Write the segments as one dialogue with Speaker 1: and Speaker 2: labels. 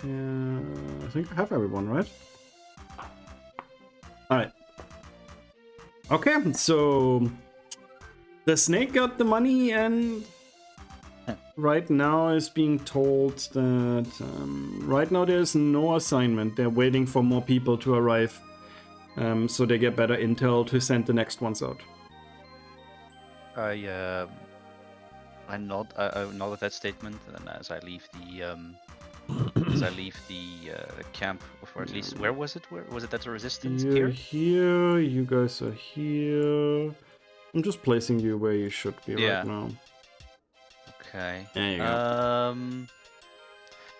Speaker 1: Yeah, I think I have everyone, right? Alright. Okay, so the snake got the money and right now is being told that right now there's no assignment. They're waiting for more people to arrive so they get better intel to send the next ones out.
Speaker 2: I nod at that statement, and as I leave the camp, or at least where was it? Where was it? At the resistance
Speaker 1: You're
Speaker 2: here.
Speaker 1: Here, you guys are here. I'm just placing you where you should be right now.
Speaker 2: Okay.
Speaker 1: There you go.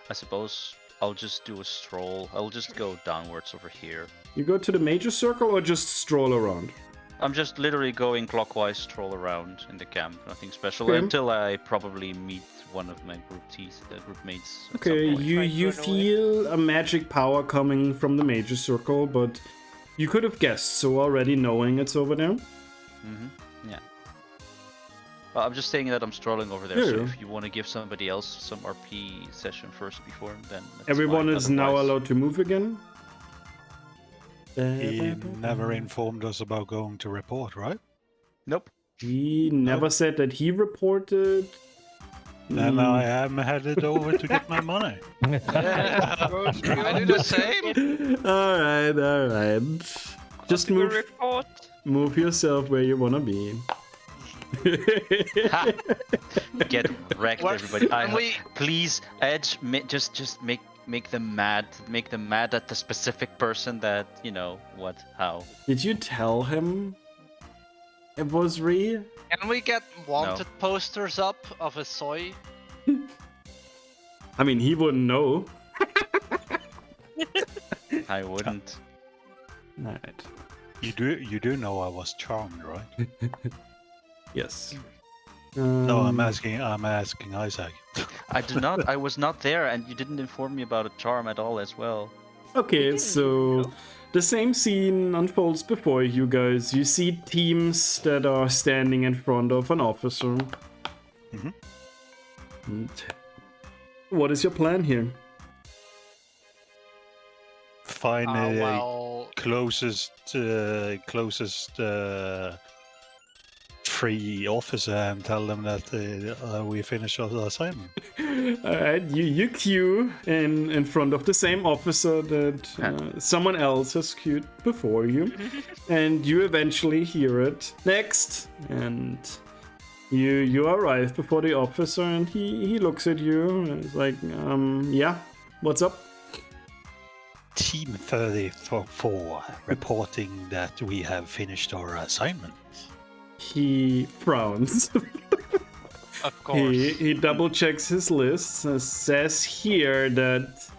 Speaker 2: I suppose I'll just do a stroll. I'll just go downwards over here.
Speaker 1: You go to the major circle or just stroll around?
Speaker 2: I'm just literally going clockwise, stroll around in the camp. Nothing special until I probably meet one of my group mates.
Speaker 1: Okay, you feel a magic power coming from the major circle, but you could have guessed, so already knowing it's over there.
Speaker 2: Yeah. Well, I'm just saying that I'm strolling over there, so if you want to give somebody else some RP session first before, then
Speaker 1: everyone
Speaker 2: fine.
Speaker 1: is now allowed to move again.
Speaker 3: He never informed us about going to report, right?
Speaker 2: Nope.
Speaker 1: He never said that he reported.
Speaker 3: Then I am headed over to get my money.
Speaker 4: I do the same.
Speaker 1: Alright. Just move yourself where you wanna be.
Speaker 2: Get wrecked, everybody. Please, Edge, just make them mad. Make them mad at the specific person that, how.
Speaker 1: Did you tell him it was Ree?
Speaker 4: Can we get wanted posters up of a soy?
Speaker 1: I mean, he wouldn't know.
Speaker 2: I wouldn't.
Speaker 1: Alright.
Speaker 3: You do know I was charmed, right?
Speaker 1: Yes.
Speaker 3: No, I'm asking Isaac.
Speaker 2: I do not. I was not there, and you didn't inform me about a charm at all as well.
Speaker 1: Okay, so the same scene unfolds before you guys. You see teams that are standing in front of an officer. And what is your plan here?
Speaker 3: Find the closest free officer and tell them that we finished our assignment.
Speaker 1: Alright, you queue in front of the same officer that someone else has queued before you, and you eventually hear it. Next! And you arrive before the officer, and he looks at you and is like, yeah, what's up?
Speaker 3: Team 34 reporting that we have finished our assignment.
Speaker 1: He frowns.
Speaker 4: Of course.
Speaker 1: He double checks his list. Says here that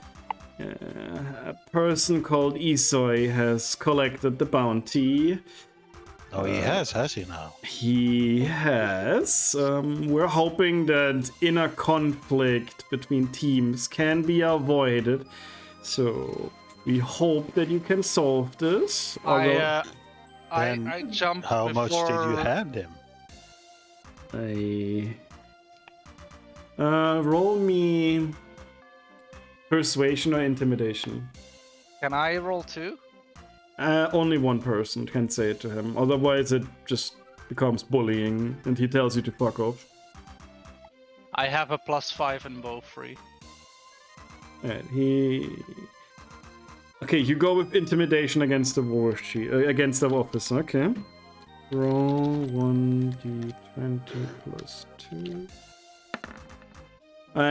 Speaker 1: a person called Isoi has collected the bounty.
Speaker 3: Oh, he has he now?
Speaker 1: He has. We're hoping that inner conflict between teams can be avoided. So we hope that you can solve this.
Speaker 4: I jumped
Speaker 3: How
Speaker 4: before...
Speaker 3: much did you hand him?
Speaker 1: Roll me persuasion or intimidation.
Speaker 4: Can I roll too?
Speaker 1: Only one person can say it to him. Otherwise, it just becomes bullying, and he tells you to fuck off.
Speaker 4: I have a +5 in both free.
Speaker 1: Alright, Okay, you go with intimidation against the war chief, against the officer. Okay. Roll 1d20 plus 2.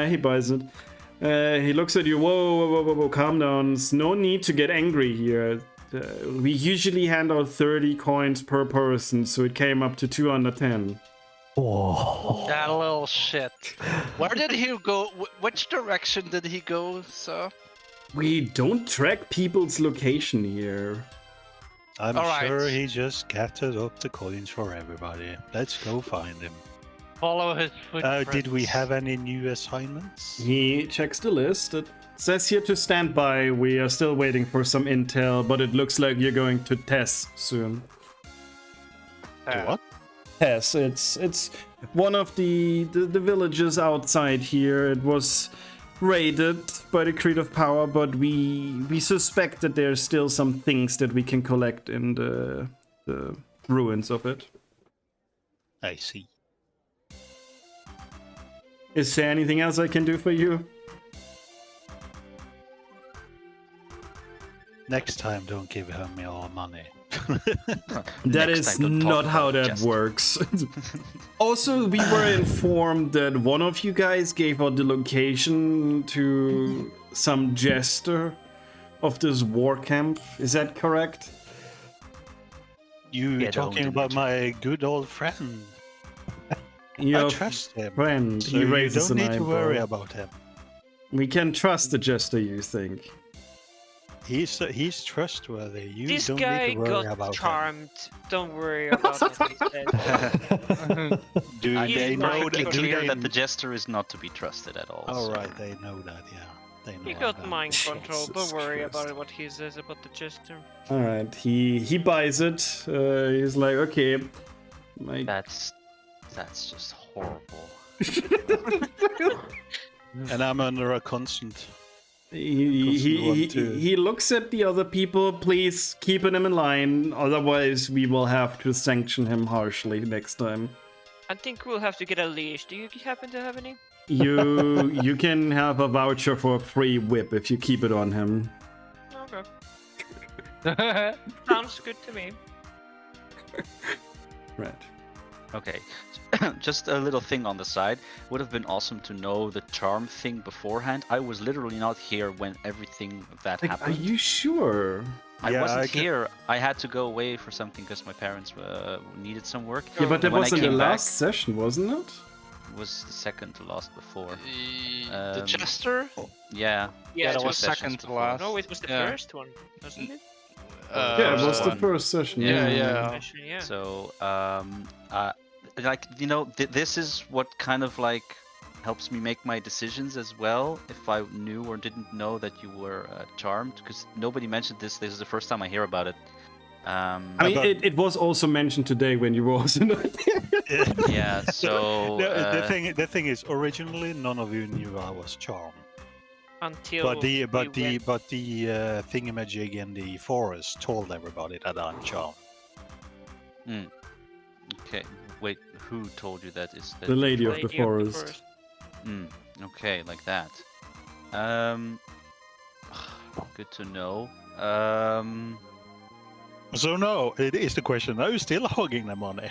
Speaker 1: He buys it. He looks at you. Whoa, calm down. There's no need to get angry here. We usually hand out 30 coins per person, so it came up to 210.
Speaker 5: Oh.
Speaker 4: That little shit. Where did he go? Which direction did he go, sir?
Speaker 1: We don't track people's location here.
Speaker 3: I'm sure he just scattered up the coins for everybody. Let's go find him.
Speaker 4: Follow his footprints.
Speaker 3: Did we have any new assignments?
Speaker 1: He checks the list. It says here to stand by. We are still waiting for some intel, but it looks like you're going to Tess soon.
Speaker 3: To what?
Speaker 1: Tess. It's one of the villages outside here. It was raided by the creative power, but we suspect that there's still some things that we can collect in the ruins of it.
Speaker 3: I see.
Speaker 1: Is there anything else I can do for you?
Speaker 3: Next time, don't give him your money.
Speaker 1: That is not how that works. Also, we were informed that one of you guys gave out the location to some jester of this war camp. Is that correct?
Speaker 3: You're talking about my good old friend.
Speaker 1: Your
Speaker 3: I trust him.
Speaker 1: friend.
Speaker 3: So
Speaker 1: He
Speaker 3: you
Speaker 1: raises
Speaker 3: don't
Speaker 1: an
Speaker 3: need to
Speaker 1: eyebrow.
Speaker 3: worry about him.
Speaker 1: We can trust the jester, you think?
Speaker 3: He's trustworthy. You
Speaker 5: This
Speaker 3: don't
Speaker 5: guy
Speaker 3: need to worry
Speaker 5: got
Speaker 3: about
Speaker 5: charmed. Don't worry about what he said.
Speaker 3: Do
Speaker 2: I
Speaker 5: He's
Speaker 3: they
Speaker 2: made
Speaker 5: not
Speaker 3: know
Speaker 2: perfectly
Speaker 3: that?
Speaker 2: clear
Speaker 3: They...
Speaker 2: that the jester is not to be trusted at all.
Speaker 3: Oh
Speaker 2: so-
Speaker 3: right, they know that. Yeah, they know.
Speaker 5: He got
Speaker 3: that.
Speaker 5: mind control.
Speaker 1: Jesus
Speaker 5: Don't worry
Speaker 1: Christ.
Speaker 5: about what he says about the jester.
Speaker 1: All right, he buys it. He's like, okay, my
Speaker 2: That's just horrible.
Speaker 3: And I'm under a constant.
Speaker 1: he looks at the other people. Please keep him in line, otherwise we will have to sanction him harshly next time.
Speaker 5: I think we'll have to get a leash. Do you happen to have any?
Speaker 1: You can have a voucher for a free whip if you keep it on him.
Speaker 5: Okay. Sounds good to me.
Speaker 1: Right.
Speaker 2: Okay, just a little thing on the side. Would have been awesome to know the charm thing beforehand. I was literally not here when everything of that
Speaker 1: Like, are
Speaker 2: happened.
Speaker 1: you sure?
Speaker 2: I
Speaker 3: Yeah,
Speaker 2: wasn't
Speaker 3: I can-
Speaker 2: here. I had to go away for something because my parents needed some work.
Speaker 1: Yeah, but that
Speaker 2: When I
Speaker 1: was in the
Speaker 2: came
Speaker 1: last
Speaker 2: back-
Speaker 1: session, wasn't it?
Speaker 2: It was the second to last before.
Speaker 4: The jester?
Speaker 2: Yeah.
Speaker 4: Yeah, that
Speaker 2: two
Speaker 4: was
Speaker 2: sessions
Speaker 4: second to
Speaker 2: before.
Speaker 4: last.
Speaker 5: No, it was the
Speaker 4: Yeah.
Speaker 5: first one, wasn't it?
Speaker 1: Yeah, it was the
Speaker 4: one.
Speaker 1: first session.
Speaker 4: Yeah, yeah.
Speaker 5: Actually, yeah.
Speaker 2: So, like, you know, this is what kind of like helps me make my decisions as well. If I knew or didn't know that you were charmed, because nobody mentioned this. This is the first time I hear about it.
Speaker 1: I mean,
Speaker 3: But-
Speaker 1: it was also mentioned today when you were also not there.
Speaker 2: Yeah. So.
Speaker 3: The thing is, originally none of you knew I was charmed.
Speaker 5: Until
Speaker 3: But the
Speaker 5: we went-
Speaker 3: thingamajig in the forest told everybody that I'm charmed.
Speaker 2: Okay. Wait. Who told you that? Is that
Speaker 1: The lady of
Speaker 5: Lady
Speaker 1: the forest.
Speaker 2: Okay, like that. Good to know.
Speaker 3: So no, it is the question: are you still hogging the money?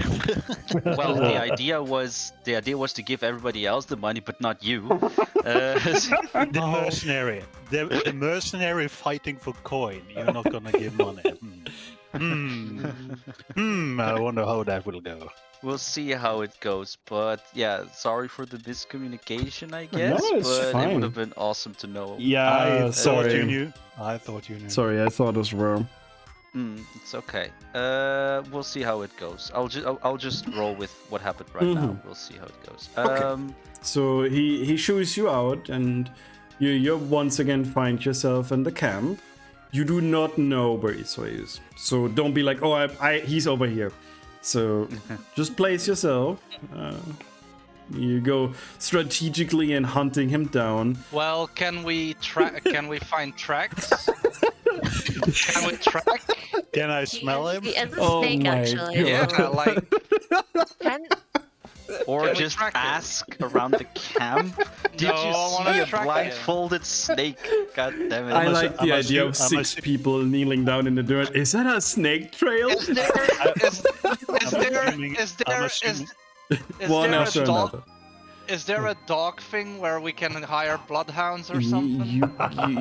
Speaker 2: Well, the idea was to give everybody else the money, but not you.
Speaker 3: The mercenary, the mercenary fighting for coin. You're not gonna give money. I wonder how that will go.
Speaker 2: We'll see how it goes, but yeah, sorry for the miscommunication, I guess.
Speaker 1: No, it's
Speaker 2: but it
Speaker 1: fine.
Speaker 2: would have been awesome to know.
Speaker 1: Yeah,
Speaker 3: I thought you
Speaker 1: sorry.
Speaker 3: knew. I thought you knew.
Speaker 1: Sorry, I thought as well.
Speaker 2: It's okay. We'll see how it goes. I'll just roll with what happened right now. We'll see how it goes.
Speaker 1: Okay. So he shoos you out, and you once again find yourself in the camp. You do not know where Isoi is, so don't be like, oh, he's over here. So just place yourself. You go strategically in hunting him down.
Speaker 4: Well, can we find tracks? Can we track?
Speaker 3: Can I smell him?
Speaker 6: He is a
Speaker 1: Oh
Speaker 6: snake,
Speaker 1: my
Speaker 6: actually.
Speaker 1: God.
Speaker 4: Yeah, like
Speaker 6: Can,
Speaker 2: Or
Speaker 4: Can we
Speaker 2: just
Speaker 4: track it?
Speaker 2: ask around the camp. Did
Speaker 4: No,
Speaker 2: you
Speaker 4: I wanna
Speaker 2: see a
Speaker 4: track it.
Speaker 2: blindfolded snake? God damn it!
Speaker 1: I
Speaker 3: I'm
Speaker 1: like the
Speaker 3: assu-
Speaker 1: idea of
Speaker 3: I'm
Speaker 1: 6
Speaker 3: assu-
Speaker 1: people kneeling down in the dirt. Is that a snake trail?
Speaker 4: is there
Speaker 3: assuming- I'm assuming-
Speaker 1: One
Speaker 4: there
Speaker 1: after
Speaker 4: a dog?
Speaker 1: another.
Speaker 4: Is there a dog thing where we can hire bloodhounds or something?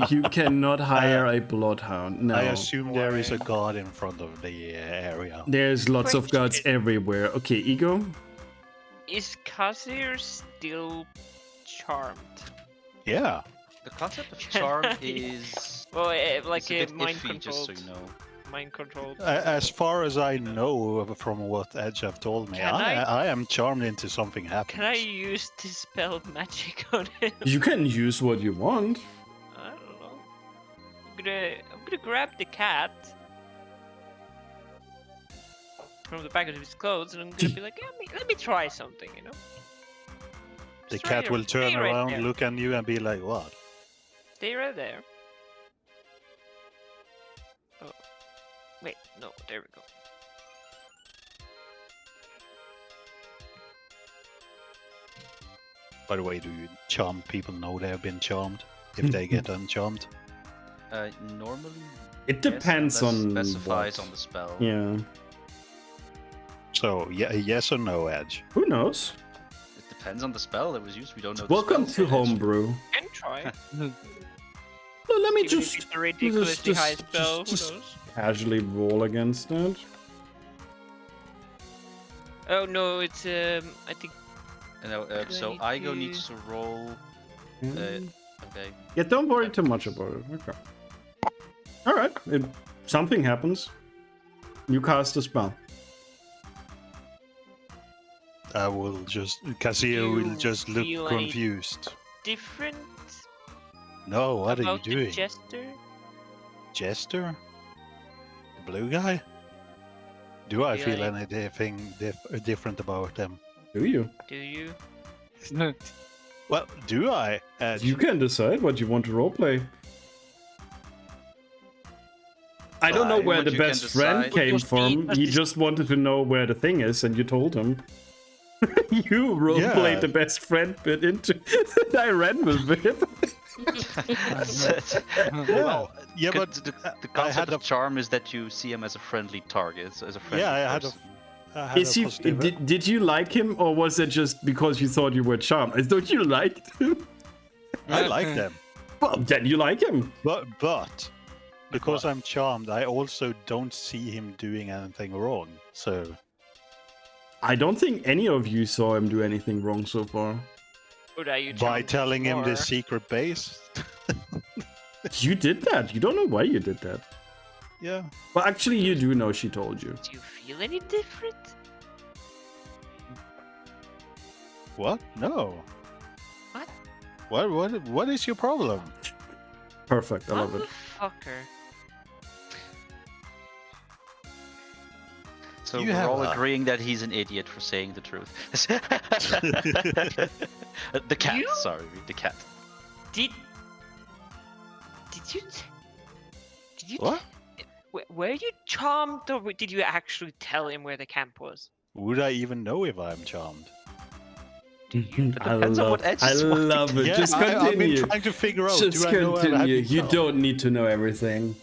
Speaker 1: You cannot hire a bloodhound. No.
Speaker 3: I assume there is a guard in front of the area.
Speaker 1: There's lots of guards everywhere. Okay, Ego?
Speaker 5: Is Kazir still charmed?
Speaker 3: Yeah.
Speaker 2: The concept of charm is
Speaker 5: Well, like
Speaker 2: it's
Speaker 5: a
Speaker 2: a bit
Speaker 5: mind
Speaker 2: iffy, just so
Speaker 5: controlled.
Speaker 2: you know.
Speaker 5: Mind controlled.
Speaker 3: As far as I know from what Edge have told me,
Speaker 5: Can
Speaker 3: I am charmed into something happens.
Speaker 5: Can I use dispel magic on him?
Speaker 1: You can use what you want.
Speaker 5: I don't know. I'm gonna grab the cat from the back of his clothes, and I'm gonna be like, let me try something, you know.
Speaker 3: The
Speaker 5: Just try
Speaker 3: cat
Speaker 5: your-
Speaker 3: will turn
Speaker 5: stay right
Speaker 3: around,
Speaker 5: there.
Speaker 3: look at you, and be like, "What?"
Speaker 5: Stay right there. Oh. Wait, no, there we go.
Speaker 3: By the way, do you charm people know they have been charmed if they get uncharmed?
Speaker 2: Normally,
Speaker 1: It
Speaker 2: yes,
Speaker 1: depends
Speaker 2: unless
Speaker 1: on
Speaker 2: specifies
Speaker 1: what.
Speaker 2: on the spell.
Speaker 1: Yeah.
Speaker 3: So, yeah, yes or no, Edge?
Speaker 1: Who knows?
Speaker 2: It depends on the spell that was used. We don't know.
Speaker 1: Welcome
Speaker 2: the
Speaker 1: to
Speaker 2: spell, so
Speaker 1: homebrew.
Speaker 5: Can try.
Speaker 1: No, let me
Speaker 5: Even if
Speaker 1: just
Speaker 5: it's a ridiculously high
Speaker 1: just-
Speaker 5: spell,
Speaker 1: just-
Speaker 5: who knows?
Speaker 1: casually roll against it.
Speaker 5: Oh no, it's I think
Speaker 2: So Igo needs to roll.
Speaker 1: Mm.
Speaker 2: Okay.
Speaker 1: Yeah, don't worry too much about it. Okay. Alright, something happens. You cast a spell.
Speaker 3: I will just... Casio will
Speaker 5: You
Speaker 3: just look
Speaker 5: feel any-
Speaker 3: confused.
Speaker 5: different
Speaker 3: No, what are you
Speaker 5: about the
Speaker 3: doing?
Speaker 5: jester.
Speaker 3: Jester? The blue guy? Do I feel
Speaker 5: Yeah.
Speaker 3: anything different about them?
Speaker 1: Do you?
Speaker 5: Do you?
Speaker 3: Well, do I? Edge?
Speaker 1: You can decide what you want to roleplay. I don't know
Speaker 3: Fine.
Speaker 1: where
Speaker 2: What
Speaker 1: the
Speaker 2: you can
Speaker 1: best friend
Speaker 2: decide-
Speaker 1: came
Speaker 5: Just
Speaker 1: from.
Speaker 5: be-
Speaker 1: He just wanted to know where the thing is, and you told him. You roleplayed
Speaker 3: Yeah.
Speaker 1: the best friend bit into I ran with it.
Speaker 2: Well,
Speaker 3: Yeah,
Speaker 2: could-
Speaker 3: but
Speaker 2: the
Speaker 3: I
Speaker 2: concept
Speaker 3: had
Speaker 2: of charm is that you see him as a friendly target, so as a friendly
Speaker 3: yeah, I had a,
Speaker 2: person.
Speaker 3: I had
Speaker 1: Is
Speaker 3: a
Speaker 1: he?
Speaker 3: positive...
Speaker 1: Did you like him, or was it just because you thought you were charmed? I thought you liked him.
Speaker 3: I like them,
Speaker 1: Well, then you like him.
Speaker 3: but because I'm charmed, I also don't see him doing anything wrong. So
Speaker 1: I don't think any of you saw him do anything wrong so far.
Speaker 5: Or are you
Speaker 3: by
Speaker 5: charmed
Speaker 3: telling him the
Speaker 5: more?
Speaker 3: secret base,
Speaker 1: You did that. You don't know why you did that.
Speaker 3: yeah.
Speaker 1: Well, actually, you do know she told you.
Speaker 5: Do you feel any different?
Speaker 3: What? No.
Speaker 5: What?
Speaker 3: What is your problem?
Speaker 1: Perfect. I love it.
Speaker 5: Motherfucker.
Speaker 2: So
Speaker 3: You
Speaker 2: we're
Speaker 3: have
Speaker 2: all
Speaker 3: a-
Speaker 2: agreeing that he's an idiot for saying the truth. The cat,
Speaker 5: You?
Speaker 2: sorry, the cat.
Speaker 5: Did you? Did you?
Speaker 3: What?
Speaker 5: Were you charmed, or did you actually tell him where the camp was?
Speaker 3: Would I even know if I'm charmed?
Speaker 2: depends on what Edge
Speaker 1: I
Speaker 2: is wanting
Speaker 1: love
Speaker 2: to
Speaker 1: it.
Speaker 3: Yeah,
Speaker 1: Just
Speaker 3: I've been
Speaker 1: continue.
Speaker 3: trying to figure out.
Speaker 1: Just
Speaker 3: do I know I've
Speaker 1: continue.
Speaker 3: been
Speaker 1: You
Speaker 3: charmed?
Speaker 1: don't need to know everything.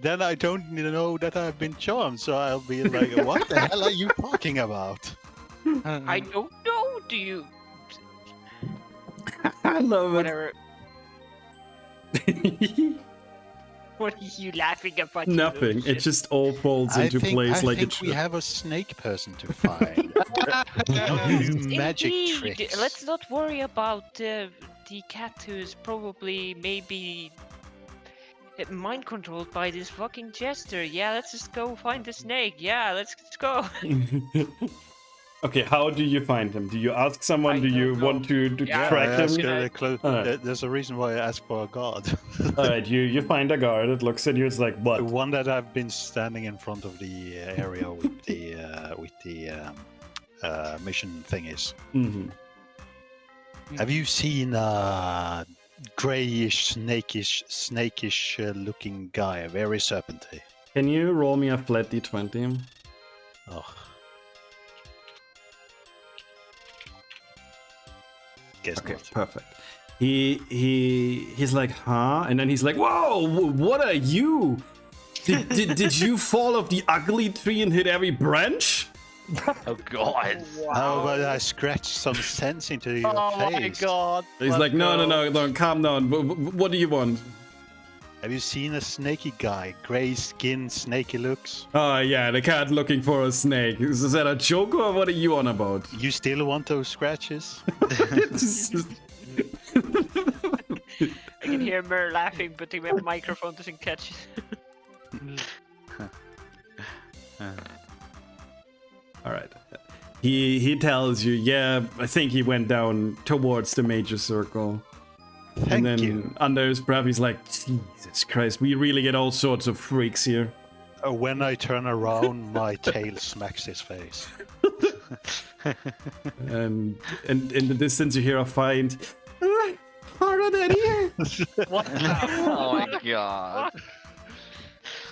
Speaker 3: Then I don't need to know that I've been charmed, so I'll be like, what the hell are you talking about?
Speaker 5: I don't know. Do you?
Speaker 1: I love
Speaker 5: Whatever.
Speaker 1: it.
Speaker 5: What are you laughing about?
Speaker 1: Nothing. It just all falls into place like it
Speaker 3: we
Speaker 1: should.
Speaker 3: have a snake person to find. Not do magic
Speaker 5: Indeed.
Speaker 3: tricks.
Speaker 5: Let's not worry about the cat who's probably maybe mind controlled by this fucking jester. Yeah, let's just go find the snake. Yeah, let's go.
Speaker 1: Okay, how do you find him? Do you ask someone?
Speaker 5: I
Speaker 1: Do you
Speaker 5: don't know.
Speaker 1: want to
Speaker 5: Yeah,
Speaker 1: track
Speaker 3: I
Speaker 1: him?
Speaker 3: ask
Speaker 5: Yeah.
Speaker 1: Alright.
Speaker 3: There's a reason why I asked for a guard.
Speaker 1: Alright, you find a guard. It looks at you. It's like,
Speaker 3: The
Speaker 1: what?
Speaker 3: one that I've been standing in front of the area with the mission thingies.
Speaker 1: Mhm.
Speaker 3: Have you seen a grayish, snakish looking guy, very serpenty?
Speaker 1: Can you roll me a flat d20?
Speaker 3: Oh. Guess
Speaker 1: Okay,
Speaker 3: not.
Speaker 1: perfect. He's like, huh? And then he's like, whoa, what are you? Did you fall off the ugly tree and hit every branch?
Speaker 2: Oh god.
Speaker 3: How about I scratch some sense into your face?
Speaker 4: god.
Speaker 1: He's like, no, calm down. What do you want?
Speaker 3: Have you seen a snaky guy? Grey skin, snaky looks.
Speaker 1: Oh, yeah, the cat looking for a snake. Is that a joke or what are you on about?
Speaker 3: You still want those scratches?
Speaker 5: I can hear Mer laughing, but the microphone doesn't catch it.
Speaker 1: All right. He tells you, yeah, I think he went down towards the major circle.
Speaker 3: Thank
Speaker 1: And then
Speaker 3: you.
Speaker 1: under his breath, he's like, Jesus Christ, we really get all sorts of freaks here.
Speaker 3: When I turn around, my tail smacks his face.
Speaker 1: And in the distance, you hear a fight. Are smarter than you.
Speaker 3: What?
Speaker 2: Oh my god.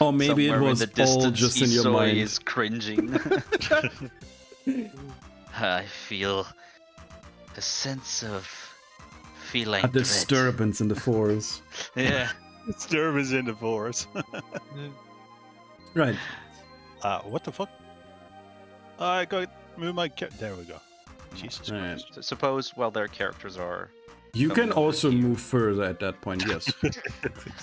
Speaker 1: Or maybe
Speaker 2: Somewhere
Speaker 1: it
Speaker 2: in
Speaker 1: was
Speaker 2: the
Speaker 1: all
Speaker 2: distance,
Speaker 1: just in your
Speaker 2: Isoi
Speaker 1: mind.
Speaker 2: is cringing. I feel a sense of feline
Speaker 1: A
Speaker 2: dread.
Speaker 1: disturbance in the force.
Speaker 2: Yeah.
Speaker 3: Disturbance in the force.
Speaker 1: Right.
Speaker 3: What the fuck? I got move my there we go. Jesus
Speaker 1: Right.
Speaker 3: Christ.
Speaker 2: So suppose, well, their characters are.
Speaker 1: You can
Speaker 2: Coming over
Speaker 1: also
Speaker 2: here.
Speaker 1: move further at that point, yes.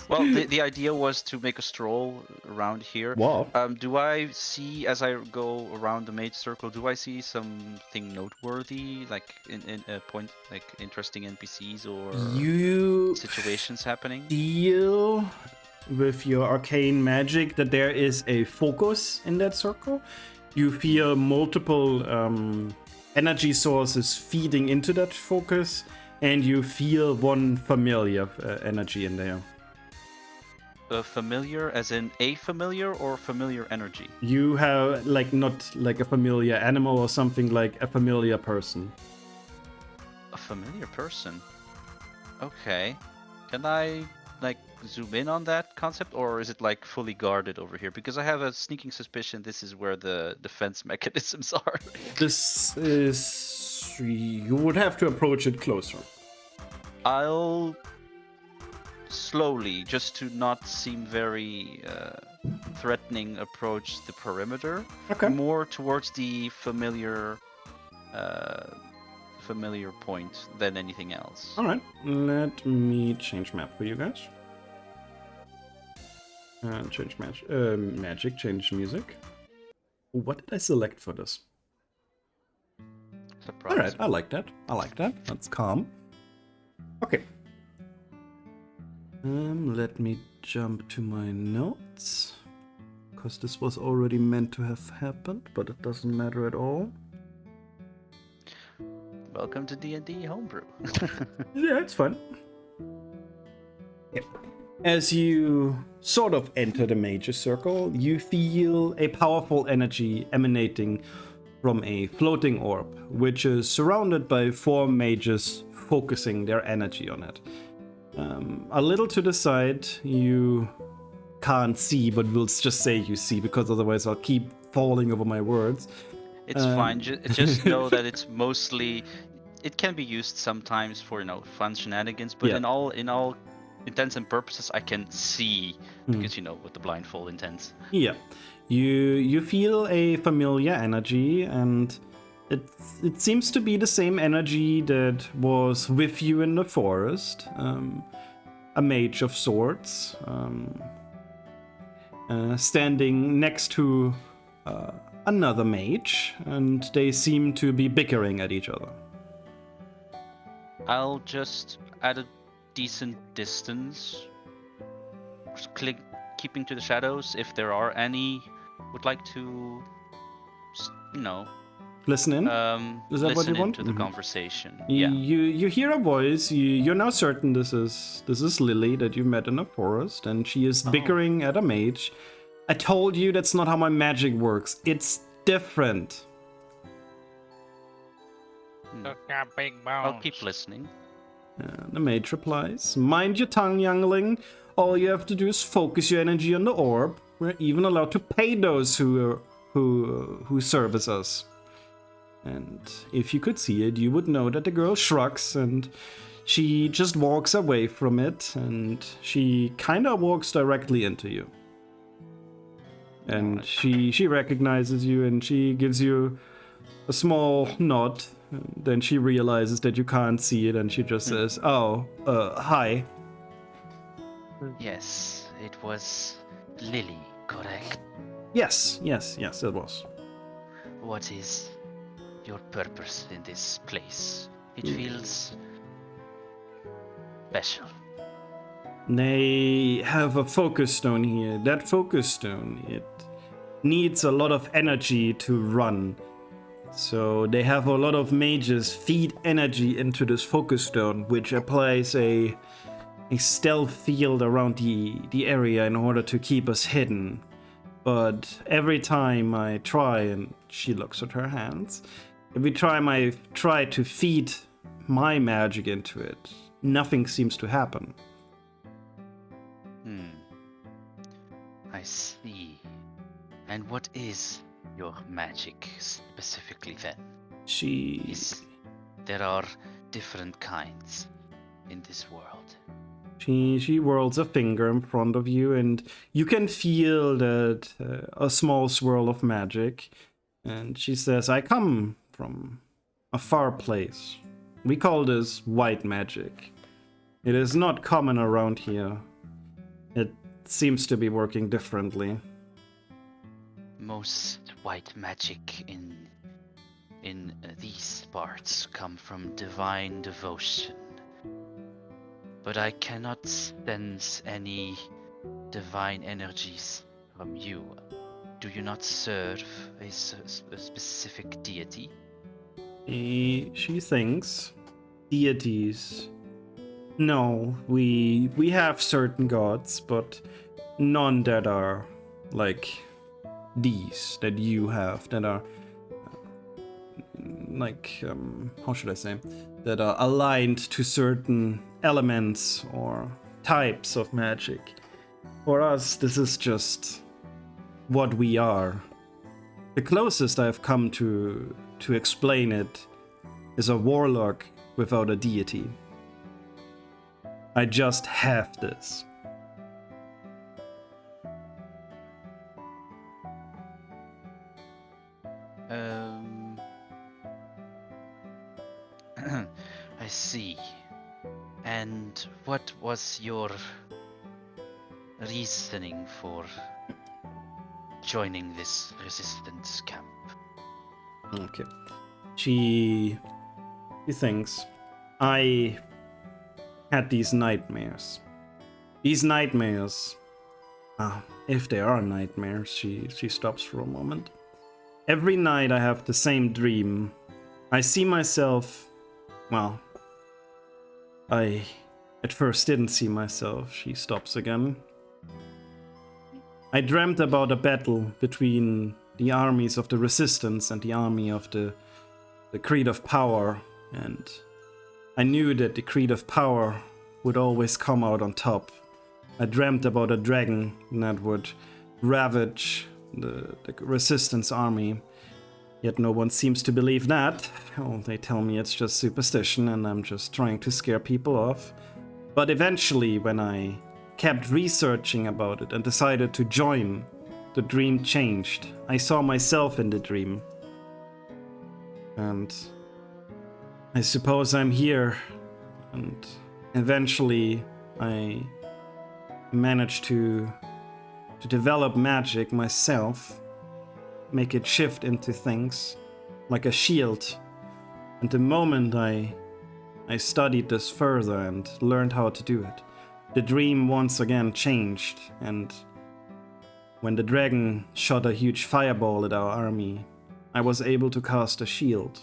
Speaker 2: Well, the idea was to make a stroll around here.
Speaker 1: Wow.
Speaker 2: Do I see, as I go around the mage circle, do I see something noteworthy, like in a point, like interesting NPCs or
Speaker 1: You
Speaker 2: situations happening?
Speaker 1: feel with your arcane magic that there is a focus in that circle. You feel multiple energy sources feeding into that focus, and you feel one familiar energy in there.
Speaker 2: Familiar, as in a familiar, or familiar energy?
Speaker 1: You have, like, not like a familiar animal or something, like a familiar person.
Speaker 2: A familiar person. Okay. Can I like zoom in on that concept, or is it like fully guarded over here? Because I have a sneaking suspicion this is where the defense mechanisms are.
Speaker 1: This is... You would have to approach it closer.
Speaker 2: I'll slowly, just to not seem very threatening, approach the perimeter.
Speaker 1: Okay.
Speaker 2: More towards the familiar point than anything else.
Speaker 1: Alright, let me change map for you guys. Change magic, change music. What did I select for this?
Speaker 2: Surprise.
Speaker 1: Alright, I like that. I like that. That's calm. Okay. Let me jump to my notes. Because this was already meant to have happened, but it doesn't matter at all.
Speaker 2: Welcome to D&D Homebrew.
Speaker 1: Yeah, it's fun. Yep. As you sort of enter the major circle, you feel a powerful energy emanating from a floating orb, which is surrounded by 4 mages focusing their energy on it. A little to the side, you can't see, but we'll just say you see, because otherwise I'll keep falling over my words.
Speaker 2: It's fine. Just know that it's mostly. It can be used sometimes for fun shenanigans, but
Speaker 1: Yeah.
Speaker 2: in all intents and purposes, I can see because with the blindfold intents.
Speaker 1: Yeah, you feel a familiar energy, and it seems to be the same energy that was with you in the forest. A mage of sorts, standing next to another mage, and they seem to be bickering at each other.
Speaker 2: I'll just at a decent distance, keeping to the shadows. If there are any, would like to,
Speaker 1: Listen in. Is that what
Speaker 2: listen
Speaker 1: you want?
Speaker 2: into the
Speaker 1: Mhm.
Speaker 2: conversation.
Speaker 1: You,
Speaker 2: Yeah.
Speaker 1: you hear a voice. You're now certain this is Lily that you met in the forest, and she is bickering at a mage. I told you that's not how my magic works. It's different.
Speaker 4: Got big
Speaker 2: I'll
Speaker 4: bones.
Speaker 2: keep listening.
Speaker 1: The mage replies, "Mind your tongue, youngling. All you have to do is focus your energy on the orb. We're even allowed to pay those who service us." And if you could see it, you would know that the girl shrugs and she just walks away from it, and she kind of walks directly into you. And she recognizes you, and she gives you a small nod. And then she realizes that you can't see it, and she just says, "Oh, hi."
Speaker 2: Yes, it was Lily, correct?
Speaker 1: Yes, it was.
Speaker 2: What is your purpose in this place? It feels special.
Speaker 1: They have a focus stone here. That focus stone, it needs a lot of energy to run. So they have a lot of mages feed energy into this focus stone, which applies a stealth field around the area in order to keep us hidden. But every time I try, and she looks at her hands, every time I try to feed my magic into it, nothing seems to happen.
Speaker 2: I see. And what is your magic specifically then? There are different kinds in this world.
Speaker 1: She whirls a finger in front of you, and you can feel that a small swirl of magic. And she says, I come from a far place. We call this white magic. It is not common around here. It seems to be working differently.
Speaker 2: Most white magic in these parts come from divine devotion. But I cannot sense any divine energies from you. Do you not serve a specific deity?
Speaker 1: She thinks. Deities. No, we have certain gods, but none that are like these that you have, that are like, how should I say, that are aligned to certain elements or types of magic. For us, this is just what we are. The closest I've come to explain it is a warlock without a deity. I just have this.
Speaker 2: I see. And what was your reasoning for joining this resistance camp?
Speaker 1: Okay. She thinks, I had these nightmares. These nightmares, if they are nightmares, she stops for a moment. Every night I have the same dream. I see myself, well, I at first didn't see myself. She stops again. I dreamt about a battle between the armies of the resistance and the army of the Creed of Power, and I knew that the Creed of Power would always come out on top. I dreamt about a dragon that would ravage the resistance army, yet no one seems to believe that. Oh, they tell me it's just superstition and I'm just trying to scare people off. But eventually, when I kept researching about it and decided to join, the dream changed. I saw myself in the dream. And I suppose I'm here, and eventually I managed to develop magic myself, make it shift into things like a shield. And the moment I studied this further and learned how to do it, the dream once again changed, and when the dragon shot a huge fireball at our army, I was able to cast a shield.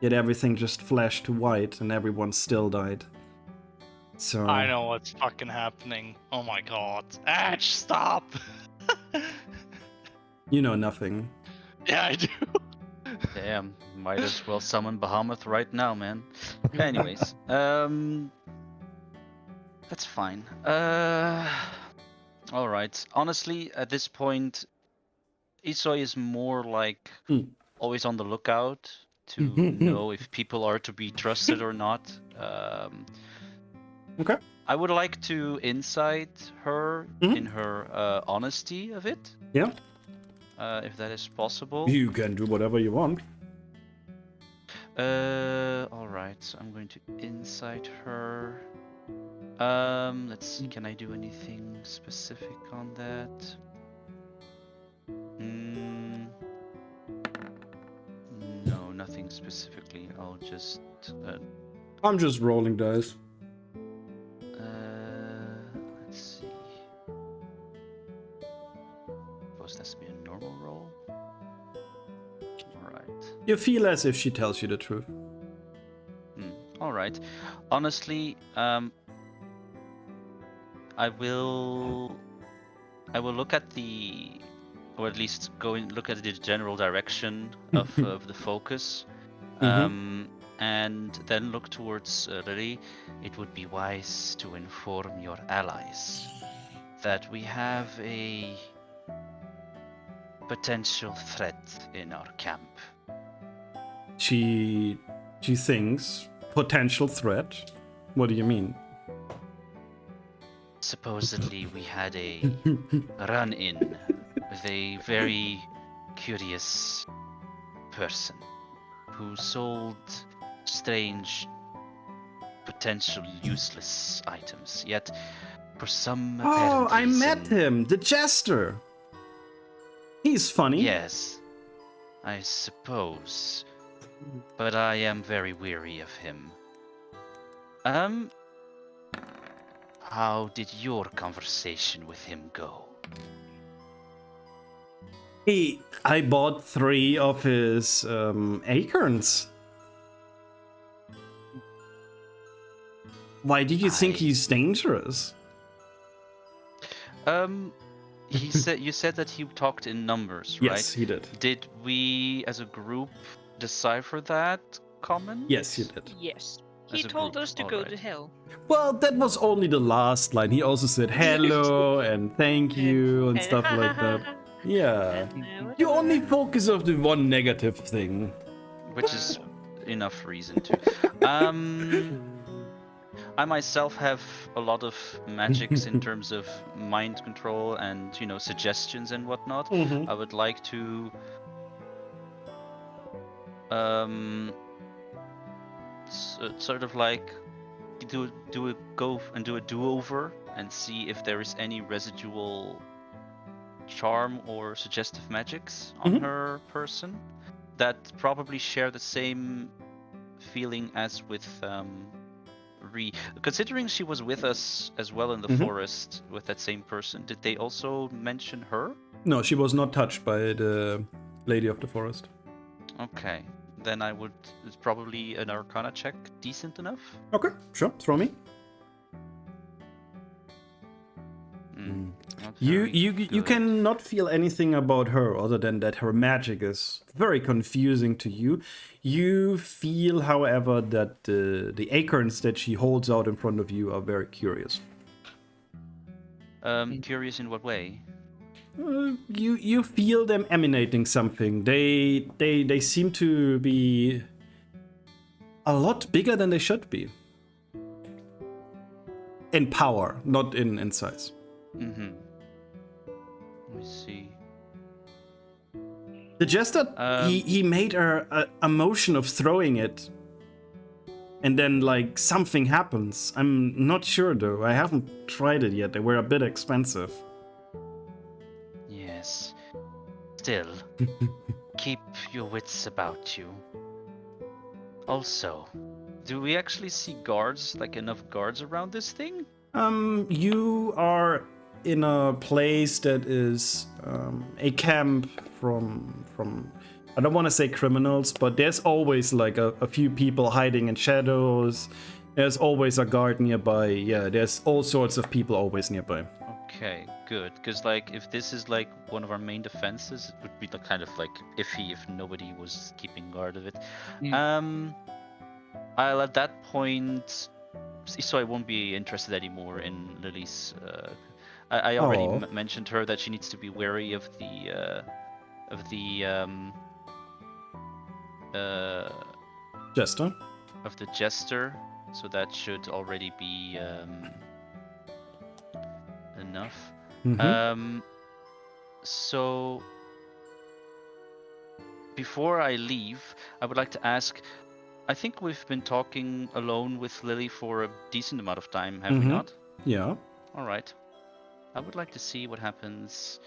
Speaker 1: Yet everything just flashed to white and everyone still died. So
Speaker 4: I know what's fucking happening. Oh my god. Ash, stop!
Speaker 1: you know nothing.
Speaker 4: Yeah, I do.
Speaker 2: Damn, might as well summon Bahamut right now, man. Anyways, that's fine. Alright. Honestly, at this point, Isoi is more like always on the lookout to know if people are to be trusted or not.
Speaker 1: Okay.
Speaker 2: I would like to insight her in her honesty of it.
Speaker 1: Yeah.
Speaker 2: If that is possible.
Speaker 1: You can do whatever you want.
Speaker 2: Alright, so I'm going to insight her. Let's see, can I do anything specific on that? No, nothing specifically. I'll just...
Speaker 1: I'm just rolling dice.
Speaker 2: let's see. Suppose that's be a normal roll. Alright.
Speaker 1: You feel as if she tells you the truth.
Speaker 2: Alright. Honestly, I will look at the, or at least go and look at the general direction of the focus. and then look towards Lily. It would be wise to inform your allies that we have a potential threat in our camp.
Speaker 1: She thinks potential threat. What do you mean?
Speaker 2: Supposedly, we had a run-in with a very curious person who sold strange, potential useless items. Yet, for some
Speaker 1: Oh,
Speaker 2: apparent
Speaker 1: I met
Speaker 2: reason,
Speaker 1: him, the jester. He's funny.
Speaker 2: yes, I suppose, but I am very weary of him. How did your conversation with him go?
Speaker 1: I bought 3 of his acorns. Why did you think he's dangerous?
Speaker 2: He said you said that he talked in numbers, right?
Speaker 1: Yes, he did.
Speaker 2: Did we, as a group, decipher that comment?
Speaker 1: Yes, he did.
Speaker 5: Yes. He
Speaker 2: As a
Speaker 5: told
Speaker 2: group,
Speaker 5: us to go to
Speaker 2: alright.
Speaker 5: hell.
Speaker 1: Well, that was only the last line. He also said hello and thank you and stuff like that. Yeah. You only focus on the one negative thing.
Speaker 2: Which is enough reason to. I myself have a lot of magics in terms of mind control and, suggestions and whatnot.
Speaker 1: Mhm.
Speaker 2: I would like to sort of like do a go and do a do-over and see if there is any residual charm or suggestive magics on
Speaker 1: Mhm.
Speaker 2: her person that probably share the same feeling as with considering she was with us as well in the forest with that same person. Did they also mention her?
Speaker 1: No, she was not touched by the Lady of the Forest.
Speaker 2: Okay, then it's probably an Arcana check decent enough.
Speaker 1: Okay, sure. Throw me.
Speaker 2: Not
Speaker 1: You
Speaker 2: very
Speaker 1: you
Speaker 2: good.
Speaker 1: cannot feel anything about her other than that her magic is very confusing to you. You feel, however, that the acorns that she holds out in front of you are very curious.
Speaker 2: Curious in what way?
Speaker 1: You feel them emanating something. They seem to be a lot bigger than they should be. In power, not in size.
Speaker 2: Mm-hmm. Let me see.
Speaker 1: The jester, he made a motion of throwing it. And then, like, something happens. I'm not sure, though. I haven't tried it yet. They were a bit expensive.
Speaker 2: Yes. Still, keep your wits about you. Also, do we actually see guards, like enough guards around this thing?
Speaker 1: You are in a place that is a camp from I don't want to say criminals, but there's always like a few people hiding in shadows. There's always a guard nearby. Yeah, there's all sorts of people always nearby.
Speaker 2: Okay, good. Because like, if this is like one of our main defenses, it would be like, kind of like iffy if nobody was keeping guard of it. I'll at that point, so I won't be interested anymore in Lily's. I already mentioned her that she needs to be wary of the
Speaker 1: Jester.
Speaker 2: Of the jester, so that should already be enough. So before I leave, I would like to ask, I think we've been talking alone with Lily for a decent amount of time, have we not?
Speaker 1: Yeah.
Speaker 2: All right. I would like to see what happens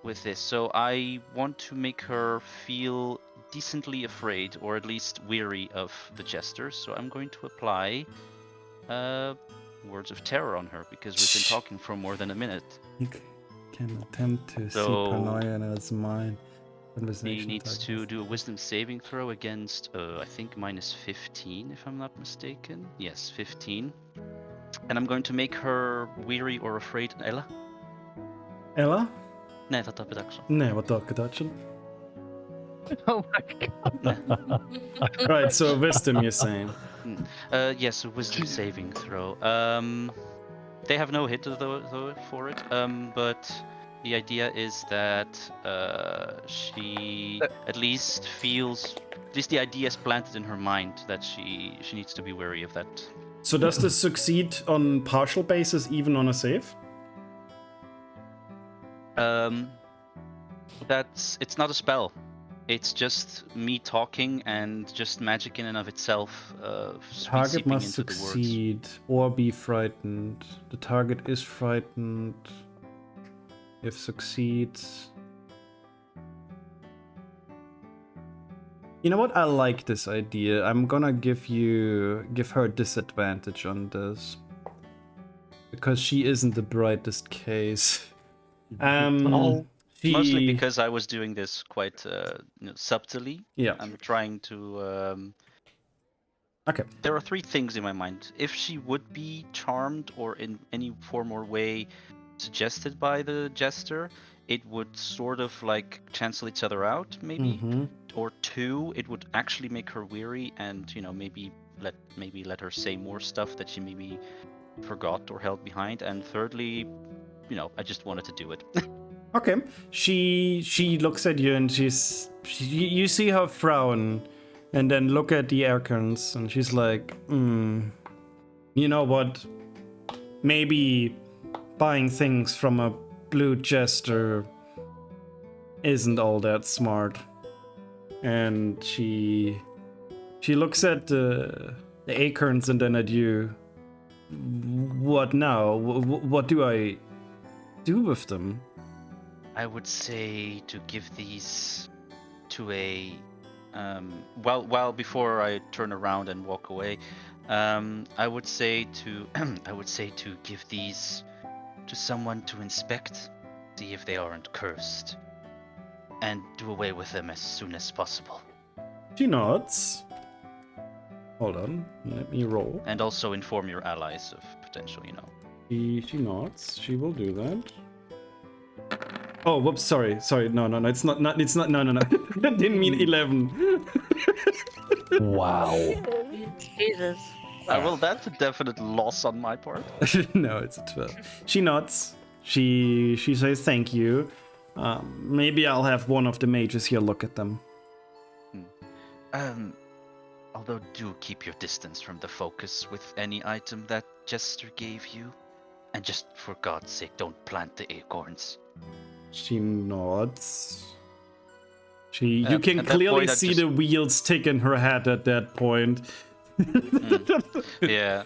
Speaker 2: with this. So I want to make her feel decently afraid, or at least weary of the jester. So I'm going to apply words of terror on her, because we've been talking for more than a minute.
Speaker 1: You can attempt to see paranoia in his mind.
Speaker 2: He needs to do a wisdom saving throw against, I think, minus 15, if I'm not mistaken. Yes, 15. And I'm going to make her weary or afraid. Ella?
Speaker 1: Ella?
Speaker 2: Nej, ta tappet också.
Speaker 1: Nej, vad tackar touchen?
Speaker 4: Oh my god.
Speaker 1: Right, so wisdom, you're saying.
Speaker 2: Yes, a wisdom saving throw. They have no hit though for it. But the idea is that she at least feels, at least the idea is planted in her mind that she needs to be wary of that.
Speaker 1: So does this succeed on partial basis, even on a save?
Speaker 2: It's not a spell. It's just me talking and just magic in and of itself.
Speaker 1: Target
Speaker 2: seeping
Speaker 1: must
Speaker 2: into the words.
Speaker 1: succeed or be frightened. The target is frightened. If succeeds. You know what? I like this idea. I'm gonna give her disadvantage on this. Because she isn't the brightest case.
Speaker 2: Mostly because I was doing this quite subtly.
Speaker 1: Yeah.
Speaker 2: I'm trying to.
Speaker 1: Okay.
Speaker 2: There are three things in my mind. If she would be charmed or in any form or way suggested by the jester, it would sort of like cancel each other out, maybe.
Speaker 1: Mm-hmm.
Speaker 2: Or two, it would actually make her weary and maybe let her say more stuff that she maybe forgot or held behind. And thirdly, I just wanted to do it.
Speaker 1: Okay. She looks at you and you see her frown and then look at the Erkans and she's like, you know what? Maybe buying things from a blue jester isn't all that smart. And she looks at the acorns and then at you. What now? What do I do with them?
Speaker 2: I would say to give these to a well before I turn around and walk away, I would say to give these to someone to inspect, see if they aren't cursed, and do away with them as soon as possible.
Speaker 1: She nods. Hold on, let me roll.
Speaker 2: And also inform your allies of potential,
Speaker 1: She nods. She will do that. Oh, whoops! Sorry. No. It's not. No. I didn't mean 11.
Speaker 3: Wow.
Speaker 5: Jesus.
Speaker 2: Well, that's a definite loss on my part.
Speaker 1: No, it's a 12. She nods. She says thank you. Maybe I'll have one of the mages here look at them.
Speaker 2: Although do keep your distance from the focus with any item that Jester gave you. And just for God's sake, don't plant the acorns.
Speaker 1: She nods. You can
Speaker 2: at that
Speaker 1: clearly
Speaker 2: point,
Speaker 1: see the wheels tick in her head at that point.
Speaker 2: Yeah.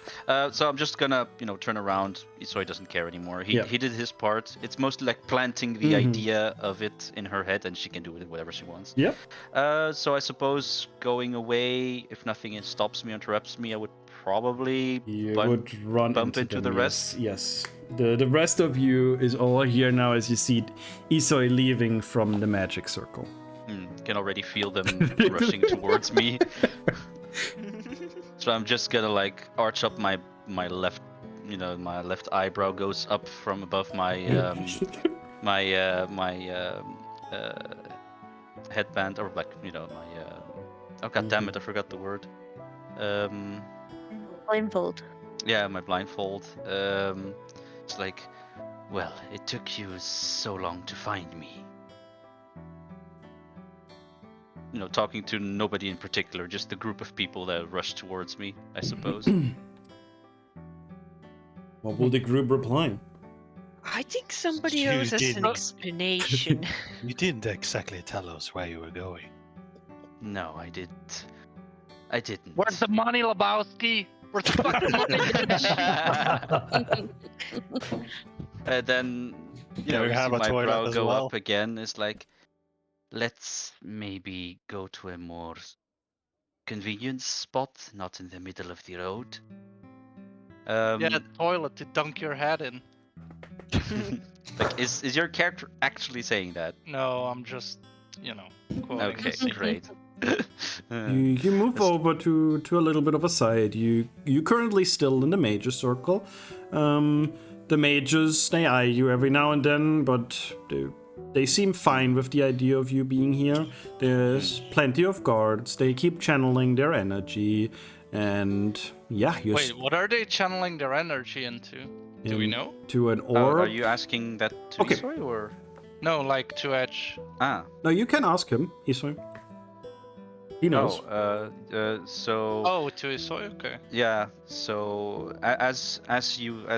Speaker 2: So I'm just gonna, turn around so he doesn't care anymore. He did his part. It's mostly like planting the idea of it in her head, and she can do with it whatever she wants.
Speaker 1: Yep.
Speaker 2: So I suppose going away, if nothing stops me or interrupts me, I would probably
Speaker 1: would run
Speaker 2: bump into
Speaker 1: them,
Speaker 2: the rest.
Speaker 1: Yes. The rest of you is all here now as you see Isoi leaving from the magic circle.
Speaker 2: Can already feel them rushing towards me. So I'm just gonna like arch up my left, my left eyebrow goes up from above my headband, or like oh god damn it, I forgot the word.
Speaker 6: Blindfold.
Speaker 2: Yeah, my blindfold. It's like, well, it took you so long to find me. Talking to nobody in particular, just the group of people that rushed towards me, I suppose.
Speaker 1: What will the group reply?
Speaker 5: I think somebody
Speaker 3: You
Speaker 5: else has an
Speaker 3: didn't.
Speaker 5: explanation.
Speaker 3: You didn't exactly tell us where you were going.
Speaker 2: No, I didn't. I didn't.
Speaker 4: Where's the money, Lebowski? Where's the fucking money?
Speaker 2: And then,
Speaker 3: Yeah, we
Speaker 2: you
Speaker 3: have
Speaker 2: see
Speaker 3: a
Speaker 2: my
Speaker 3: toilet
Speaker 2: brow
Speaker 3: as
Speaker 2: go
Speaker 3: well.
Speaker 2: up again. It's like, let's maybe go to a more convenient spot, not in the middle of the road.
Speaker 4: Yeah, toilet to dunk your head in.
Speaker 2: Like, is your character actually saying that?
Speaker 4: No, I'm just, quoting.
Speaker 2: Okay, great.
Speaker 1: You move over to a little bit of a side. You currently still in the mages circle. The mages, they eye you every now and then, but they seem fine with the idea of you being here. There's plenty of guards. They keep channeling their energy, and yeah, you're
Speaker 4: Wait, what are they channeling their energy into? Do we know?
Speaker 1: to an
Speaker 2: Oh,
Speaker 1: orb.
Speaker 2: are you asking that to
Speaker 1: Okay.
Speaker 2: Isoi or?
Speaker 4: No, like to Edge.
Speaker 2: Ah.
Speaker 1: No, you can ask him, Isoi. He knows.
Speaker 2: So.
Speaker 4: Oh, to Isoi. Okay.
Speaker 2: Yeah. So as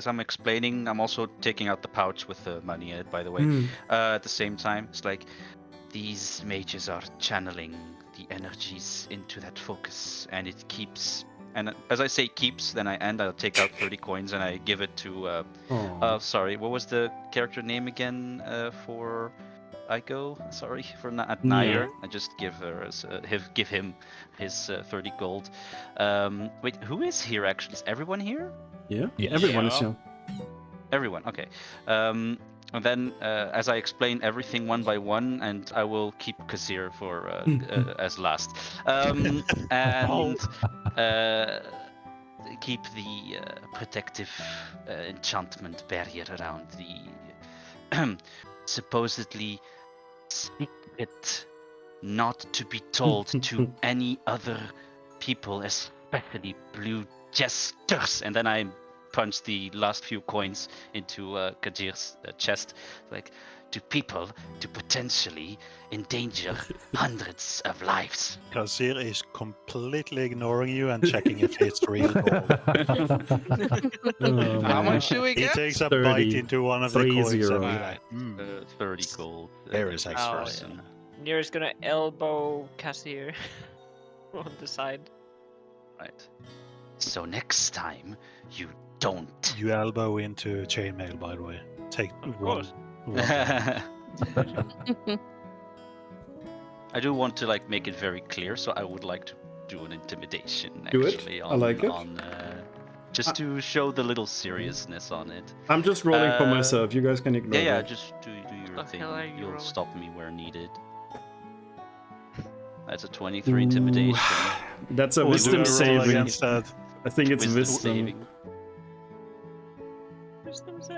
Speaker 2: I'm explaining, I'm also taking out the pouch with the money in it. By the way,
Speaker 1: Hmm.
Speaker 2: at the same time, it's like these mages are channeling the energies into that focus, and it keeps. And as I say keeps, then I'll take out 30 coins and I give it to.
Speaker 1: Aw.
Speaker 2: Sorry, what was the character name again? For. Aiko, sorry for
Speaker 1: Yeah.
Speaker 2: Nair. I just give him his 30 gold. Wait, who is here actually? Is everyone here?
Speaker 1: Yeah,
Speaker 3: Yes.
Speaker 1: everyone is
Speaker 4: Yeah.
Speaker 1: here.
Speaker 2: Everyone, okay. And then as I explain everything one by one, and I will keep Kazir for as last. And keep the protective enchantment barrier around the supposedly secret, not to be told to any other people, especially blue jesters. And then I punch the last few coins into Kajir's chest, like to people to potentially endanger hundreds of lives.
Speaker 3: Kazir is completely ignoring you and checking if it's real gold.
Speaker 1: Oh,
Speaker 4: How
Speaker 1: man.
Speaker 4: much do we
Speaker 3: He
Speaker 4: get?
Speaker 3: takes a
Speaker 1: 30.
Speaker 3: bite into one of the
Speaker 1: 30.
Speaker 3: coins and be
Speaker 4: Wow.
Speaker 3: like, hmm.
Speaker 2: 30 gold.
Speaker 3: There is
Speaker 2: every
Speaker 3: extra.
Speaker 2: person.
Speaker 5: Nier's gonna elbow Cassier on the side.
Speaker 2: Right. So next time you don't.
Speaker 3: You elbow into chainmail, by the way. Take
Speaker 5: Of
Speaker 3: one.
Speaker 5: course.
Speaker 2: I do want to like make it very clear, so I would like to do an intimidation.
Speaker 1: Do it.
Speaker 2: Actually,
Speaker 1: I like it.
Speaker 2: Just to show the little seriousness on it.
Speaker 1: I'm just rolling for myself. You guys can ignore
Speaker 2: Yeah,
Speaker 1: that.
Speaker 2: just do your
Speaker 5: The
Speaker 2: thing.
Speaker 5: hell are you
Speaker 2: You'll
Speaker 5: rolling?
Speaker 2: stop me where needed. That's a 23 intimidation.
Speaker 1: That's a
Speaker 3: What do
Speaker 1: wisdom
Speaker 3: I roll
Speaker 1: saving.
Speaker 3: against that?
Speaker 1: I think it's wisdom.
Speaker 2: saving.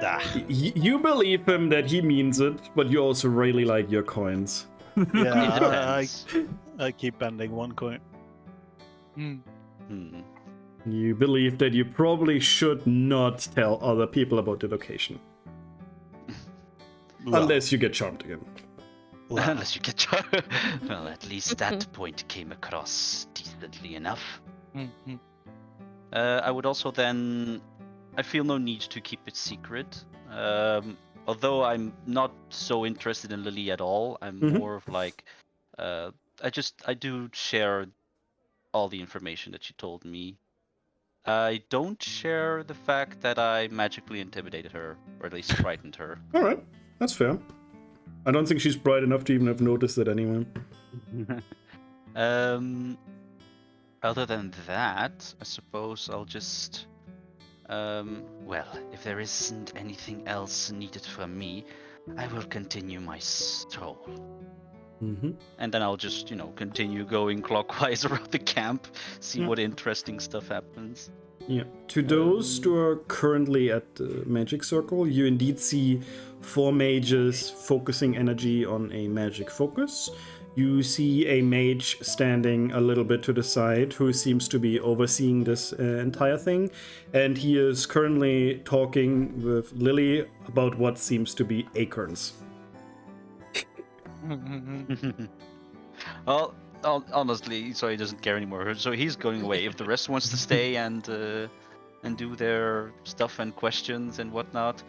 Speaker 3: Ah,
Speaker 1: You believe him that he means it, but you also really like your coins.
Speaker 2: It
Speaker 3: yeah,
Speaker 2: depends.
Speaker 3: I keep bending one coin.
Speaker 4: Hmm.
Speaker 2: Hmm.
Speaker 1: You believe that you probably should not tell other people about the location.
Speaker 3: Well,
Speaker 1: Unless you get charmed again.
Speaker 3: well,
Speaker 2: Unless you get your... Well, at least that point came across decently enough.
Speaker 4: Mhm.
Speaker 2: I would also then... I feel no need to keep it secret. Although I'm not so interested in Lily at all, I'm
Speaker 1: Mhm.
Speaker 2: more of like... I do share all the information that she told me. I don't share the fact that I magically intimidated her, or at least frightened her.
Speaker 1: Alright, that's fair. I don't think she's bright enough to even have noticed it anyway.
Speaker 2: Other than that, I suppose I'll just... well, if there isn't anything else needed from me, I will continue my stroll.
Speaker 1: Mm-hmm.
Speaker 2: And then I'll just, continue going clockwise around the camp, see what interesting stuff happens.
Speaker 1: Yeah. To those who are currently at the magic circle, you indeed see 4 mages focusing energy on a magic focus. You see a mage standing a little bit to the side who seems to be overseeing this entire thing. And he is currently talking with Lily about what seems to be acorns.
Speaker 2: Well, honestly, so he doesn't care anymore. So he's going away. If the rest wants to stay and do their stuff and questions and whatnot,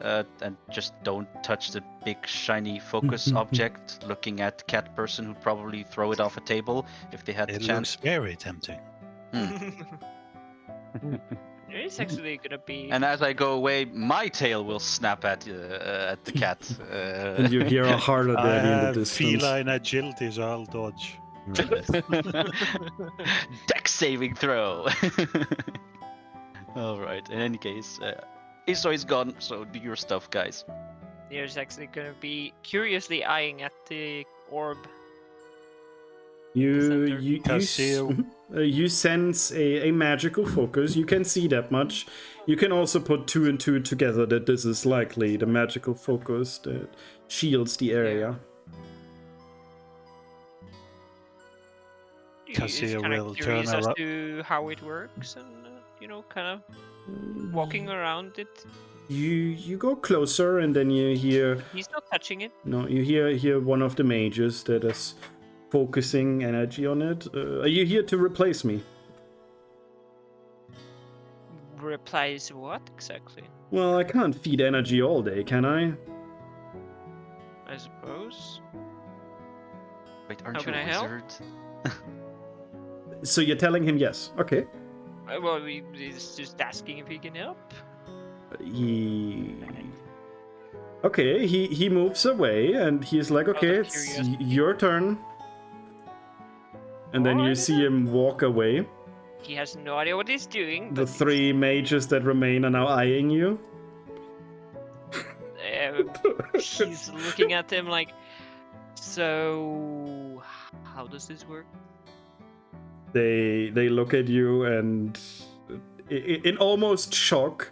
Speaker 2: and just don't touch the big shiny focus object, looking at cat person who'd probably throw it off a table if they had the
Speaker 3: it
Speaker 2: chance.
Speaker 3: looks very tempting.
Speaker 5: It is actually gonna be.
Speaker 2: And as I go away, my tail will snap at the cat.
Speaker 1: And you hear a harder
Speaker 3: I
Speaker 1: daddy in the
Speaker 3: have
Speaker 1: distance.
Speaker 3: feline agility, so I'll dodge.
Speaker 2: Dex saving throw. All right. In any case, Isoi's gone. So do your stuff, guys.
Speaker 5: Nier's actually gonna be curiously eyeing at the orb. center.
Speaker 1: You sense a magical focus. You can see that much. You can also put 2 and 2 together that this is likely the magical focus that shields the area.
Speaker 3: Cassia
Speaker 5: kind
Speaker 3: will
Speaker 5: of
Speaker 3: turn
Speaker 5: curious as
Speaker 3: around.
Speaker 5: to how it works and kind of walking around it.
Speaker 1: You go closer and then you hear
Speaker 5: He's not touching it.
Speaker 1: no, you hear one of the mages that is focusing energy on it. Are you here to replace me?
Speaker 5: Replies what exactly?
Speaker 1: Well, I can't feed energy all day, can I?
Speaker 5: I suppose.
Speaker 2: Wait,
Speaker 5: How
Speaker 2: aren't you
Speaker 5: can
Speaker 2: a
Speaker 5: I help?
Speaker 2: wizard?
Speaker 1: So you're telling him yes. Okay.
Speaker 5: Well, he's just asking if he can help.
Speaker 1: Okay, he moves away and he's like,
Speaker 5: Out of
Speaker 1: okay, it's
Speaker 5: curiosity.
Speaker 1: your turn. And then you
Speaker 5: Alright
Speaker 1: see him walk away.
Speaker 5: He has no idea what he's doing.
Speaker 1: The
Speaker 5: But
Speaker 1: 3 mages that remain are now eyeing you.
Speaker 5: he's looking at him like, so how does this work?
Speaker 1: They look at you and in almost shock.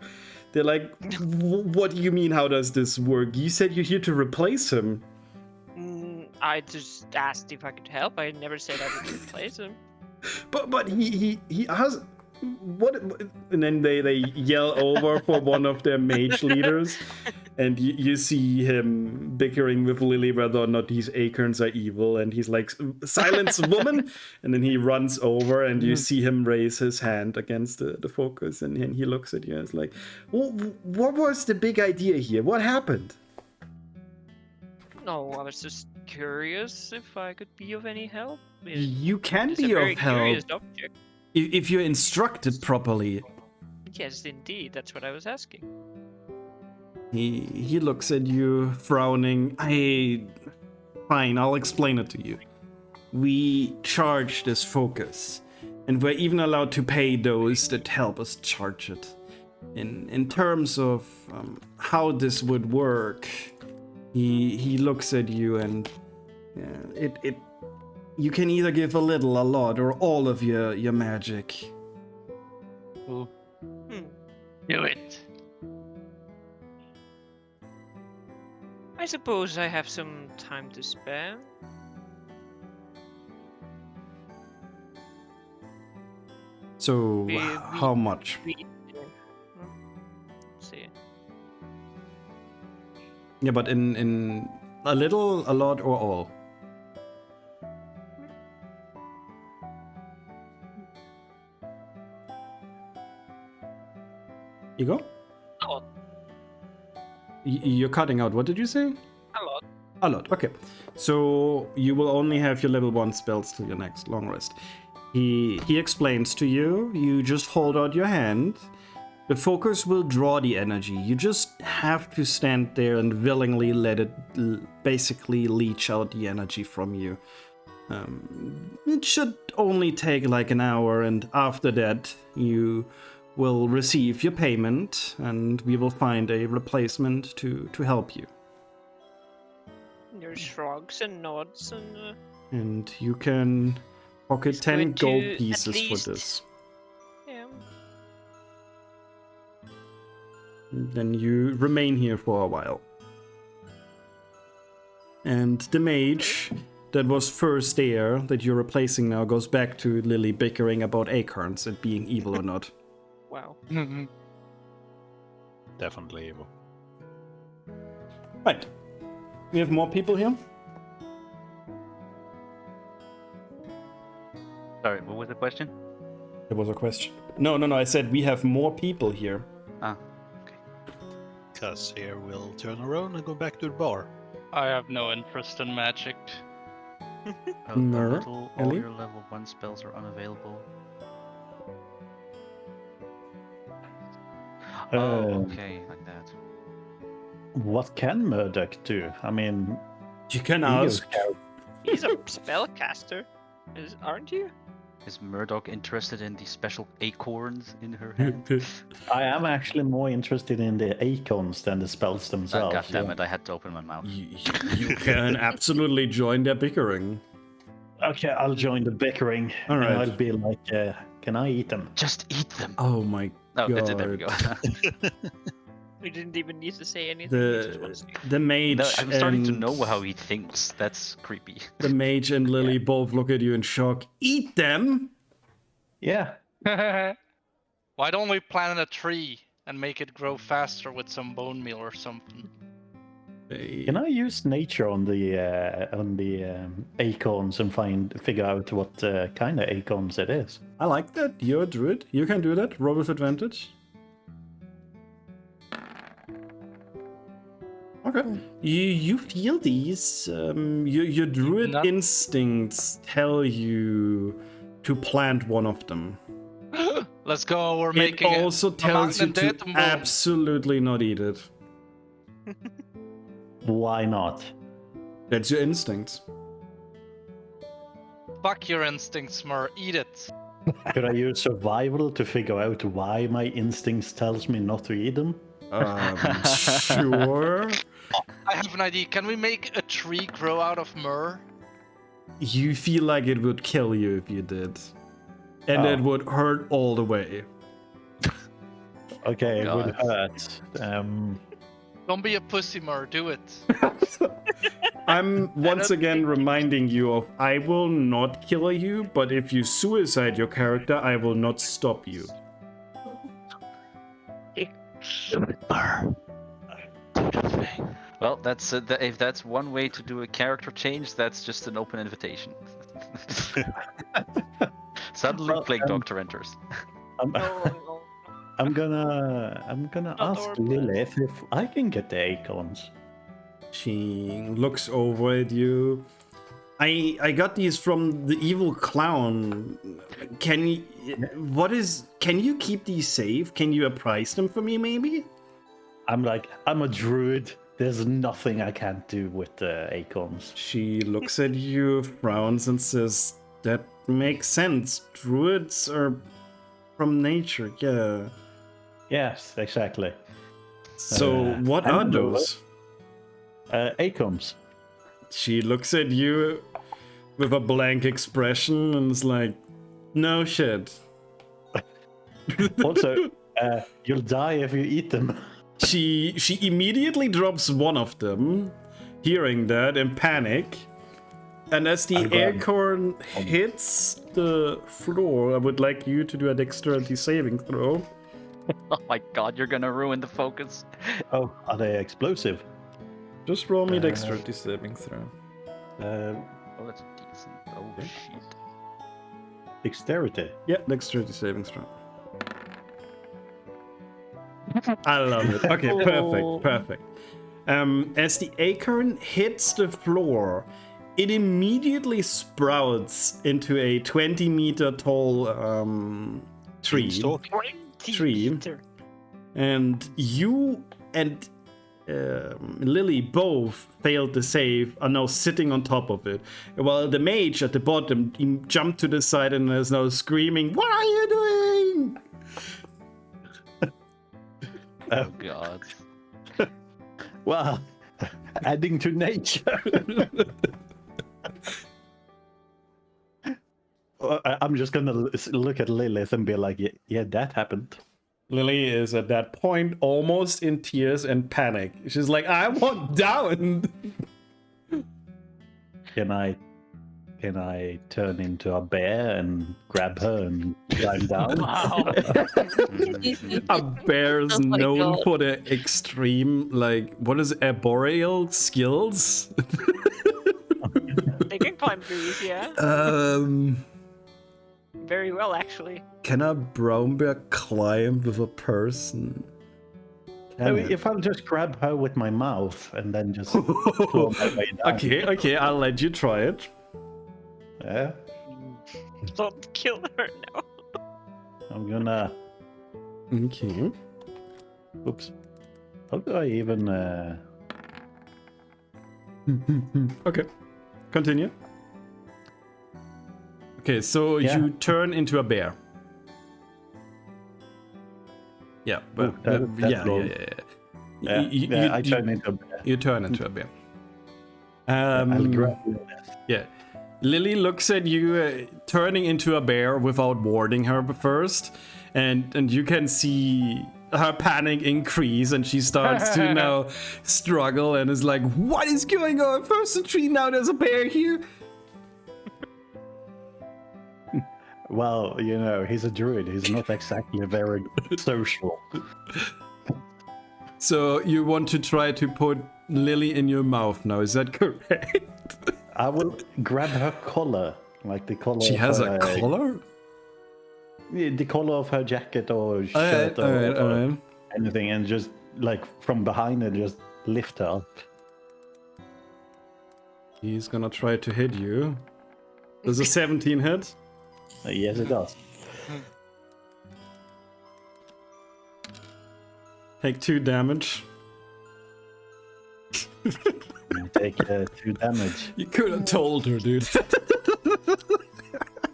Speaker 1: They're like, what do you mean, how does this work? You said you're here to replace him.
Speaker 5: I just asked if I could help. I never said I would replace him.
Speaker 1: But he has what? And then they yell over for one of their mage leaders, and you see him bickering with Lily whether or not these acorns are evil, and he's like, silence, woman! And then he runs over, and you see him raise his hand against the focus, and he looks at you and is like, what was the big idea here? What happened?
Speaker 5: No, I was just curious if I could be of any help.
Speaker 1: You can
Speaker 5: It's a
Speaker 1: be
Speaker 5: very
Speaker 1: of help
Speaker 5: curious object.
Speaker 1: if you're instructed properly.
Speaker 5: Yes, indeed. That's what I was asking.
Speaker 1: He looks at you, frowning. Fine, I'll explain it to you. We charge this focus, and we're even allowed to pay those that help us charge it. In terms of how this would work, he looks at you and you can either give a little, a lot, or all of your magic.
Speaker 4: Do it.
Speaker 5: I suppose I have some time to spare.
Speaker 1: So, how much?
Speaker 5: See.
Speaker 1: Yeah, but in a little, a lot, or all? You go?
Speaker 5: A lot.
Speaker 1: You're cutting out. What did you say?
Speaker 5: A lot.
Speaker 1: A lot. Okay. So you will only have your level 1 spells till your next long rest. He explains to you. You just hold out your hand. The focus will draw the energy. You just have to stand there and willingly let it basically leach out the energy from you. It should only take like an hour, and after that you will receive your payment, and we will find a replacement to help you.
Speaker 5: There's shrugs and nods and.
Speaker 1: And you can pocket
Speaker 5: It's
Speaker 1: 10
Speaker 5: going to
Speaker 1: gold
Speaker 5: at
Speaker 1: pieces for
Speaker 5: least-
Speaker 1: this.
Speaker 5: Yeah.
Speaker 1: Then you remain here for a while. And the mage that was first there, that you're replacing now, goes back to Lily bickering about acorns and being evil or not.
Speaker 5: Wow.
Speaker 3: Definitely evil.
Speaker 1: Right. We have more people here?
Speaker 2: Sorry, what was the question?
Speaker 1: There was a question. No, I said we have more people here.
Speaker 2: Ah,
Speaker 3: Cassia will turn around and go back to the bar.
Speaker 4: I have no interest in magic.
Speaker 2: a
Speaker 1: Mer,
Speaker 2: little, all
Speaker 1: Ellie?
Speaker 2: your level 1 spells are unavailable. Oh, okay, like that.
Speaker 6: What can Murdoch do? I mean,
Speaker 1: You can
Speaker 6: he
Speaker 1: ask.
Speaker 6: goes-
Speaker 5: He's a spellcaster, aren't you?
Speaker 2: Is Murdoch interested in the special acorns in her hand?
Speaker 6: I am actually more interested in the acorns than the spells themselves.
Speaker 2: God damn it, I had to open my mouth.
Speaker 1: You can absolutely join their bickering.
Speaker 6: Okay, I'll join the bickering.
Speaker 1: All
Speaker 6: And
Speaker 1: right.
Speaker 6: I'll be like, can I eat them?
Speaker 2: Just eat them.
Speaker 1: Oh my
Speaker 2: Oh,
Speaker 1: god.
Speaker 2: there we go.
Speaker 5: We didn't even need to say anything. You just want
Speaker 1: The
Speaker 5: to
Speaker 1: the mage
Speaker 2: No, I'm starting to
Speaker 1: and
Speaker 2: know how he thinks. That's creepy.
Speaker 1: the mage and Lily both look at you in shock. Eat them?
Speaker 6: Yeah.
Speaker 4: Why don't we plant a tree and make it grow faster with some bone meal or something?
Speaker 6: Can I use nature on the acorns and figure out what kind of acorns it is?
Speaker 1: I like that. You're a druid. You can do that. Roll with advantage. Okay. You feel these. Your druid
Speaker 4: Not-
Speaker 1: instincts tell you to plant one of them.
Speaker 4: Let's go. We're
Speaker 1: It
Speaker 4: making
Speaker 1: also
Speaker 4: a
Speaker 1: tells you
Speaker 4: mountain
Speaker 1: to
Speaker 4: dead and boom.
Speaker 1: absolutely not eat it.
Speaker 6: Why not?
Speaker 1: That's your instincts.
Speaker 4: Fuck your instincts, Smur. Eat it.
Speaker 6: Could I use survival to figure out why my instincts tells me not to eat them?
Speaker 1: Sure.
Speaker 4: I have an idea. Can we make a tree grow out of myrrh?
Speaker 1: You feel like it would kill you if you did. And it
Speaker 6: Oh.
Speaker 1: would hurt all the way.
Speaker 6: Okay, it would
Speaker 2: God.
Speaker 6: hurt.
Speaker 4: Don't be a pussy, Myrrh. Do it.
Speaker 1: I'm once
Speaker 5: don't
Speaker 1: again
Speaker 5: think-
Speaker 1: reminding you of I will not kill you, but if you suicide your character, I will not stop you.
Speaker 2: Well, that's if that's one way to do a character change, that's just an open invitation. Suddenly,
Speaker 6: Well,
Speaker 2: Plague Doctor enters.
Speaker 6: I'm,
Speaker 5: No.
Speaker 6: I'm gonna
Speaker 5: Not
Speaker 6: ask
Speaker 5: our
Speaker 6: Lilith if I can get the acorns.
Speaker 1: She looks over at you. I got these from the evil clown. Can you keep these safe? Can you appraise them for me, maybe?
Speaker 6: I'm a druid. There's nothing I can't do with the acorns.
Speaker 1: She looks at you, frowns, and says, "That makes sense. Druids are from nature, yeah.
Speaker 6: Yes, exactly.
Speaker 1: So what
Speaker 6: I
Speaker 1: are
Speaker 6: remember
Speaker 1: those?"
Speaker 6: Acorns.
Speaker 1: She looks at you with a blank expression and is like, "No shit."
Speaker 6: Also, you'll die if you eat them.
Speaker 1: She immediately drops one of them, hearing that in panic. And as the
Speaker 6: I'm glad.
Speaker 1: acorn hits the floor, I would like you to do a dexterity saving throw.
Speaker 2: Oh my god, you're gonna ruin the focus.
Speaker 6: Oh, are they explosive?
Speaker 1: Just roll me dexterity saving throw.
Speaker 2: Oh, that's decent. Oh shit.
Speaker 6: Dexterity.
Speaker 1: Yeah, dexterity saving throw. I love it. Okay, perfect. As the acorn hits the floor, it immediately sprouts into a 20-meter tall tree.
Speaker 3: Beanstalk.
Speaker 1: Tree. And you and Lily both failed the save, are now sitting on top of it. While the mage at the bottom jumped to the side and is now screaming, "What are you doing?"
Speaker 2: Oh god.
Speaker 6: Wow. Adding to nature. I'm just gonna look at Lilith and be like, yeah, that happened.
Speaker 1: Lily is at that point almost in tears and panic. She's like, "I want down."
Speaker 6: Can I turn into a bear and grab her and climb down?
Speaker 5: Wow.
Speaker 1: A bear's
Speaker 5: Oh my
Speaker 1: known
Speaker 5: God.
Speaker 1: for the extreme, like, what is it, arboreal skills?
Speaker 5: They can climb trees, yeah. Very well, actually.
Speaker 1: Can a brown bear climb with a person?
Speaker 6: I
Speaker 1: Can
Speaker 6: mean,
Speaker 1: it?
Speaker 6: if I'll just grab her with my mouth and then just claw my way down.
Speaker 1: Okay, I'll let you try it.
Speaker 6: Yeah,
Speaker 5: Don't kill her now.
Speaker 6: I'm gonna.
Speaker 1: Okay.
Speaker 6: Oops. How do I even?
Speaker 1: Okay, continue. Okay, so
Speaker 6: Yeah.
Speaker 1: you turn into a bear. Yeah, but
Speaker 6: Ooh, that's
Speaker 1: yeah.
Speaker 6: wrong. Yeah,
Speaker 1: You-
Speaker 6: I
Speaker 1: you-
Speaker 6: turn into a bear.
Speaker 1: You turn into a bear.
Speaker 6: I'll grab Lilith.
Speaker 1: Yeah. Lily looks at you, turning into a bear without warning her first, and you can see her panic increase, and she starts to now struggle and is like, "What is going on? First a tree, now there's a bear here."
Speaker 6: Well, you know, he's a druid. He's not exactly very social.
Speaker 1: So you want to try to put Lily in your mouth now? Is that correct?
Speaker 6: I will grab her collar, like the collar.
Speaker 1: She
Speaker 6: of
Speaker 1: has
Speaker 6: her,
Speaker 1: a collar.
Speaker 6: The collar of her jacket or shirt
Speaker 1: All right.
Speaker 6: anything, and just like from behind and just lift her up.
Speaker 1: He's gonna try to hit you. Does a 17 hit?
Speaker 6: Yes, it does.
Speaker 1: Take 2 damage.
Speaker 6: You take 2 damage.
Speaker 1: You could have told her, dude.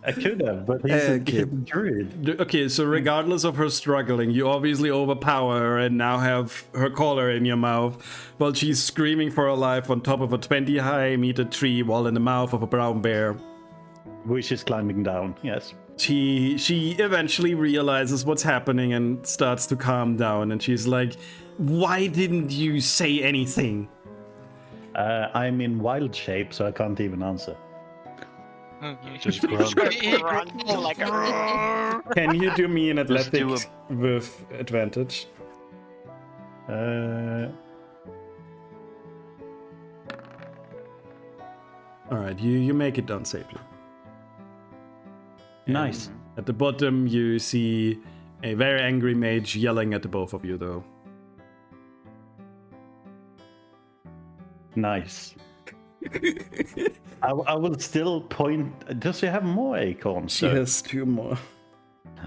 Speaker 6: I could have, but he's a druid.
Speaker 1: Okay, so regardless of her struggling, you obviously overpower her and now have her collar in your mouth while she's screaming for her life on top of a 20-meter tree while in the mouth of a brown bear.
Speaker 6: Which is climbing down, yes.
Speaker 1: She eventually realizes what's happening and starts to calm down, and she's like, "Why didn't you say anything?"
Speaker 6: I'm in wild shape, so I can't even answer.
Speaker 3: Just grunt.
Speaker 1: Can you do me an
Speaker 2: do
Speaker 1: athletics with advantage? Alright, you make it down safely.
Speaker 6: Nice.
Speaker 1: At the bottom, you see a very angry mage yelling at the both of you, though.
Speaker 6: Nice. I will still point. Does she have more acorns?
Speaker 1: She has 2 more.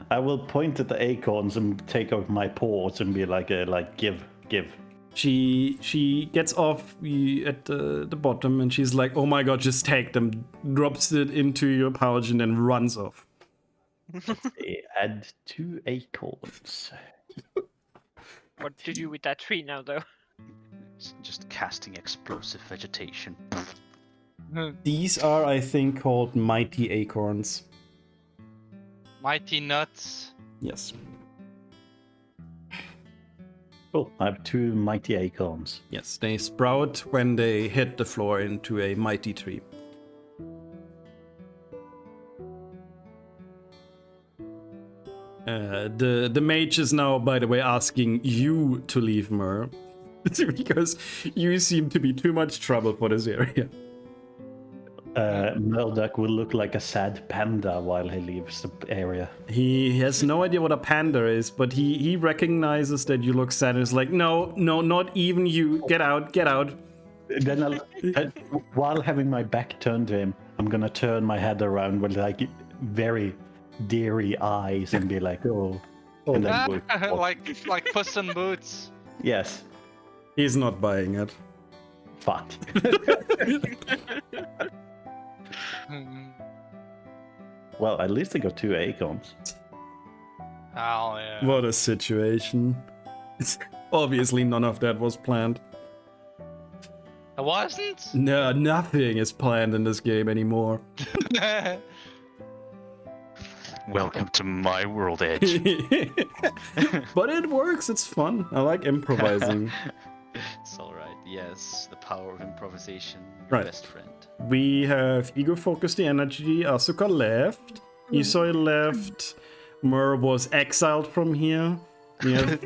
Speaker 6: I will point at the acorns and take out my paws and be like, give.
Speaker 1: She gets off at the bottom, and she's like, "Oh my god, just take them!" Drops it into your pouch and then runs off.
Speaker 6: Add 2 acorns.
Speaker 5: What to do with that tree now, though?
Speaker 2: Just casting explosive vegetation.
Speaker 1: These are, I think, called mighty acorns.
Speaker 4: Mighty nuts.
Speaker 1: Yes.
Speaker 6: Cool. I have 2 mighty acorns.
Speaker 1: Yes, they sprout when they hit the floor into a mighty tree. The mage is now, by the way, asking you to leave Mer. Because you seem to be too much trouble for this area.
Speaker 6: Murdoch will look like a sad panda while he leaves the area.
Speaker 1: He has no idea what a panda is, but he recognizes that you look sad and is like, no, not even you. Get out.
Speaker 6: Then while having my back turned to him, I'm gonna turn my head around with like very deery eyes and be like, oh. And then
Speaker 4: like Puss in Boots.
Speaker 6: Yes.
Speaker 1: He's not buying it.
Speaker 6: Fuck. Well, at least I got 2 acorns.
Speaker 4: Oh yeah.
Speaker 1: What a situation. Obviously, none of that was planned.
Speaker 4: It wasn't?
Speaker 1: No, nothing is planned in this game anymore.
Speaker 2: Welcome to my world, Edge.
Speaker 1: But it works, it's fun. I like improvising.
Speaker 2: It's alright. Yes, the power of improvisation. Your
Speaker 1: Right.
Speaker 2: best friend.
Speaker 1: We have Ego Focus the Energy, Asuka left, Isoi left, Mur was exiled from here. We have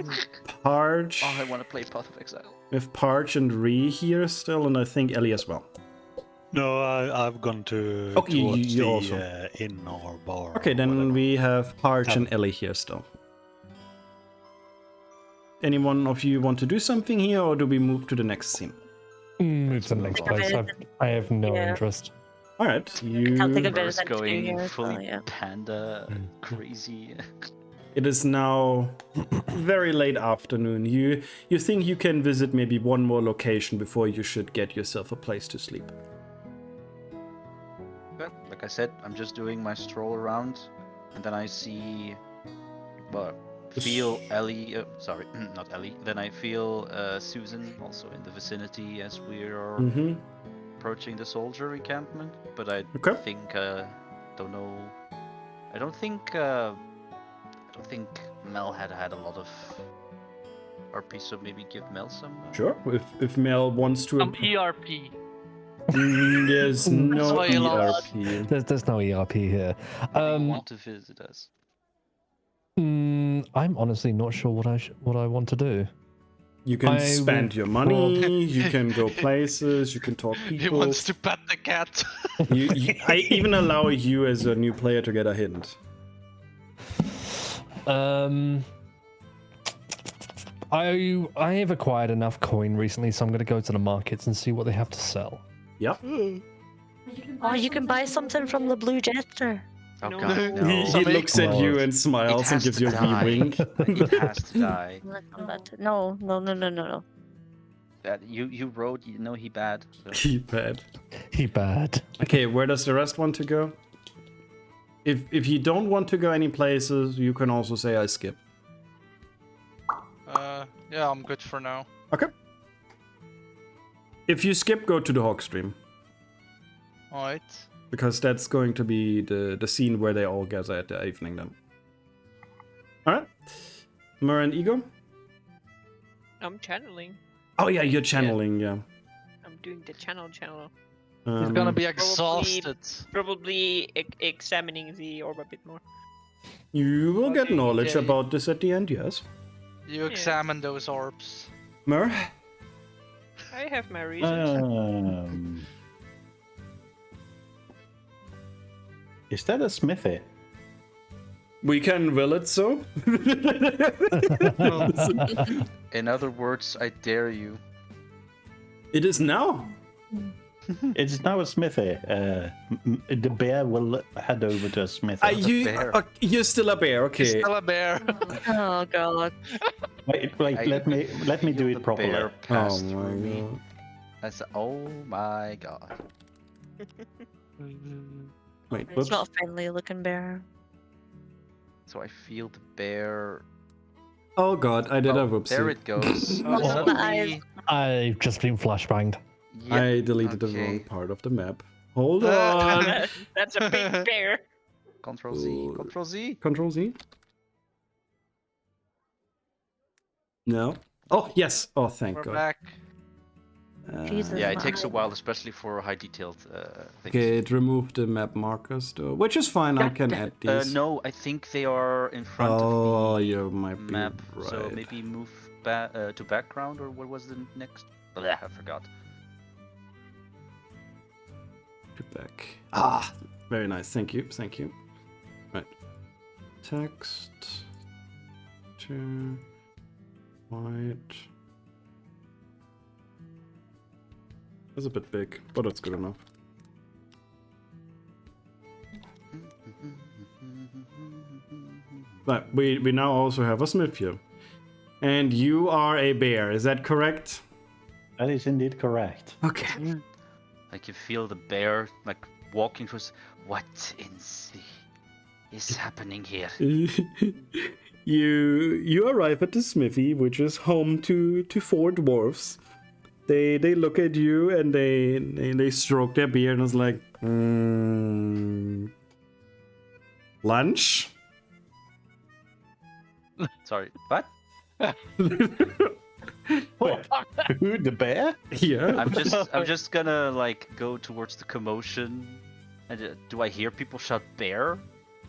Speaker 1: Parch.
Speaker 2: Oh, I want to play Path of Exile.
Speaker 1: We have Parch and Ree here still, and I think Ellie as well.
Speaker 3: No, I've gone to
Speaker 1: Okay,
Speaker 3: towards
Speaker 1: you
Speaker 3: the
Speaker 1: also.
Speaker 3: inn or bar.
Speaker 1: Okay,
Speaker 3: or
Speaker 1: then
Speaker 3: whatever.
Speaker 1: we have Parch and Ellie here still. Anyone of you want to do something here, or do we move to the next scene?
Speaker 7: Move to the next place. I have no
Speaker 5: Yeah.
Speaker 7: interest.
Speaker 1: All right, you.
Speaker 5: Can't think of it
Speaker 2: First
Speaker 5: as anything
Speaker 2: going
Speaker 5: here as
Speaker 2: fully
Speaker 5: well, yeah.
Speaker 2: panda crazy.
Speaker 1: It is now very late afternoon. You think you can visit maybe one more location before you should get yourself a place to sleep.
Speaker 2: Well, like I said, I'm just doing my stroll around, and then I see, feel Ellie. Sorry, not Ellie. Then I feel Susan also in the vicinity as we are approaching the soldier encampment, but I
Speaker 1: Okay.
Speaker 2: think don't know. I don't think Mel had a lot of RP, so maybe give Mel some.
Speaker 1: Sure. If Mel wants to.
Speaker 4: Some ERP.
Speaker 1: There's no
Speaker 4: why you lost.
Speaker 1: ERP.
Speaker 7: There's no ERP here.
Speaker 2: Want to visit us?
Speaker 7: I'm honestly not sure what I want to do.
Speaker 1: You can
Speaker 7: I
Speaker 1: spend
Speaker 7: will
Speaker 1: your money. You can go places. You can talk
Speaker 4: He
Speaker 1: people.
Speaker 4: wants to pet the cat.
Speaker 1: I even allow you as a new player to get a hint.
Speaker 7: I have acquired enough coin recently, so I'm going to go to the markets and see what they have to sell.
Speaker 1: Yep.
Speaker 8: Oh, you can buy something from the Blue Jester.
Speaker 2: Oh
Speaker 5: No.
Speaker 2: god, no.
Speaker 1: He
Speaker 4: Some
Speaker 1: looks at you and
Speaker 2: It
Speaker 1: smiles and
Speaker 2: has
Speaker 1: gives
Speaker 2: to
Speaker 1: you a
Speaker 2: die.
Speaker 1: wee wink.
Speaker 2: It has to die.
Speaker 8: No.
Speaker 2: That you rode, you know he bad. So.
Speaker 1: He bad.
Speaker 7: He bad.
Speaker 1: Okay, where does the rest want to go? If you don't want to go any places, you can also say I skip.
Speaker 4: Yeah, I'm good for now.
Speaker 1: Okay. If you skip, go to the Hawk stream.
Speaker 4: Alright.
Speaker 1: Because that's going to be the scene where they all gather at the evening then. Alright. Mur and Ego?
Speaker 5: I'm channeling.
Speaker 1: Oh yeah, you're channeling, yeah.
Speaker 5: I'm doing the channel.
Speaker 4: He's gonna be
Speaker 5: Probably-
Speaker 4: exhausted.
Speaker 5: Probably examining the orb a bit more.
Speaker 1: You will get
Speaker 4: Okay,
Speaker 1: knowledge
Speaker 4: okay.
Speaker 1: about this at the end, yes.
Speaker 4: You examine those orbs.
Speaker 1: Mur?
Speaker 5: I have my reasons.
Speaker 6: Is that a smithy?
Speaker 1: We can will it so.
Speaker 2: In other words, I dare you.
Speaker 1: It is now.
Speaker 6: It's now a smithy. The bear will head over to a smithy.
Speaker 2: bear.
Speaker 1: You're still a bear,
Speaker 4: He's
Speaker 1: okay.
Speaker 4: still a bear.
Speaker 8: Oh god.
Speaker 6: Wait, let me do
Speaker 2: Feel
Speaker 6: it
Speaker 2: the
Speaker 6: properly.
Speaker 2: bear pass
Speaker 1: Oh
Speaker 2: through
Speaker 1: my
Speaker 2: me.
Speaker 1: god.
Speaker 2: I said, oh my god.
Speaker 1: Wait,
Speaker 8: It's
Speaker 1: whoops.
Speaker 8: not a friendly looking bear.
Speaker 2: So I feel the bear.
Speaker 1: Oh god, I did a
Speaker 2: Oh,
Speaker 1: whoopsie.
Speaker 2: there it goes.
Speaker 8: Oh,
Speaker 2: Suddenly,
Speaker 7: I've just been flashbanged.
Speaker 2: yeah,
Speaker 1: I deleted the wrong
Speaker 2: okay.
Speaker 1: part of the map. Hold on.
Speaker 5: That's a big bear.
Speaker 2: Control Z, Control Z.
Speaker 1: Control Z. No. Oh yes. Oh thank
Speaker 4: We're
Speaker 1: god.
Speaker 4: back.
Speaker 8: Jesus.
Speaker 2: Yeah, it
Speaker 8: my
Speaker 2: takes a
Speaker 8: eye.
Speaker 2: while, especially for high detailed things.
Speaker 1: Okay, it removed the map markers though, which is fine. I can add these.
Speaker 2: No, I think they are in front
Speaker 1: Oh,
Speaker 2: of the
Speaker 1: you might be
Speaker 2: map.
Speaker 1: right.
Speaker 2: So maybe move back to background, or what was the next? Blah, I forgot.
Speaker 1: Get back. Ah, very nice. Thank you. Thank you. Right. Text. To white. That's a bit big, but that's good enough. But we now also have a smith here. And you are a bear, is that correct?
Speaker 6: That is indeed correct.
Speaker 1: Okay.
Speaker 2: I can feel the bear like walking towards. What in the is happening here?
Speaker 1: you arrive at the smithy, which is home to four dwarfs. They look at you and they stroke their beard and it's like, lunch?
Speaker 2: Sorry, what?
Speaker 6: What? Who, the bear?
Speaker 1: Yeah.
Speaker 2: I'm just gonna like go towards the commotion. And do I hear people shout bear?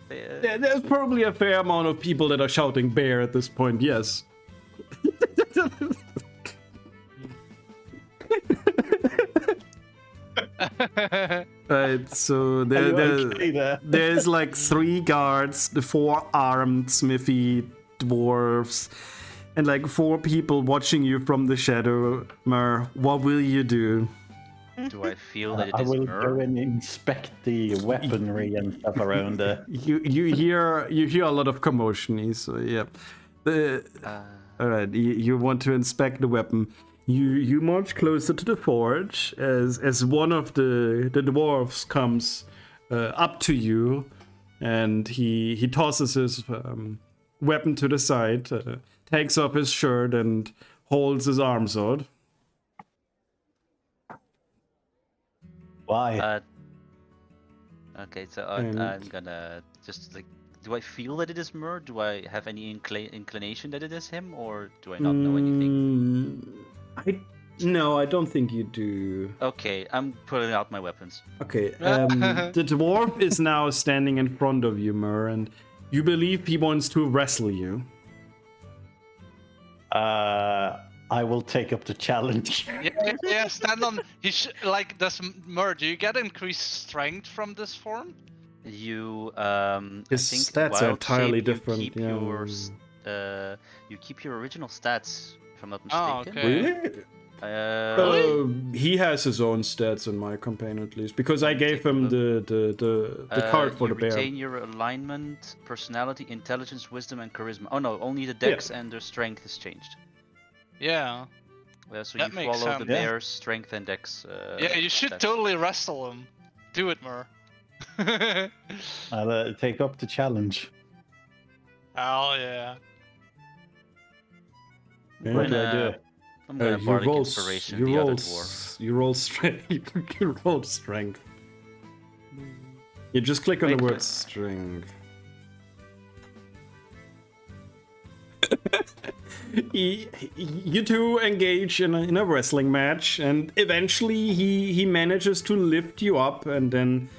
Speaker 1: There's probably a fair amount of people that are shouting bear at this point, yes. Right, so
Speaker 6: Are you okay there?
Speaker 1: there's like 3 guards, the 4 armed smithy dwarves, and like 4 people watching you from the shadow. Mer, what will you do?
Speaker 2: Do I feel that it
Speaker 6: I
Speaker 2: is
Speaker 6: will
Speaker 2: Mur?
Speaker 6: go and inspect the weaponry and stuff around there.
Speaker 1: You hear a lot of commotion, so yeah. All right, you want to inspect the weapon. You march closer to the forge as one of the dwarves comes up to you, and he tosses his weapon to the side, takes off his shirt, and holds his arms out.
Speaker 6: Why?
Speaker 2: Okay, so
Speaker 1: And-
Speaker 2: I'm gonna just like. Do I feel that it is Mur? Do I have any inclination that it is him, or do I not know anything?
Speaker 1: No, I don't think you do.
Speaker 2: Okay, I'm pulling out my weapons.
Speaker 1: Okay, the dwarf is now standing in front of you, Mur, and you believe he wants to wrestle you.
Speaker 6: I will take up the challenge.
Speaker 4: Yeah, stand on. Like, does Mur, do you get increased strength from this form?
Speaker 2: You
Speaker 1: His
Speaker 2: I think
Speaker 1: stats are
Speaker 2: wild
Speaker 1: entirely
Speaker 2: shape,
Speaker 1: different,
Speaker 2: You keep
Speaker 1: yeah.
Speaker 2: you keep your original stats, if I'm not
Speaker 4: Oh,
Speaker 2: mistaken.
Speaker 4: okay.
Speaker 1: Really? He has his own stats in my campaign, at least, because I gave him the card for
Speaker 2: you
Speaker 1: the bear.
Speaker 2: retain your alignment, personality, intelligence, wisdom, and charisma. Oh no, only the dex and the strength is changed.
Speaker 4: Yeah.
Speaker 2: So
Speaker 4: That
Speaker 2: you
Speaker 4: makes
Speaker 2: follow the
Speaker 4: sense.
Speaker 6: Yeah.
Speaker 2: bear's strength and dex.
Speaker 4: Yeah, you should
Speaker 2: stats.
Speaker 4: totally wrestle him. Do it, Mur.
Speaker 6: I'll take up the challenge.
Speaker 4: Oh yeah.
Speaker 1: Yeah.
Speaker 6: What do I do?
Speaker 2: I'm gonna bardic inspiration the other dwarf.
Speaker 1: You roll strength. You roll strength. You just click on the
Speaker 2: Wait,
Speaker 1: word
Speaker 2: wait.
Speaker 1: strength. You two engage in a wrestling match, and eventually he manages to lift you up, and then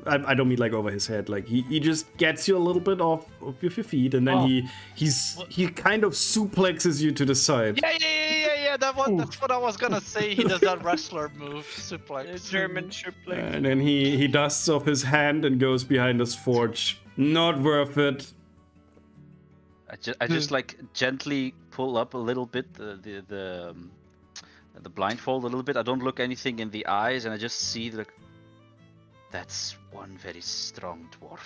Speaker 1: I don't mean like over his head, like he just gets you a little bit off of your feet, and then he kind of suplexes you to the side.
Speaker 4: Yeah. That's what I was gonna say. He does that wrestler move, suplex.
Speaker 5: German suplex.
Speaker 1: And then he dusts off his hand and goes behind his forge. Not worth it.
Speaker 2: I just like gently pull up a little bit the blindfold a little bit. I don't look anything in the eyes, and I just see like that's one very strong dwarf.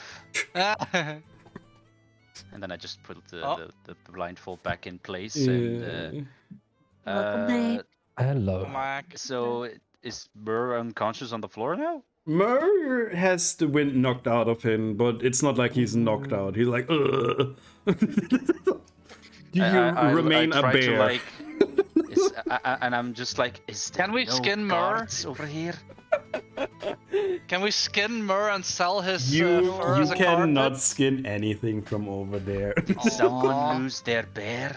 Speaker 2: And then I just put the blindfold back in place. And
Speaker 8: Welcome back.
Speaker 7: Hello.
Speaker 4: Mac.
Speaker 2: so is Burr unconscious on the floor now?
Speaker 1: Murr has the wind knocked out of him, but it's not like he's knocked out. He's like, ugh. Do you remain
Speaker 2: I
Speaker 1: a
Speaker 2: try
Speaker 1: bear?
Speaker 2: to, like, and I'm just like, is there
Speaker 4: Can we
Speaker 2: no
Speaker 4: skin Mur?
Speaker 2: guards over here?
Speaker 4: Can we skin Mur and sell his
Speaker 1: You
Speaker 4: fur as a
Speaker 1: cannot
Speaker 4: carpet?
Speaker 1: skin anything from over there.
Speaker 2: Did
Speaker 4: Aw.
Speaker 2: someone lose their bear?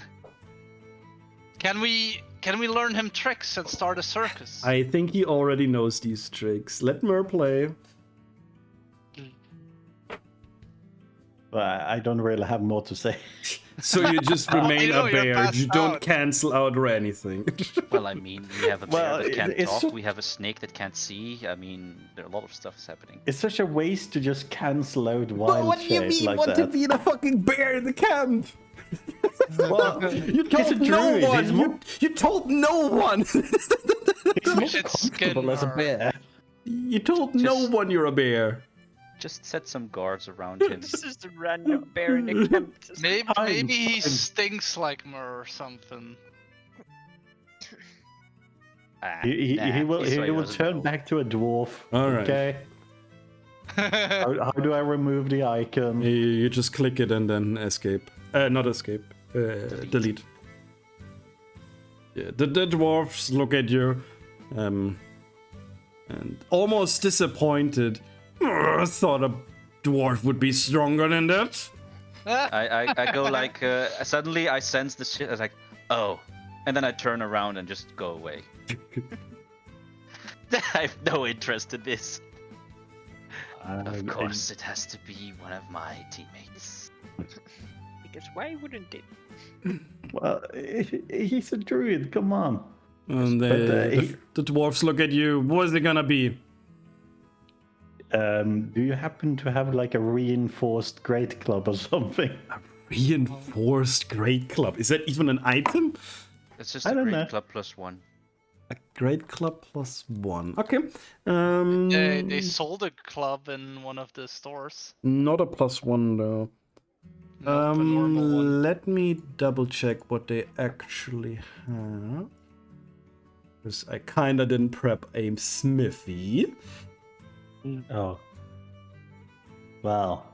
Speaker 4: Can we learn him tricks and start a circus?
Speaker 1: I think he already knows these tricks. Let Mur play.
Speaker 6: Well, I don't really have more to say.
Speaker 1: So you just remain
Speaker 4: know
Speaker 1: a
Speaker 4: you're
Speaker 1: bear.
Speaker 4: passed
Speaker 1: You don't
Speaker 4: out.
Speaker 1: cancel out or anything.
Speaker 2: Well, I mean, we have a bear
Speaker 6: Well,
Speaker 2: that can't
Speaker 6: it's
Speaker 2: talk.
Speaker 6: so-
Speaker 2: We have a snake that can't see. I mean, there are a lot of stuff is happening.
Speaker 6: It's such a waste to just cancel out wild shape like that.
Speaker 1: be a fucking bear in the camp?
Speaker 6: Well,
Speaker 1: You
Speaker 6: he's a
Speaker 1: told no
Speaker 6: druid.
Speaker 1: one.
Speaker 6: He's more,
Speaker 1: You told no one.
Speaker 6: he's more
Speaker 4: should skin
Speaker 6: comfortable as a
Speaker 4: Mur.
Speaker 6: bear.
Speaker 1: You told no
Speaker 2: Just-
Speaker 1: one you're a bear.
Speaker 2: Just set some guards around him.
Speaker 5: This is the random bear in the camp. Just-
Speaker 4: Maybe he
Speaker 6: fine.
Speaker 4: stinks like Mur or something.
Speaker 2: Ah,
Speaker 6: He
Speaker 2: nah,
Speaker 6: will
Speaker 2: this way
Speaker 6: he will
Speaker 2: doesn't
Speaker 6: turn
Speaker 2: go.
Speaker 6: back to a dwarf.
Speaker 1: All right.
Speaker 6: Okay. How do I remove the icon?
Speaker 1: You just click it and then escape. Not escape. Delete. Yeah, the dwarfs look at you, and almost disappointed. I thought a dwarf would be stronger than that.
Speaker 2: I go like suddenly I sense the shit. I was like, oh, and then I turn around and just go away. I have no interest in this. Of course, it has to be one of my teammates.
Speaker 5: Because why wouldn't it?
Speaker 6: Well, he's a druid. Come on.
Speaker 1: And the dwarfs look at you. What is it gonna be?
Speaker 6: Do you happen to have like a reinforced great club or something?
Speaker 1: Reinforced great club. Is that even an item?
Speaker 2: It's just
Speaker 6: I
Speaker 2: a
Speaker 6: don't
Speaker 2: great
Speaker 6: know.
Speaker 2: club +1.
Speaker 1: A great club +1. Okay.
Speaker 4: They sold a club in one of the stores.
Speaker 1: Not a +1 though.
Speaker 4: Nope, a normal one.
Speaker 1: Let me double check what they actually have. Because I kinda didn't prep a smithy.
Speaker 6: Oh. Well.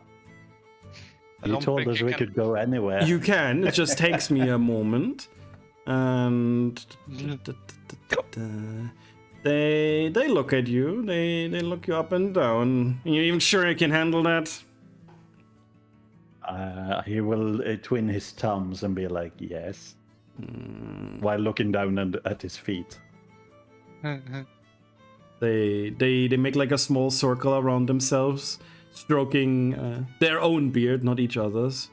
Speaker 4: I
Speaker 6: You
Speaker 4: don't
Speaker 6: told
Speaker 4: think
Speaker 6: us
Speaker 4: you
Speaker 6: we
Speaker 4: can-
Speaker 6: could go anywhere.
Speaker 1: You can, it just takes me a moment. And They look at you. They look you up and down. Are you even sure you can handle that?
Speaker 6: He will twin his thumbs and be like, yes, while looking down at his feet.
Speaker 1: They make like a small circle around themselves, stroking their own beard, not each other's.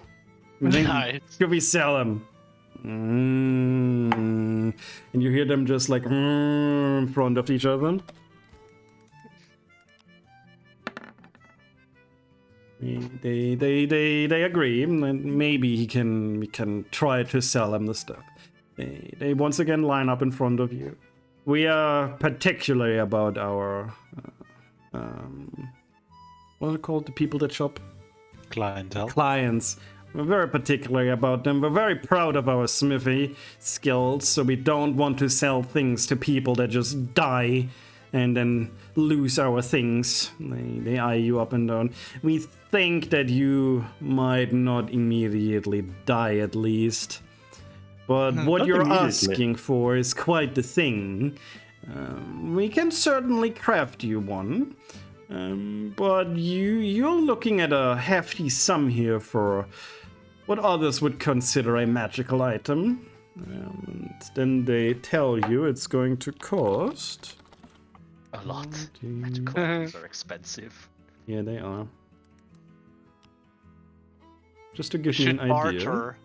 Speaker 4: Nice.
Speaker 1: Could we sell them? And you hear them just like in front of each other. They agree, and maybe we can try to sell him the stuff. They once again line up in front of you. We are particularly about our what are they called, the people that shop?
Speaker 3: Clientele.
Speaker 1: Clients. We're very particular about them. We're very proud of our smithy skills, so we don't want to sell things to people that just die and then lose our things. They eye you up and down. We think that you might not immediately die, at least. But what
Speaker 6: Not
Speaker 1: you're
Speaker 6: immediately.
Speaker 1: asking for is quite the thing. We can certainly craft you one. But you're looking at a hefty sum here for what others would consider a magical item. And then they tell you it's going to cost...
Speaker 2: A lot.
Speaker 1: 1, 2.
Speaker 2: Magical items are expensive.
Speaker 1: Yeah, they are. Just to give you
Speaker 4: Should
Speaker 1: an idea.
Speaker 4: barter.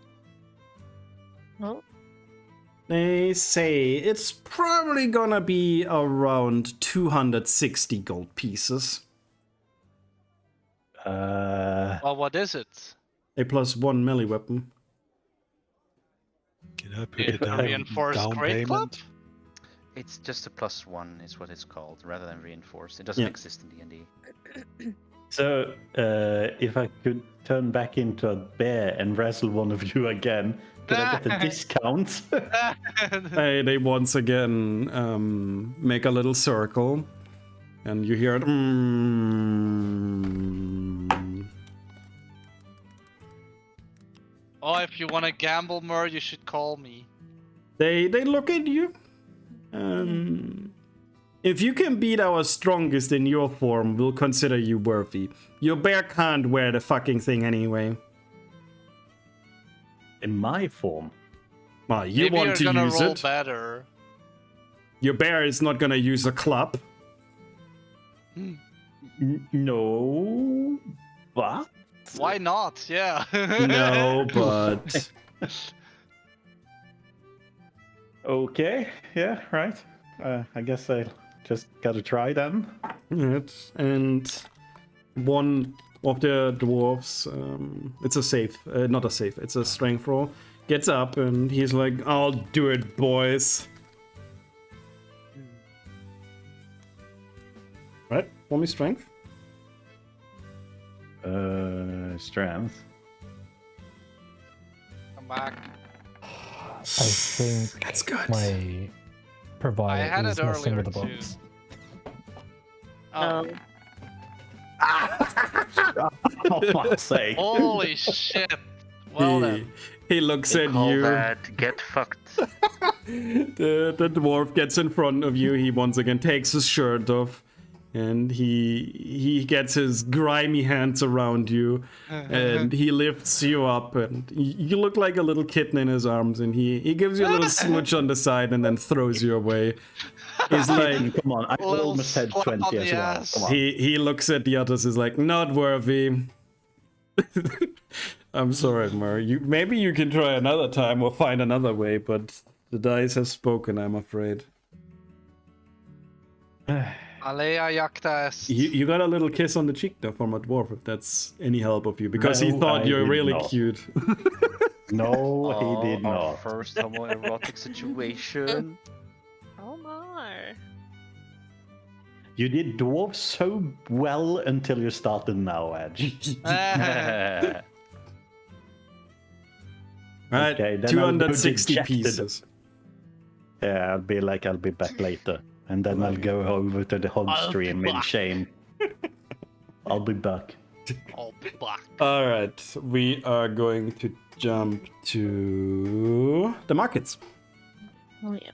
Speaker 1: They say it's probably gonna be around 260 gold pieces.
Speaker 4: Well, what is it?
Speaker 1: A +1 melee weapon.
Speaker 3: Can I put
Speaker 4: Is
Speaker 3: it
Speaker 4: it a
Speaker 3: down,
Speaker 4: reinforced
Speaker 3: down
Speaker 4: great club?
Speaker 3: payment?
Speaker 2: It's just a +1 is what it's called, rather than reinforced. It doesn't
Speaker 1: Yeah.
Speaker 2: exist in D&D.
Speaker 6: So, if I could turn back into a bear and wrestle one of you again, could I get a discount?
Speaker 1: They once again make a little circle, and you hear it.
Speaker 4: Oh, if you want to gamble more, you should call me.
Speaker 1: They look at you. If you can beat our strongest in your form, we'll consider you worthy. Your bear can't wear the fucking thing anyway.
Speaker 6: In my form?
Speaker 1: Well, you
Speaker 4: Maybe
Speaker 1: want
Speaker 4: you're
Speaker 1: to
Speaker 4: gonna
Speaker 1: use
Speaker 4: roll
Speaker 1: it.
Speaker 4: better.
Speaker 1: Your bear is not gonna use a club.
Speaker 6: No. What?
Speaker 4: Why not? Yeah.
Speaker 1: No, but
Speaker 6: Okay, yeah, right. I guess I just gotta try then.
Speaker 1: Right. And one of the dwarves, it's a safe, not a safe, it's a strength roll, gets up and he's like, I'll do it, boys. Right? Roll me strength.
Speaker 6: Strength.
Speaker 4: Come back.
Speaker 7: I think
Speaker 1: That's good.
Speaker 7: my provider
Speaker 4: I had
Speaker 7: is
Speaker 4: it
Speaker 7: messing
Speaker 4: earlier
Speaker 7: with the
Speaker 4: too.
Speaker 7: box.
Speaker 4: Oh,
Speaker 6: Oh, fuck's sake.
Speaker 4: holy shit! Well then.
Speaker 1: He looks
Speaker 2: They
Speaker 1: at
Speaker 2: call
Speaker 1: you.
Speaker 2: that get fucked.
Speaker 1: The dwarf gets in front of you. He once again takes his shirt off, and he gets his grimy hands around you, and he lifts you up, and you look like a little kitten in his arms, and he gives you a little smooch on the side, and then throws you away. He's like,
Speaker 6: Come on, I
Speaker 4: Little
Speaker 6: almost said
Speaker 4: slap
Speaker 6: 20
Speaker 4: on
Speaker 6: as
Speaker 4: the
Speaker 6: well.
Speaker 4: ass.
Speaker 6: Come on.
Speaker 1: he looks at the others, is like, not worthy. I'm sorry, Mur. Maybe you can try another time or find another way, but the dice have spoken, I'm afraid.
Speaker 4: Alea jacta est.
Speaker 1: You got a little kiss on the cheek though from a dwarf, if that's any help of you, because he
Speaker 6: No,
Speaker 1: thought
Speaker 6: I
Speaker 1: you're
Speaker 6: did
Speaker 1: really
Speaker 6: not.
Speaker 1: cute.
Speaker 6: No,
Speaker 2: Oh,
Speaker 6: he did
Speaker 2: our
Speaker 6: not.
Speaker 2: first homoerotic situation.
Speaker 5: Oh my.
Speaker 6: You did dwarf so well until you started now, Edge.
Speaker 1: Right,
Speaker 6: Okay, then I'll go
Speaker 1: 260
Speaker 6: dejected.
Speaker 1: pieces.
Speaker 6: Yeah, I'll be back later. And then I'll go over to the hog
Speaker 4: I'll be
Speaker 6: stream in
Speaker 4: back.
Speaker 6: shame. I'll be back.
Speaker 4: I'll be back.
Speaker 1: Alright, we are going to jump to the markets.
Speaker 8: Oh yeah.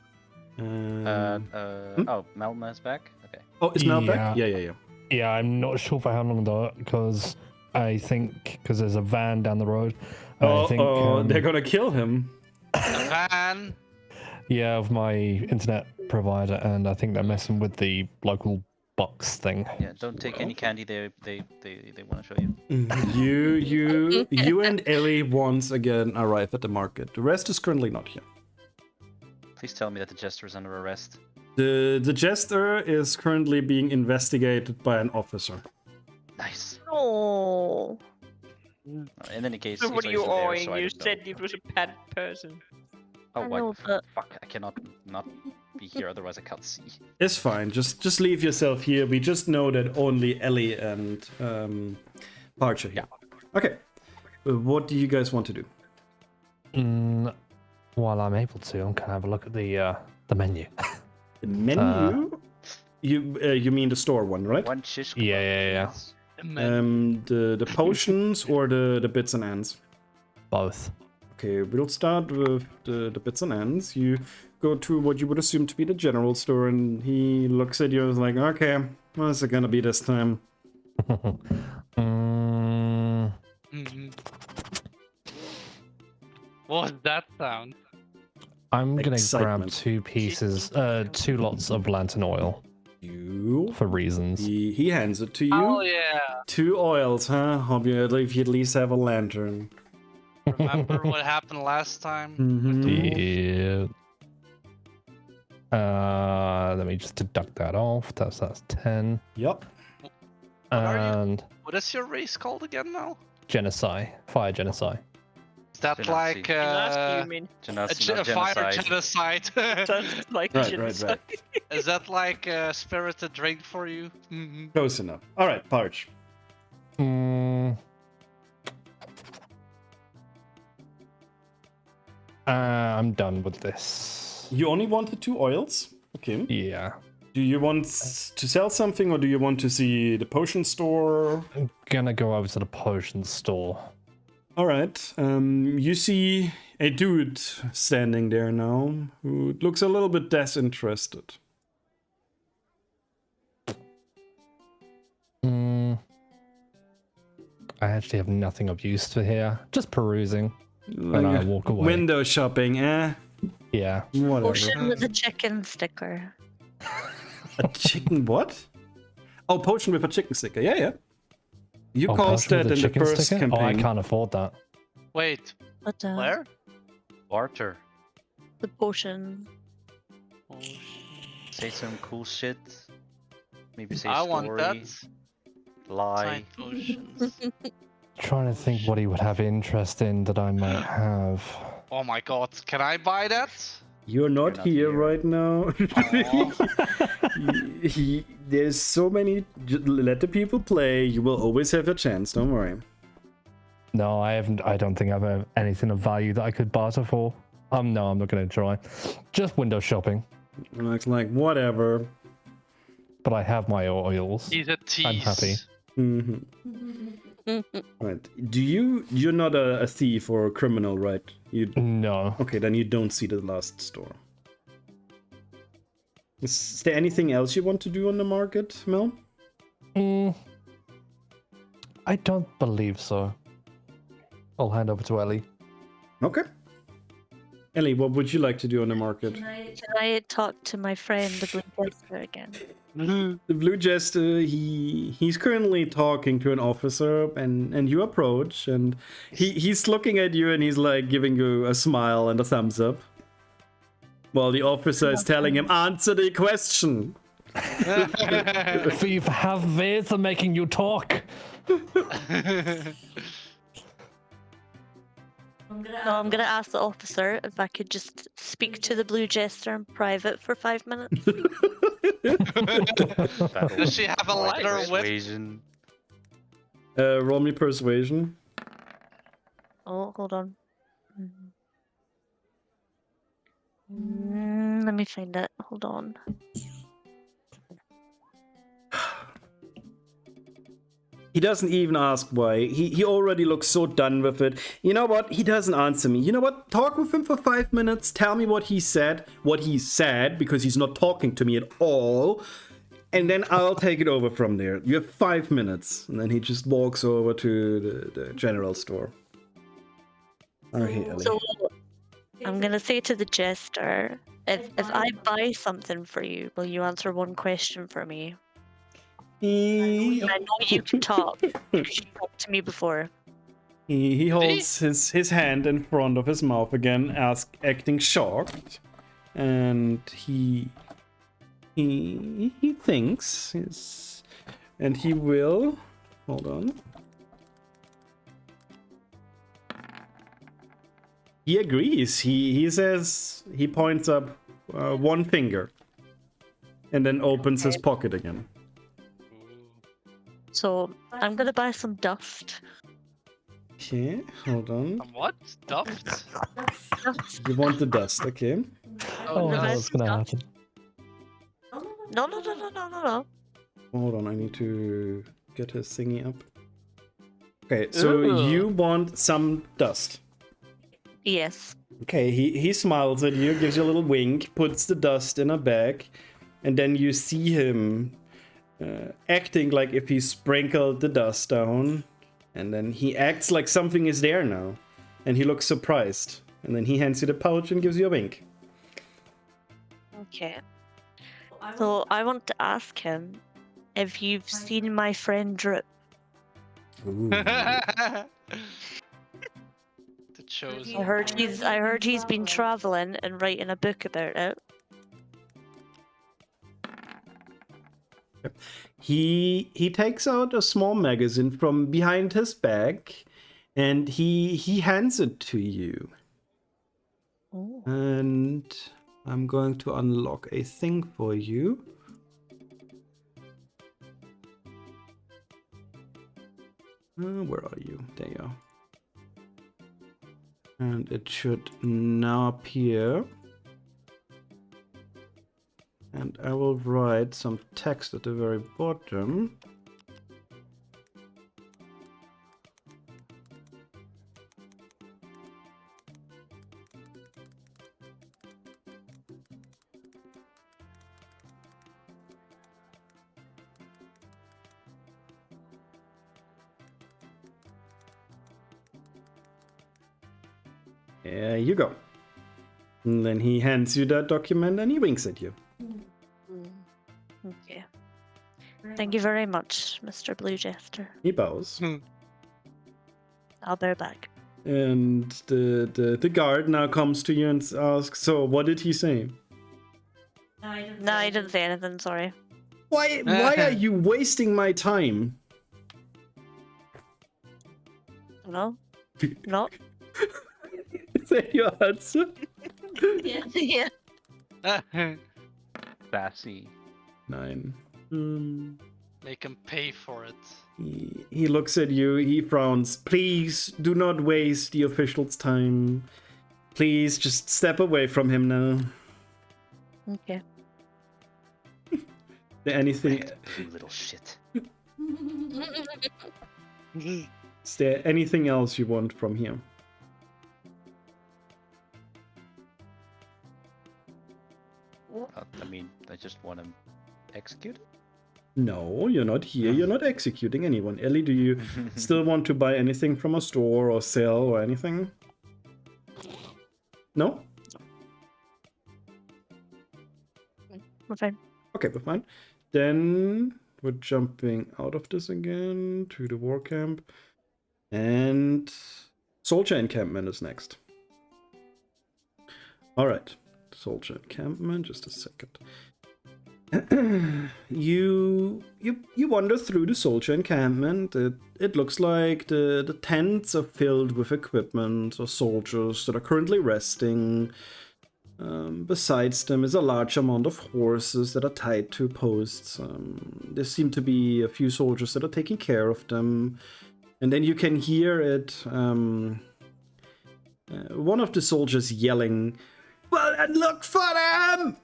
Speaker 2: Oh, Melma's back. Okay.
Speaker 1: Oh, is Mel back?
Speaker 7: Yeah.
Speaker 1: Yeah.
Speaker 7: Yeah, I'm not sure for how long though, because I think because there's a van down the road. I think
Speaker 1: They're gonna kill him.
Speaker 4: The van.
Speaker 7: yeah, of my internet provider, and I think they're messing with the local box thing.
Speaker 2: Yeah, don't take any candy they want to show you.
Speaker 1: You and Ellie once again arrive at the market. The rest is currently not here.
Speaker 2: Please tell me that the jester is under arrest.
Speaker 1: The jester is currently being investigated by an officer.
Speaker 2: Nice.
Speaker 8: Oh.
Speaker 2: In any case,
Speaker 5: So what
Speaker 2: he's
Speaker 5: are you
Speaker 2: already there,
Speaker 5: owing?
Speaker 2: so I
Speaker 5: You
Speaker 2: don't know.
Speaker 5: said he was a bad person.
Speaker 2: Oh,
Speaker 8: I
Speaker 2: what?
Speaker 8: know, but-
Speaker 2: Fuck! I cannot not be here, otherwise I can't see.
Speaker 1: It's fine. Just leave yourself here. We just know that only Ellie and Parch are here. Okay. What do you guys want to do?
Speaker 7: While I'm able to, I'm gonna have a look at the menu.
Speaker 1: The menu? You mean the store one, right?
Speaker 2: One shish.
Speaker 7: Yeah.
Speaker 2: please.
Speaker 1: The potions or the bits and ends?
Speaker 7: Both.
Speaker 1: Okay, we'll start with the bits and ends. You go to what you would assume to be the general store, and he looks at you and is like, okay, what's it gonna be this time?
Speaker 4: Mhm. What was that sound?
Speaker 7: I'm gonna grab
Speaker 1: Excitement.
Speaker 7: 2 pieces, 2 lots of lantern oil
Speaker 1: You.
Speaker 7: for reasons.
Speaker 1: He hands it to you.
Speaker 4: Oh yeah.
Speaker 1: 2 oils, huh? Hope you at least have a lantern.
Speaker 4: Remember what happened last time?
Speaker 1: Mhm.
Speaker 7: Yeah. Let me just deduct that off. That's 10.
Speaker 1: Yep.
Speaker 4: are you?
Speaker 7: And
Speaker 4: What is your race called again now?
Speaker 7: genocide, fire genocide.
Speaker 4: Is that
Speaker 2: Genocide.
Speaker 4: like
Speaker 5: you mean?
Speaker 4: a fire genocide?
Speaker 5: Sounds like
Speaker 1: Right,
Speaker 5: genocide.
Speaker 4: Is that like a spirited drink for you? Mhm.
Speaker 1: Close enough. All right, Parch.
Speaker 7: I'm done with this.
Speaker 1: You only wanted 2 oils? Okay.
Speaker 7: Yeah.
Speaker 1: Do you want to sell something, or do you want to see the potion store?
Speaker 7: I'm gonna go over to the potion store.
Speaker 1: All right. You see a dude standing there now who looks a little bit disinterested.
Speaker 7: I actually have nothing of use for here. Just perusing. And I walk away.
Speaker 1: Window shopping, eh?
Speaker 7: Yeah.
Speaker 1: Whatever.
Speaker 8: Potion with a chicken sticker.
Speaker 1: A chicken what? Oh, potion with a chicken sticker. Yeah. You
Speaker 7: Oh,
Speaker 1: caused
Speaker 7: potion with
Speaker 1: that
Speaker 7: a
Speaker 1: in the
Speaker 7: chicken
Speaker 1: first
Speaker 7: sticker?
Speaker 1: campaign.
Speaker 7: Oh, I can't afford that.
Speaker 4: Wait,
Speaker 8: What the?
Speaker 4: where?
Speaker 2: Barter.
Speaker 8: The potion.
Speaker 4: Oh,
Speaker 2: Say some cool shit. Maybe say
Speaker 4: I
Speaker 2: story.
Speaker 4: want that.
Speaker 2: Lie.
Speaker 4: Side potions.
Speaker 7: Trying to think what he would have interest in that I might have.
Speaker 4: Oh my god, can I buy that?
Speaker 1: You're not,
Speaker 2: not
Speaker 1: here
Speaker 2: here.
Speaker 1: right now. There's so many. Let the people play. You will always have your chance. Don't worry.
Speaker 7: No, I haven't. I don't think I've have anything of value that I could barter for. No, I'm not going to try. Just window shopping.
Speaker 1: Looks like whatever.
Speaker 7: But I have my oils.
Speaker 4: He's a tease.
Speaker 7: I'm happy.
Speaker 1: Right. You're not a thief or a criminal, right? You.
Speaker 7: No.
Speaker 1: Okay, then you don't see the last store. Is there anything else you want to do on the market, Mel?
Speaker 7: I don't believe so. I'll hand over to Ellie.
Speaker 1: Okay. Ellie, what would you like to do on the market?
Speaker 8: Can I talk to my friend, the Blue Jester, again?
Speaker 1: The Blue Jester, he's currently talking to an officer, and you approach, and he's looking at you, and he's like giving you a smile and a thumbs up, while the officer is telling him, "Answer the question."
Speaker 7: We have ways of making you talk.
Speaker 8: No, I'm gonna ask the officer if I could just speak to the Blue Jester in private for 5 minutes.
Speaker 4: Does she have a letter with?
Speaker 2: Persuasion.
Speaker 1: Roll me persuasion.
Speaker 8: Oh, hold on. Let me find it. Hold on.
Speaker 1: He doesn't even ask why. He already looks so done with it. You know what? He doesn't answer me. You know what? Talk with him for 5 minutes. Tell me what he said. Because he's not talking to me at all. And then I'll take it over from there. You have 5 minutes. And then he just walks over to the general store. Okay, Ellie.
Speaker 8: So I'm gonna say to the jester, if I buy something for you, will you answer one question for me? I know you can talk because you talked to me before.
Speaker 1: He holds his hand in front of his mouth again, acting shocked, and he thinks, and he will. Hold on. He agrees. He says, he points up one finger, and then opens his pocket again.
Speaker 8: So I'm gonna buy some dust.
Speaker 1: Okay, hold on.
Speaker 4: What? Duft?
Speaker 1: You want the dust, okay?
Speaker 7: Oh,
Speaker 8: no,
Speaker 7: what's gonna happen?
Speaker 8: No.
Speaker 1: Hold on, I need to get his thingy up. Okay, so you want some dust.
Speaker 8: Yes.
Speaker 1: Okay, he smiles at you, gives you a little wink, puts the dust in a bag, and then you see him acting like if he sprinkled the dust down, and then he acts like something is there now, and he looks surprised, and then he hands you the pouch and gives you a wink.
Speaker 8: Okay. So I want to ask him if you've seen my friend Drip.
Speaker 4: The chosen.
Speaker 8: I heard he's been traveling and writing a book about it.
Speaker 1: He takes out a small magazine from behind his back, and he hands it to you.
Speaker 8: Oh.
Speaker 1: And I'm going to unlock a thing for you. Where are you? There you are. And it should now appear. And I will write some text at the very bottom. There you go. And then he hands you that document and he winks at you.
Speaker 8: Okay. Thank you very much, Mr. Blue Jester.
Speaker 1: He bows.
Speaker 8: I'll bear back.
Speaker 1: And the guard now comes to you and asks, so what did he say?
Speaker 8: No, I didn't say anything, sorry.
Speaker 1: Why are you wasting my time?
Speaker 8: No? No?
Speaker 1: Is that your answer?
Speaker 8: Yeah.
Speaker 2: Sassy.
Speaker 1: 9.
Speaker 4: Make him pay for it.
Speaker 1: He looks at you, he frowns. Please do not waste the official's time. Please just step away from him now.
Speaker 8: Okay.
Speaker 1: Anything?
Speaker 2: You little shit.
Speaker 1: Is there anything else you want from here?
Speaker 2: I mean, I just want him executed.
Speaker 1: No, you're not here. You're not executing anyone. Ellie, do you still want to buy anything from a store or sell or anything? No?
Speaker 8: We're fine.
Speaker 1: Okay, we're fine. Then we're jumping out of this again to the war camp. And soldier encampment is next. Alright. Soldier encampment, just a second. You wander through the soldier encampment. It looks like the tents are filled with equipment or soldiers that are currently resting. Besides them is a large amount of horses that are tied to posts. There seem to be a few soldiers that are taking care of them. And then you can hear it. One of the soldiers yelling, "Well, and look for them!"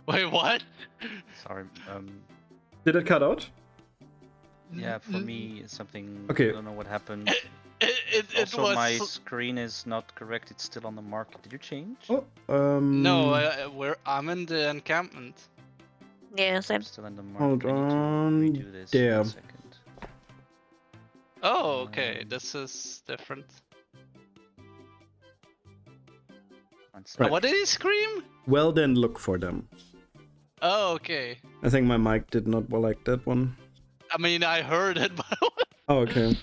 Speaker 4: Wait, what?
Speaker 2: Sorry.
Speaker 1: Did it cut out?
Speaker 2: Yeah, for me, something.
Speaker 1: Okay.
Speaker 2: I don't know what happened.
Speaker 4: It
Speaker 2: Also,
Speaker 4: was
Speaker 2: my screen is not correct. It's still on the market. Did you change?
Speaker 1: Oh,
Speaker 4: no. I'm in the encampment.
Speaker 8: Yeah,
Speaker 2: I'm
Speaker 8: same.
Speaker 2: still in the
Speaker 1: Hold
Speaker 2: market. I need
Speaker 1: on,
Speaker 2: to redo this.
Speaker 1: there.
Speaker 2: 1 second.
Speaker 4: Oh, okay. This is different.
Speaker 1: Right.
Speaker 4: What did he scream?
Speaker 1: Well, then look for them.
Speaker 4: Oh, okay.
Speaker 1: I think my mic did not like that one.
Speaker 4: I mean, I heard it, but.
Speaker 1: Oh, okay.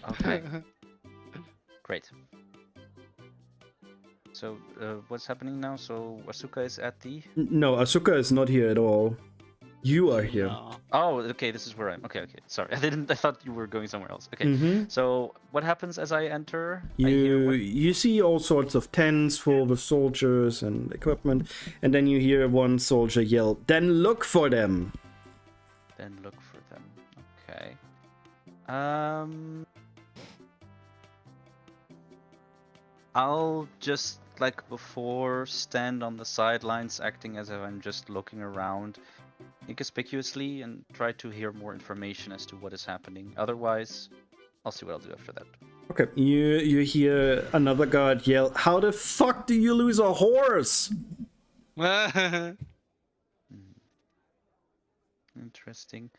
Speaker 2: Okay. Great. So, what's happening now? So, Asuka is at the.
Speaker 1: No, Asuka is not here at all. You are here.
Speaker 4: No.
Speaker 2: Oh, okay. This is where I'm. Okay, okay. Sorry, I didn't. I thought you were going somewhere else. Okay.
Speaker 1: Mm-hmm.
Speaker 2: So, what happens as I enter? I hear
Speaker 1: You see all sorts of tents full with soldiers and equipment, and then you hear one soldier yell, "Then look for them!"
Speaker 2: Then look for them. Okay. I'll just, like before, stand on the sidelines, acting as if I'm just looking around inconspicuously and try to hear more information as to what is happening. Otherwise, I'll see what I'll do after that.
Speaker 1: Okay, you hear another guard yell, "How the fuck do you lose a horse?"
Speaker 2: Interesting.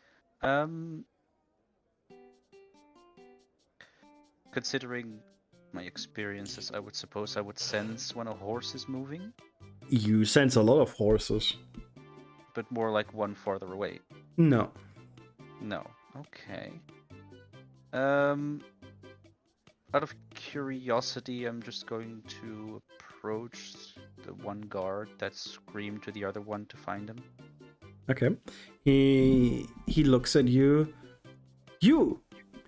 Speaker 2: Considering my experiences, I would suppose I would sense when a horse is moving,
Speaker 1: You sense a lot of horses.
Speaker 2: but more like one farther away.
Speaker 1: No.
Speaker 2: No. Okay. Out of curiosity, I'm just going to approach the one guard that screamed to the other one to find him.
Speaker 1: Okay. He looks at you.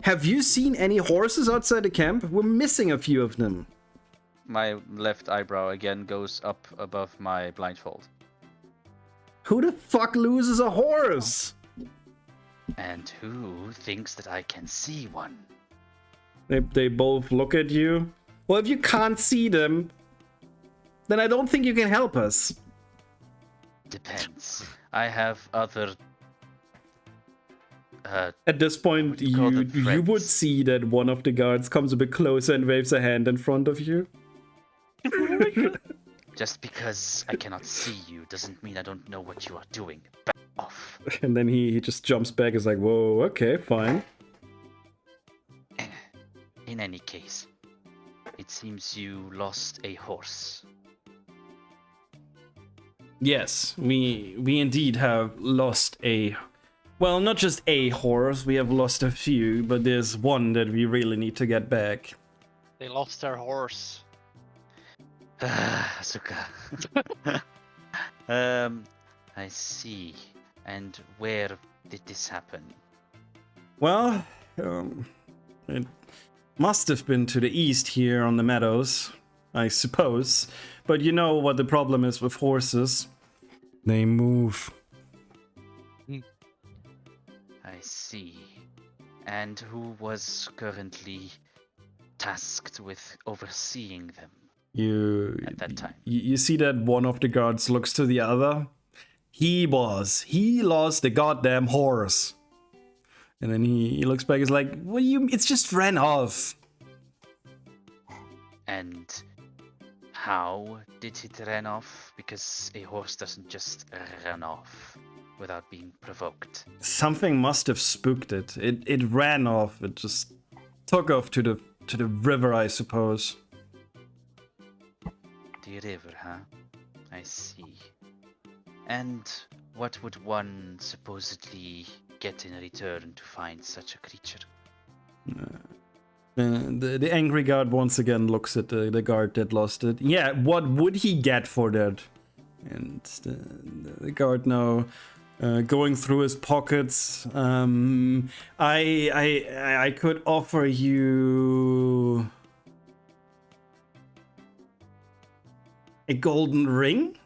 Speaker 1: Have you seen any horses outside the camp? We're missing a few of them.
Speaker 2: My left eyebrow again goes up above my blindfold.
Speaker 1: Who the fuck loses a horse?
Speaker 2: And who thinks that I can see one?
Speaker 1: They both look at you. Well, if you can't see them, then I don't think you can help us.
Speaker 2: Depends. I have other.
Speaker 1: At this point,
Speaker 2: would call
Speaker 1: you
Speaker 2: them
Speaker 1: would
Speaker 2: threats.
Speaker 1: see that one of the guards comes a bit closer and waves a hand in front of you.
Speaker 2: Just because I cannot see you doesn't mean I don't know what you are doing. Back off.
Speaker 1: And then he just jumps back. Is like, whoa, okay, fine.
Speaker 2: In any case, it seems you lost a horse.
Speaker 1: Yes, we indeed have lost a. Well, not just a horse, we have lost a few, but there's one that we really need to get back.
Speaker 4: They lost their horse.
Speaker 2: Asuka. I see. And where did this happen?
Speaker 1: Well, it must have been to the east here on the meadows, I suppose. But you know what the problem is with horses. They move.
Speaker 2: I see. And who was currently tasked with overseeing them at that time?
Speaker 1: You see that one of the guards looks to the other? He lost the goddamn horse. And then he looks back, is like, it's just ran off.
Speaker 2: And how did it run off? Because a horse doesn't just run off without being provoked.
Speaker 1: Something must have spooked it. It ran off. It just took off to the river, I suppose.
Speaker 2: The river, huh? I see. And what would one supposedly get in return to find such a creature?
Speaker 1: The angry guard once again looks at the guard that lost it. Yeah, what would he get for that? And the guard now going through his pockets. I could offer you a golden ring.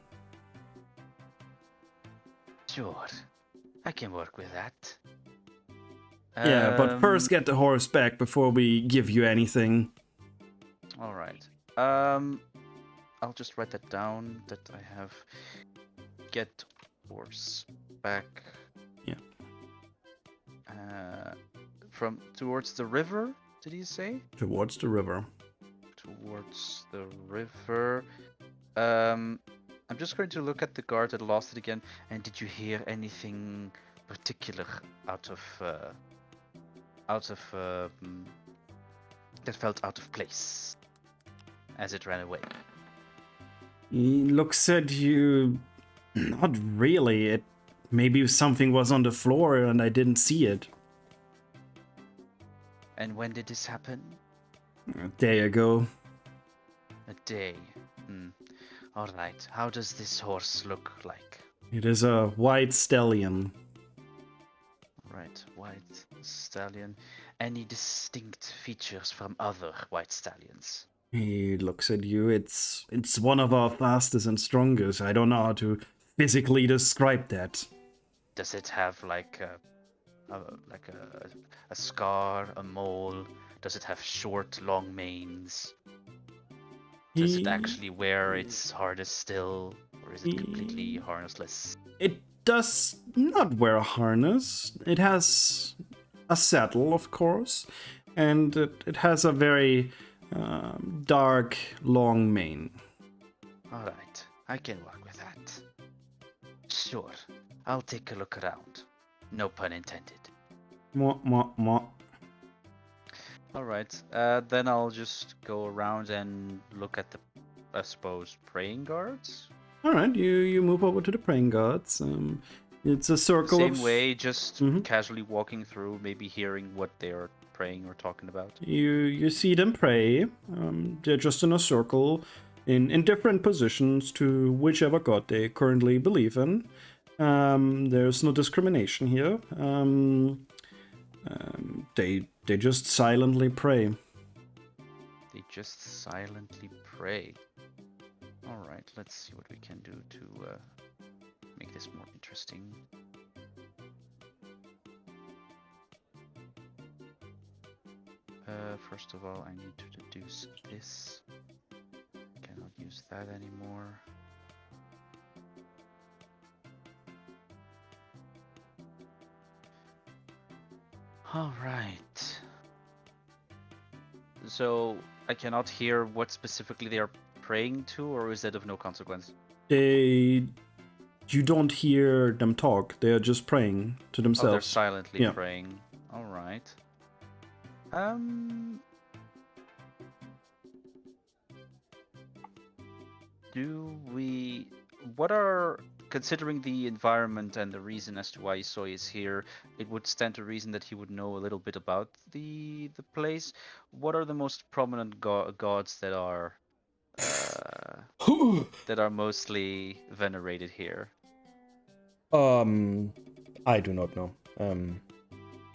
Speaker 2: Sure, I can work with that.
Speaker 1: Yeah, but first get the horse back before we give you anything.
Speaker 2: All right. I'll just write that down. That I have get horse back.
Speaker 1: Yeah.
Speaker 2: from towards the river, did he say?
Speaker 1: Towards the river.
Speaker 2: Towards the river. I'm just going to look at the guard that lost it again. And did you hear anything particular out of that felt out of place as it ran away?
Speaker 1: He looks at you. Not really. Maybe something was on the floor and I didn't see it.
Speaker 2: And when did this happen?
Speaker 1: A day ago.
Speaker 2: A day. All right. How does this horse look like?
Speaker 1: It is a white stallion.
Speaker 2: Right, white stallion. Any distinct features from other white stallions?
Speaker 1: He looks at you. It's one of our fastest and strongest. I don't know how to physically describe that.
Speaker 2: Does it have like a scar, a mole? Does it have short, long manes? Does it actually wear its harness still, or is it completely harnessless?
Speaker 1: It does not wear a harness. It has a saddle, of course, and it has a very dark, long mane.
Speaker 2: All right, I can work with that. Sure, I'll take a look around. No pun intended.
Speaker 1: Mwah, mwah, mwah.
Speaker 2: All right, then I'll just go around and look at the, I suppose, praying guards.
Speaker 1: All right, you move over to the praying guards. It's a circle
Speaker 2: Same
Speaker 1: of...
Speaker 2: way, just casually walking through, maybe hearing what they're praying or talking about.
Speaker 1: You see them pray. They're just in a circle, in different positions to whichever god they currently believe in. There's no discrimination here. They just silently pray.
Speaker 2: They just silently pray. All right, let's see what we can do to make this more interesting. First of all, I need to deduce this. Cannot use that anymore. All right. So I cannot hear what specifically they are praying to, or is that of no consequence?
Speaker 1: You don't hear them talk. They're just praying to
Speaker 2: Oh,
Speaker 1: themselves.
Speaker 2: they're silently
Speaker 1: Yeah.
Speaker 2: praying. All right. What are, considering the environment and the reason as to why Isoy is here, it would stand to reason that he would know a little bit about the place. What are the most prominent gods that are mostly venerated here?
Speaker 1: I do not know.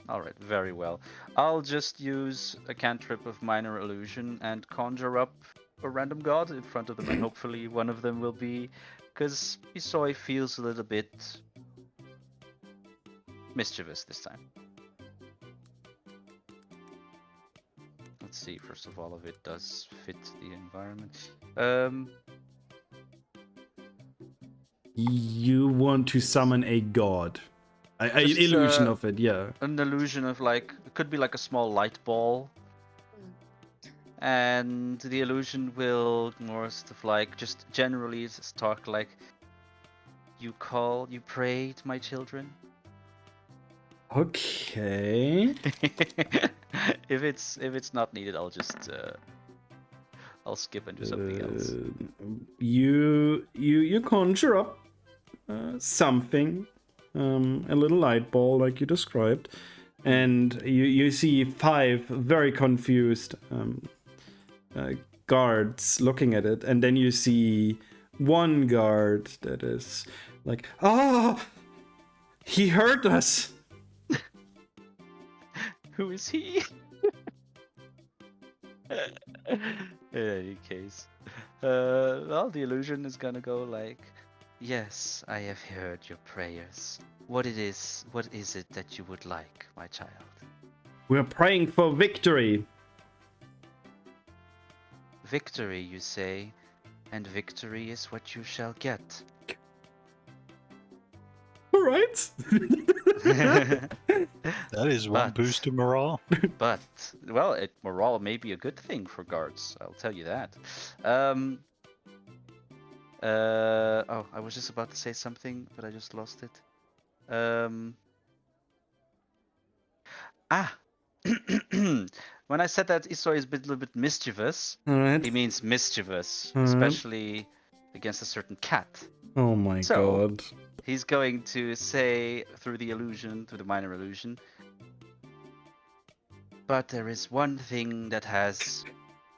Speaker 2: All right, very well. I'll just use a cantrip of minor illusion and conjure up a random god in front of them, and hopefully one of them will be, because Isoy feels a little bit mischievous this time. Let's see, first of all, if it does fit the environment.
Speaker 1: You want to summon a god. An
Speaker 2: Just,
Speaker 1: illusion of it, yeah.
Speaker 2: An illusion of, like, it could be like a small light ball. And the illusion will more stuff like, just generally just talk like, you pray to my children.
Speaker 1: Okay.
Speaker 2: If it's not needed, I'll just I'll skip and do something else.
Speaker 1: You conjure up something, a little light ball like you described, and you see 5 very confused guards looking at it, and then you see one guard that is like, he heard us.
Speaker 2: Who is he? In any case, well, the illusion is gonna go like, yes, I have heard your prayers. What is it that you would like, my child?
Speaker 1: We're praying for victory.
Speaker 2: Victory, you say, and victory is what you shall get.
Speaker 1: right.
Speaker 3: That is one
Speaker 2: But-
Speaker 3: boost to morale.
Speaker 2: But well, morale may be a good thing for guards. I'll tell you that. Oh, I was just about to say something, but I just lost it. Ah. When I said that Isoi is a little bit mischievous,
Speaker 1: All right.
Speaker 2: he means mischievous,
Speaker 1: Mhm.
Speaker 2: especially against a certain cat.
Speaker 1: Oh my
Speaker 2: So-
Speaker 1: god.
Speaker 2: He's going to say through the illusion, through the minor illusion. But there is one thing that has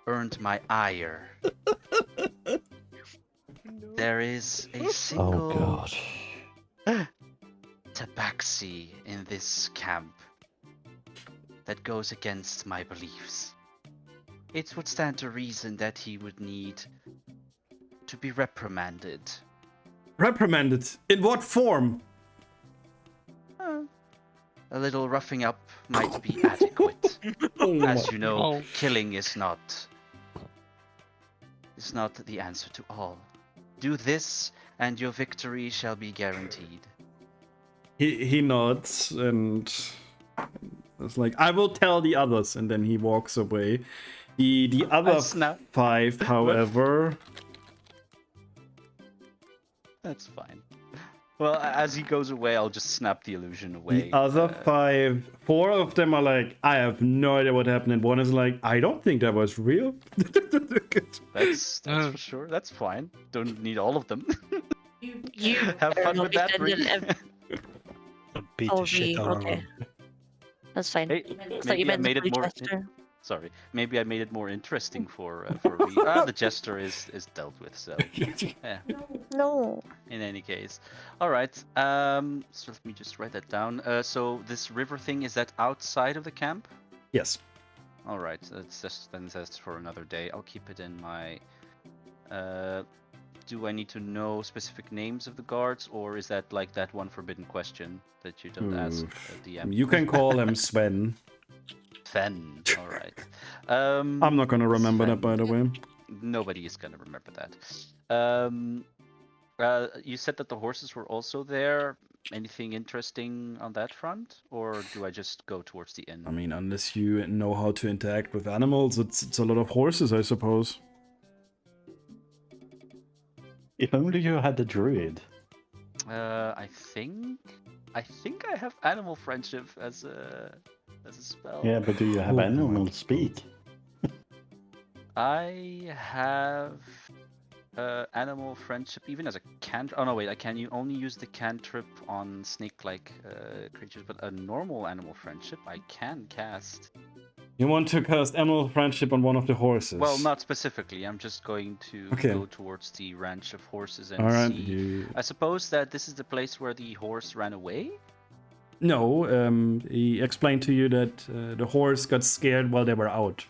Speaker 2: earned my ire. There is a
Speaker 7: Oh
Speaker 2: single
Speaker 7: god.
Speaker 2: tabaxi in this camp that goes against my beliefs. It would stand to reason that he would need to be reprimanded.
Speaker 1: Reprimanded. In what form?
Speaker 2: A little roughing up might be adequate.
Speaker 1: Oh
Speaker 2: As you know,
Speaker 4: Oh.
Speaker 2: killing is not the answer to all. Do this, and your victory shall be guaranteed.
Speaker 1: He nods and it's like, I will tell the others, and then he walks away. The other
Speaker 2: snap.
Speaker 1: 5, however,
Speaker 2: That's fine. Well, as he goes away, I'll just snap the illusion away.
Speaker 1: the other 5, 4 of them are like, I have no idea what happened, and one is like, I don't think that was real.
Speaker 2: That's for sure. That's fine. Don't need all of them.
Speaker 8: You
Speaker 2: Have
Speaker 8: better
Speaker 2: fun
Speaker 8: not
Speaker 2: with
Speaker 8: be
Speaker 2: that,
Speaker 8: sending
Speaker 2: Bree.
Speaker 3: Beat
Speaker 8: Oh,
Speaker 3: the shit
Speaker 8: V,
Speaker 3: out of
Speaker 8: okay.
Speaker 3: him.
Speaker 8: That's fine.
Speaker 2: Hey,
Speaker 8: I thought
Speaker 2: maybe
Speaker 8: you
Speaker 2: I
Speaker 8: meant the
Speaker 2: made it
Speaker 8: blue
Speaker 2: more.
Speaker 8: jester.
Speaker 2: Sorry, maybe I made it more interesting for me. The jester is dealt with, so yeah.
Speaker 8: No.
Speaker 2: In any case, all right. So let me just write that down. So this river thing, is that outside of the camp?
Speaker 1: Yes.
Speaker 2: All right. That's for another day. I'll keep it in my. Do I need to know specific names of the guards, or is that like that one forbidden question that you don't ask DM?
Speaker 1: You can call him Sven.
Speaker 2: Sven. All right.
Speaker 1: I'm not gonna remember
Speaker 2: Sven.
Speaker 1: that, by the way.
Speaker 2: Nobody is gonna remember that. You said that the horses were also there. Anything interesting on that front, or do I just go towards the inn?
Speaker 1: I mean, unless you know how to interact with animals, it's a lot of horses, I suppose.
Speaker 6: If only you had the druid.
Speaker 2: I think I have animal friendship as a spell.
Speaker 6: Yeah, but do you have
Speaker 1: Oh,
Speaker 6: animal
Speaker 1: my
Speaker 6: speak?
Speaker 2: I have animal friendship even as a cantrip. Oh no, wait, you only use the cantrip on snake-like creatures, but a normal animal friendship I can cast.
Speaker 1: You want to cast animal friendship on one of the horses?
Speaker 2: Well, not specifically. I'm just going to
Speaker 1: Okay.
Speaker 2: go towards the ranch of horses and
Speaker 1: All right.
Speaker 2: see. I suppose that this is the place where the horse ran away.
Speaker 1: No, he explained to you that the horse got scared while they were out,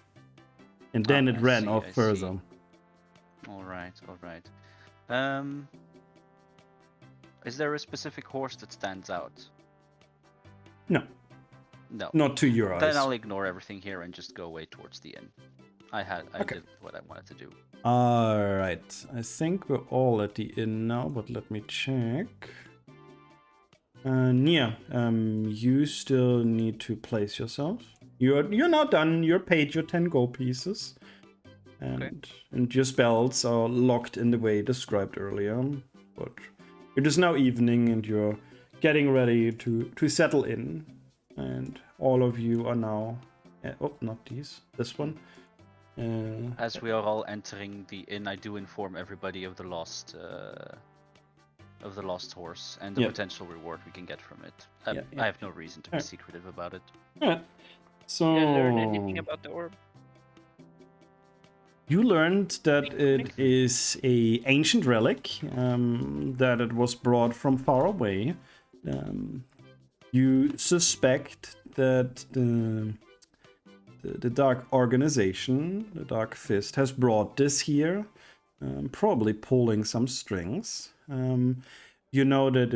Speaker 1: and then it
Speaker 2: I
Speaker 1: ran
Speaker 2: see,
Speaker 1: off
Speaker 2: I
Speaker 1: further.
Speaker 2: see. All right. Is there a specific horse that stands out?
Speaker 1: No,
Speaker 2: No.
Speaker 1: not to your eyes.
Speaker 2: Then I'll ignore everything here and just go away towards the inn. I
Speaker 1: Okay.
Speaker 2: did what I wanted to do.
Speaker 1: All right, I think we're all at the inn now, but let me check. Nia, you still need to place yourself. You're now done. You're paid your 10 gold pieces, and your spells are locked in the way described earlier. But it is now evening, and you're getting ready to settle in, and all of you are now. Oh, not these. This one.
Speaker 2: As we are all entering the inn, I do inform everybody of the lost horse and the
Speaker 1: Yep.
Speaker 2: potential reward we can get from it.
Speaker 1: Yeah.
Speaker 2: I have no reason to be
Speaker 1: Alright.
Speaker 2: secretive about it.
Speaker 1: Alright. So
Speaker 5: Did I learn anything about the orb?
Speaker 1: you learned that it is a ancient relic, that it was brought from far away. You suspect that the Dark Organization, the Dark Fist, has brought this here, probably pulling some strings. You know that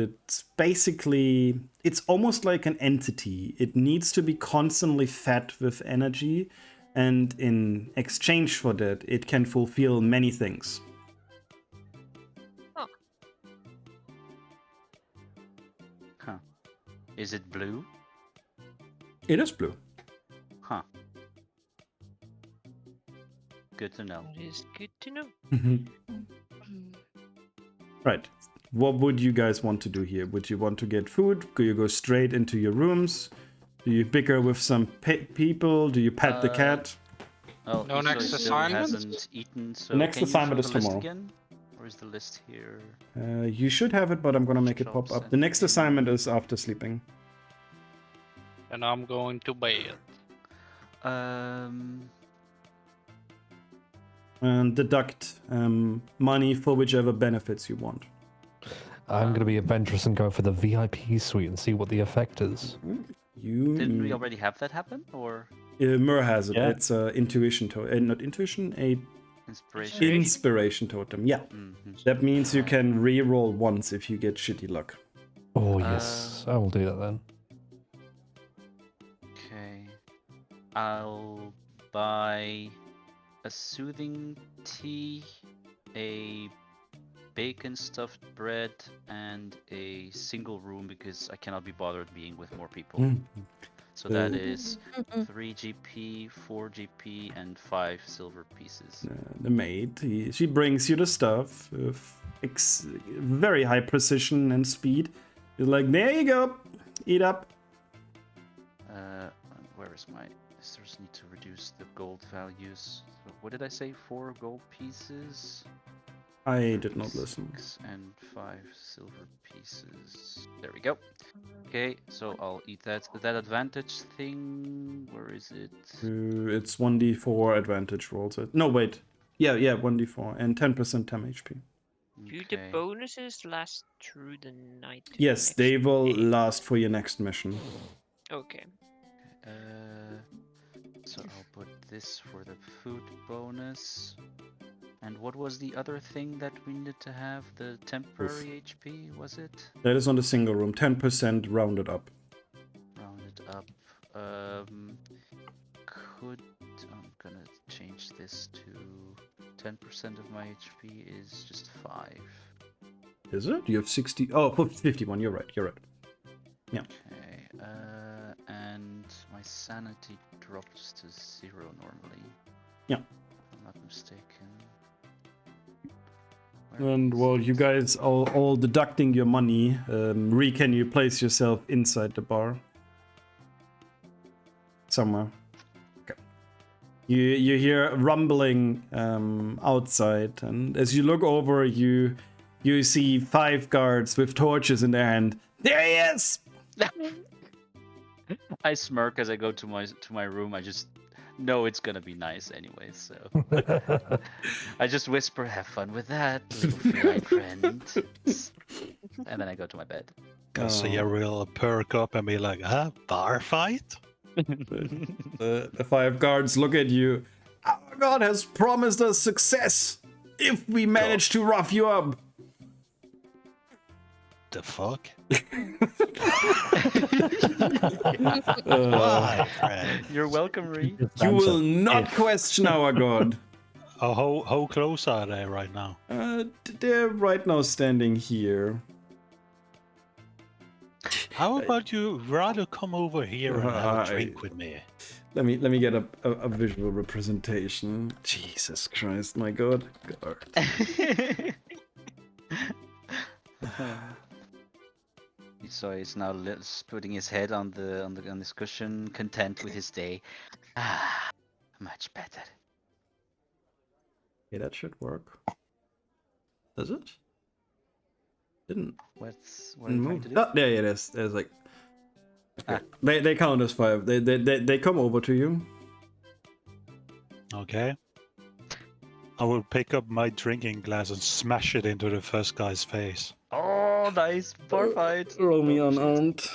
Speaker 1: it's almost like an entity. It needs to be constantly fed with energy, and in exchange for that, it can fulfill many things.
Speaker 2: Huh. Is it blue?
Speaker 1: It is blue.
Speaker 2: Huh. Good to know.
Speaker 5: That is good to know.
Speaker 1: Right. What would you guys want to do here? Would you want to get food? Do you go straight into your rooms? Do you bicker with some people? Do you pet the cat?
Speaker 2: Oh,
Speaker 4: No next
Speaker 2: still
Speaker 4: assignment?
Speaker 2: hasn't eaten, so
Speaker 1: The next
Speaker 2: can you
Speaker 1: assignment
Speaker 2: show
Speaker 1: is
Speaker 2: the list
Speaker 1: tomorrow.
Speaker 2: again? Or is the list here?
Speaker 1: You should have it, but I'm gonna make it pop
Speaker 2: Shops
Speaker 1: up.
Speaker 2: and
Speaker 1: The next
Speaker 2: things.
Speaker 1: assignment is after sleeping.
Speaker 4: And I'm going to bed.
Speaker 1: And deduct money for whichever benefits you want.
Speaker 7: I'm going to be adventurous and go for the VIP suite and see what the effect is.
Speaker 2: Didn't we already have that happen? Or
Speaker 1: Mur has it.
Speaker 6: Yeah.
Speaker 1: It's a intuition totem. Not intuition, a
Speaker 2: inspiration?
Speaker 1: inspiration totem. Yeah.
Speaker 2: Mhm.
Speaker 1: That means you can re-roll once if you get shitty luck.
Speaker 7: Oh, yes. I will do that then.
Speaker 2: Okay. I'll buy a soothing tea, a bacon stuffed bread, and a single room because I cannot be bothered being with more people.
Speaker 1: Mm.
Speaker 2: So that is 3 GP, 4 GP, and 5 silver pieces.
Speaker 1: The maid, she brings you the stuff with very high precision and speed. She's like, there you go, eat up.
Speaker 2: Where is my... Just need to reduce the gold values. So what did I say? 4 gold pieces?
Speaker 1: I did not listen.
Speaker 2: 6 and 5 silver pieces. There we go. Okay, so I'll eat that. That advantage thing, where is it?
Speaker 1: It's 1d4 advantage rolls. No, wait. Yeah, 1d4 and 10% TEM HP.
Speaker 5: Do the bonuses last through the night?
Speaker 1: Yes,
Speaker 5: next
Speaker 1: they will
Speaker 5: day?
Speaker 1: last for your next mission.
Speaker 5: Okay.
Speaker 2: So I'll put this for the food bonus. And what was the other thing that we needed to have? The temporary HP, was it?
Speaker 1: That is on the single room. 10% rounded up.
Speaker 2: Rounded up. I'm gonna change this to 10% of my HP is just 5.
Speaker 1: Is it? You have 60. Oh, 51. You're right. Yeah.
Speaker 2: Okay. And my sanity drops to 0 normally.
Speaker 1: Yeah.
Speaker 2: If I'm not mistaken.
Speaker 1: And while you guys all deducting your money, Ree, can you place yourself inside the bar? Somewhere. Okay. You hear rumbling outside, and as you look over, you see 5 guards with torches in their hand. There he is!
Speaker 2: I smirk as I go to my room. I just know it's gonna be nice anyway, so I just whisper, "Have fun with that, little feline friend," and then I go to my bed.
Speaker 3: So you will perk up and be like, bar fight?
Speaker 1: The 5 guards look at you. Our god has promised us success if we manage to rough you up.
Speaker 3: The fuck?
Speaker 1: Uh,
Speaker 3: Fred.
Speaker 2: You're welcome, Ree.
Speaker 1: You will not question our god.
Speaker 3: Oh, how close are they right now?
Speaker 1: They're right now standing here.
Speaker 3: How about you rather come over here and have a drink with me?
Speaker 1: Let me get a visual representation. Jesus Christ, my god.
Speaker 2: So he's now putting his head on this cushion, content with his day. Ah, much better.
Speaker 1: Okay, that should work. Does it? Didn't.
Speaker 2: What are you trying to do?
Speaker 1: Oh, there it is. There's like. Okay. They count as 5. They come over to you.
Speaker 3: Okay. I will pick up my drinking glass and smash it into the first guy's face.
Speaker 2: Oh, nice bar fight.
Speaker 1: Roll me unarmed.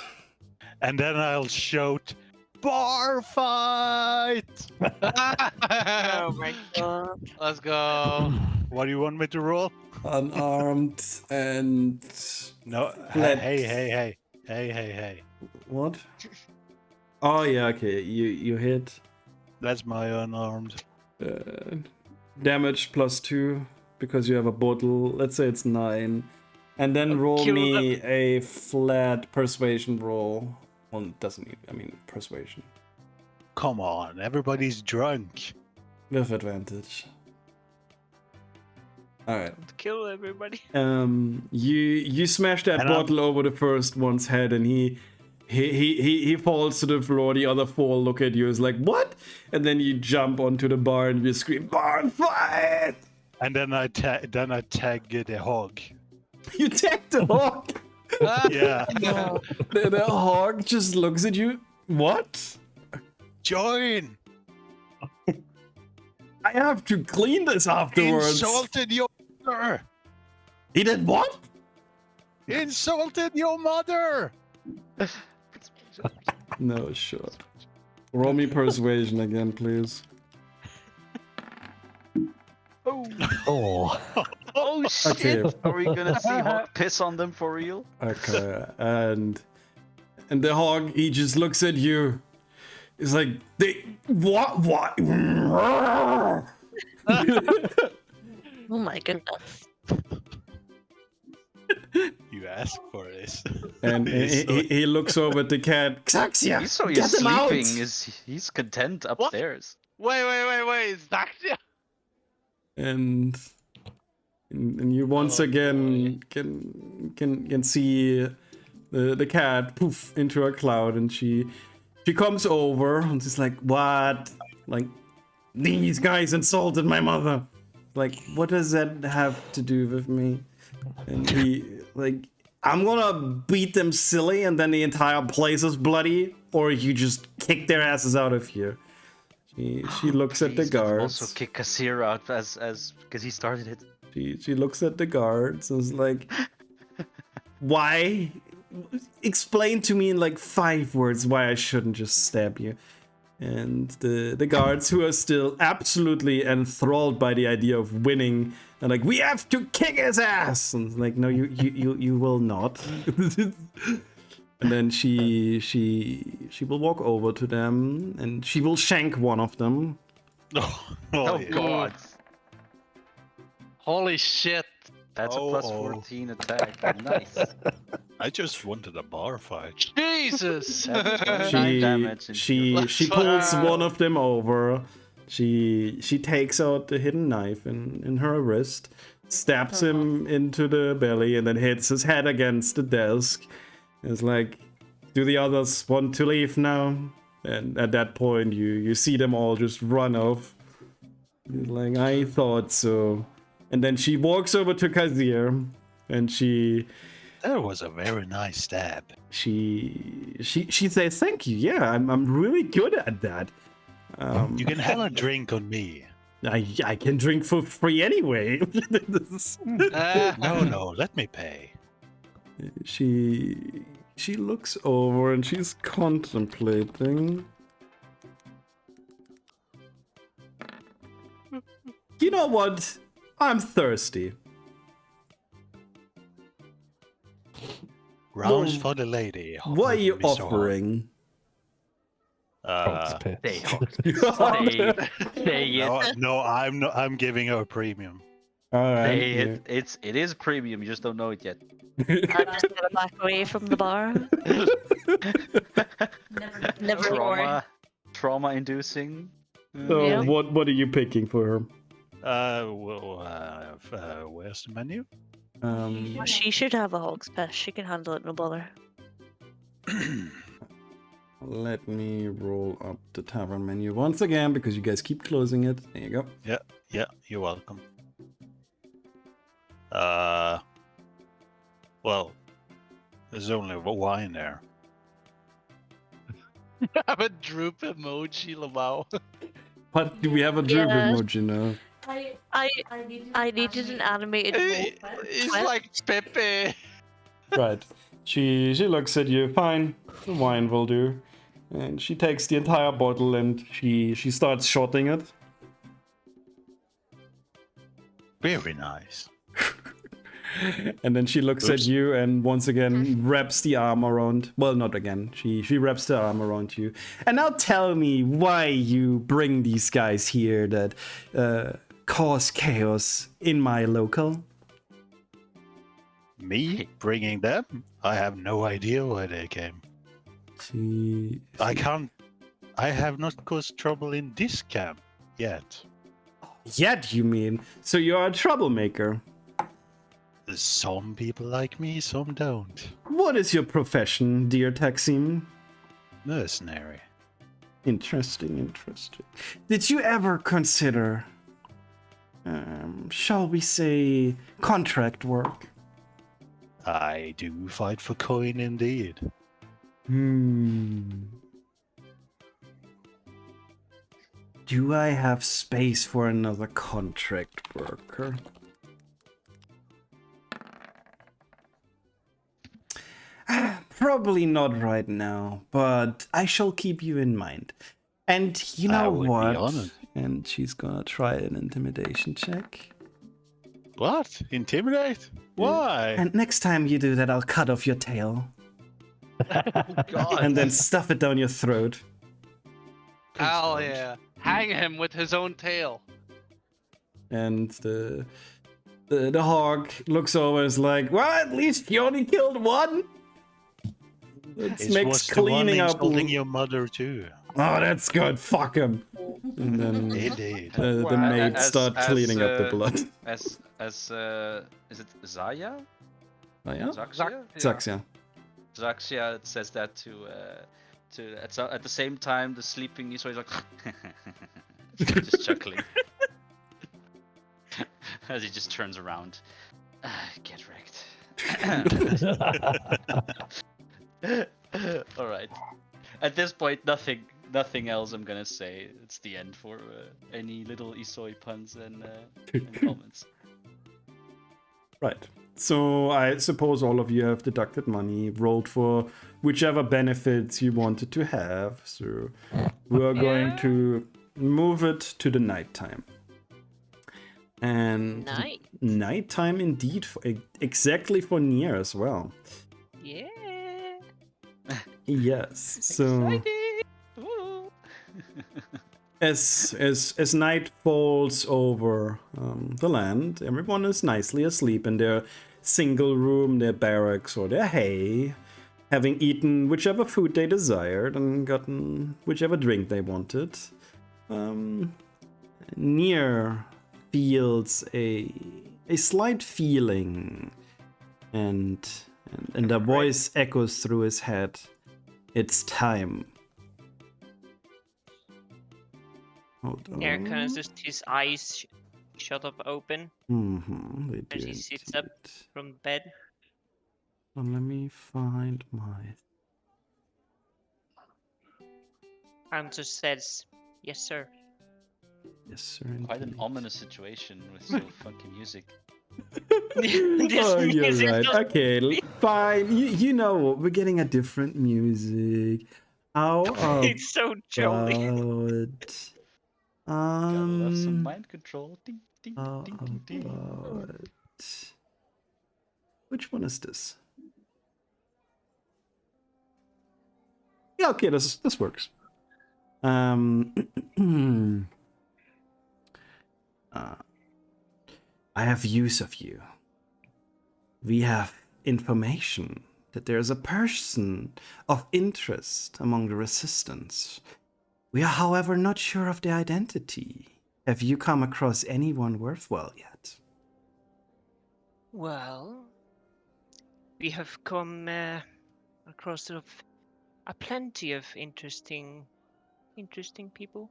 Speaker 3: And then I'll shout, "Bar fight!"
Speaker 5: Oh my god.
Speaker 4: Let's go.
Speaker 3: What do you want me to roll?
Speaker 1: Unarmed and.
Speaker 3: No,
Speaker 1: Flat.
Speaker 3: hey.
Speaker 1: What? Oh yeah, okay. You hit.
Speaker 3: That's my unarmed.
Speaker 1: Damage +2 because you have a bottle. Let's say it's 9. And then roll
Speaker 4: kill
Speaker 1: me a flat persuasion roll. Well, it doesn't need, I mean, persuasion.
Speaker 3: Come on, everybody's drunk.
Speaker 1: With advantage. Alright.
Speaker 5: Kill everybody.
Speaker 1: You smash that
Speaker 3: And
Speaker 1: bottle over the first one's head, and he falls to the floor. The other four look at you, is like, what? And then you jump onto the bar and you scream, "Barn fight!"
Speaker 3: And then I tag the hog.
Speaker 1: You take the hog.
Speaker 3: Yeah.
Speaker 1: The hog just looks at you. What?
Speaker 3: Join.
Speaker 1: I have to clean this afterwards.
Speaker 3: Insulted your mother.
Speaker 1: He did what?
Speaker 3: Insulted your mother.
Speaker 1: No shot. Roll me persuasion again, please.
Speaker 7: Oh.
Speaker 2: Oh shit!
Speaker 1: Okay.
Speaker 2: Are we gonna see Hawk piss on them for real?
Speaker 1: Okay, and the hog, he just looks at you. He's like, they what?
Speaker 8: Oh my goodness.
Speaker 3: You asked for this.
Speaker 1: And he looks over at the cat. Xaxia,
Speaker 2: He's so
Speaker 1: get
Speaker 2: he's
Speaker 1: him out!
Speaker 2: sleeping. He's content upstairs.
Speaker 4: Wait, is that
Speaker 1: And you once again can see the cat poof into a cloud, and she comes over and she's like, what? Like, these guys insulted my mother. Like, what does that have to do with me? And he like, I'm gonna beat them silly and then the entire place is bloody, or you just kick their asses out of here. She looks at the
Speaker 2: Please, let him
Speaker 1: guards.
Speaker 2: Also kick Kasir out as because he started it.
Speaker 1: She looks at the guards and is like, why? Explain to me in like 5 words why I shouldn't just stab you. And the guards, who are still absolutely enthralled by the idea of winning, are like, we have to kick his ass. And it's like, no, you will not. And then she will walk over to them and she will shank one of them.
Speaker 2: Oh
Speaker 3: yeah.
Speaker 2: god.
Speaker 4: Holy shit!
Speaker 2: That's a plus 14 attack. Nice.
Speaker 3: I just wanted a bar fight.
Speaker 4: Jesus!
Speaker 2: That's 29 damage.
Speaker 1: She pulls one of them over. She takes out the hidden knife in her wrist, stabs him into the belly, and then hits his head against the desk. It's like, do the others want to leave now? And at that point, you see them all just run off. It's like, I thought so. And then she walks over to Kazir, and
Speaker 3: That was a very nice stab.
Speaker 1: she says, thank you. Yeah, I'm really good at that.
Speaker 3: You can have a drink on me.
Speaker 1: I can drink for free anyway.
Speaker 3: No, let me pay.
Speaker 1: She looks over and she's contemplating. You know what? I'm thirsty.
Speaker 3: Rounds
Speaker 1: Well,
Speaker 3: for the lady.
Speaker 1: What are you
Speaker 3: Wouldn't be so hard.
Speaker 1: offering?
Speaker 7: Hog's piss.
Speaker 2: Say it.
Speaker 3: No, I'm not. I'm giving her a premium.
Speaker 1: All right.
Speaker 2: Say it. It is premium. You just don't know it yet.
Speaker 8: I'm just gonna back away from the bar. Never more.
Speaker 2: Trauma-inducing.
Speaker 1: So
Speaker 8: Yeah.
Speaker 1: what are you picking for her?
Speaker 3: Where's the menu?
Speaker 8: She should have a hog's piss. She can handle it, no bother.
Speaker 1: Let me roll up the tavern menu once again because you guys keep closing it. There you go.
Speaker 3: Yeah, you're welcome. Well, there's only wine there.
Speaker 4: have a droop emoji, Lamau.
Speaker 1: But do we have a droop
Speaker 8: Yeah.
Speaker 1: emoji now?
Speaker 8: I needed an animated
Speaker 4: He's
Speaker 8: What?
Speaker 4: like Pepe.
Speaker 1: Right. She looks at you. Fine, the wine will do. And she takes the entire bottle and she starts shotting it.
Speaker 3: Very nice.
Speaker 1: And then she looks at
Speaker 3: Oops.
Speaker 1: you and once again wraps the arm around. Well, not again. She wraps the arm around you. And now tell me why you bring these guys here that cause chaos in my local.
Speaker 3: Me bringing them? I have no idea where they came. I have not caused trouble in this camp yet.
Speaker 1: Yet, you mean? So you're a troublemaker.
Speaker 3: Some people like me, some don't.
Speaker 1: What is your profession, dear Taksim?
Speaker 3: Mercenary.
Speaker 1: Interesting. Did you ever consider, shall we say, contract work?
Speaker 3: I do fight for coin indeed.
Speaker 1: Do I have space for another contract worker? Probably not right now, but I shall keep you in mind. And you know
Speaker 3: I would be
Speaker 1: what?
Speaker 3: honored.
Speaker 1: And she's gonna try an intimidation check.
Speaker 3: What? Intimidate? Why?
Speaker 1: And next time you do that, I'll cut off your tail
Speaker 2: God.
Speaker 1: and then stuff it down your throat.
Speaker 4: Hell
Speaker 2: don't.
Speaker 4: yeah. Hang him with his own tail.
Speaker 1: And the hog looks over and is like, well, at least you only killed one. It
Speaker 3: It
Speaker 1: makes
Speaker 3: was the one
Speaker 1: cleaning up.
Speaker 3: insulting your mother too.
Speaker 1: Oh, that's good. Fuck him. And then
Speaker 3: Indeed.
Speaker 1: the
Speaker 4: Wow.
Speaker 1: maids start cleaning up the
Speaker 2: uh,
Speaker 1: blood.
Speaker 2: As is it Zaya?
Speaker 1: Oh yeah,
Speaker 2: Zaxia?
Speaker 1: Zaxia.
Speaker 2: Zaxia says that to at the same time the sleeping Isoi is like just chuckling as he just turns around. Get wrecked. All right. At this point, nothing else I'm gonna say. It's the end for any little Isoi puns and comments.
Speaker 1: Right. So I suppose all of you have deducted money, rolled for whichever benefits you wanted to have. So we are going to move it to the nighttime. And
Speaker 5: Night.
Speaker 1: nighttime indeed, exactly for Nier as well.
Speaker 5: Yeah.
Speaker 1: Yes. So
Speaker 2: Exciting! Woo!
Speaker 1: as night falls over the land, everyone is nicely asleep in their single room, their barracks, or their hay, having eaten whichever food they desired and gotten whichever drink they wanted. Nier feels a slight feeling, and a voice echoes through his head. It's time. Hold
Speaker 5: There
Speaker 1: on.
Speaker 5: kind of just his eyes shut up open
Speaker 1: They
Speaker 5: as he
Speaker 1: do
Speaker 5: sits up
Speaker 1: indeed.
Speaker 5: from bed.
Speaker 1: Well, let me find my.
Speaker 5: And just says, "Yes, sir."
Speaker 1: Yes, sir.
Speaker 2: Quite an
Speaker 1: indeed.
Speaker 2: ominous situation with so funky music.
Speaker 5: This
Speaker 1: Oh, you're
Speaker 5: music
Speaker 1: right.
Speaker 5: doesn't
Speaker 1: Okay, fine. You know what? We're getting a different music. How
Speaker 5: It's so jolly.
Speaker 1: about
Speaker 2: Gotta love some mind control. Ding, ding,
Speaker 1: how
Speaker 2: ding, ding, ding.
Speaker 1: about which one is this? Yeah, okay, this works. I have use of you. We have information that there is a person of interest among the resistance. We are, however, not sure of their identity. Have you come across anyone worthwhile yet?
Speaker 5: Well, we have come across sort of a plenty of interesting people.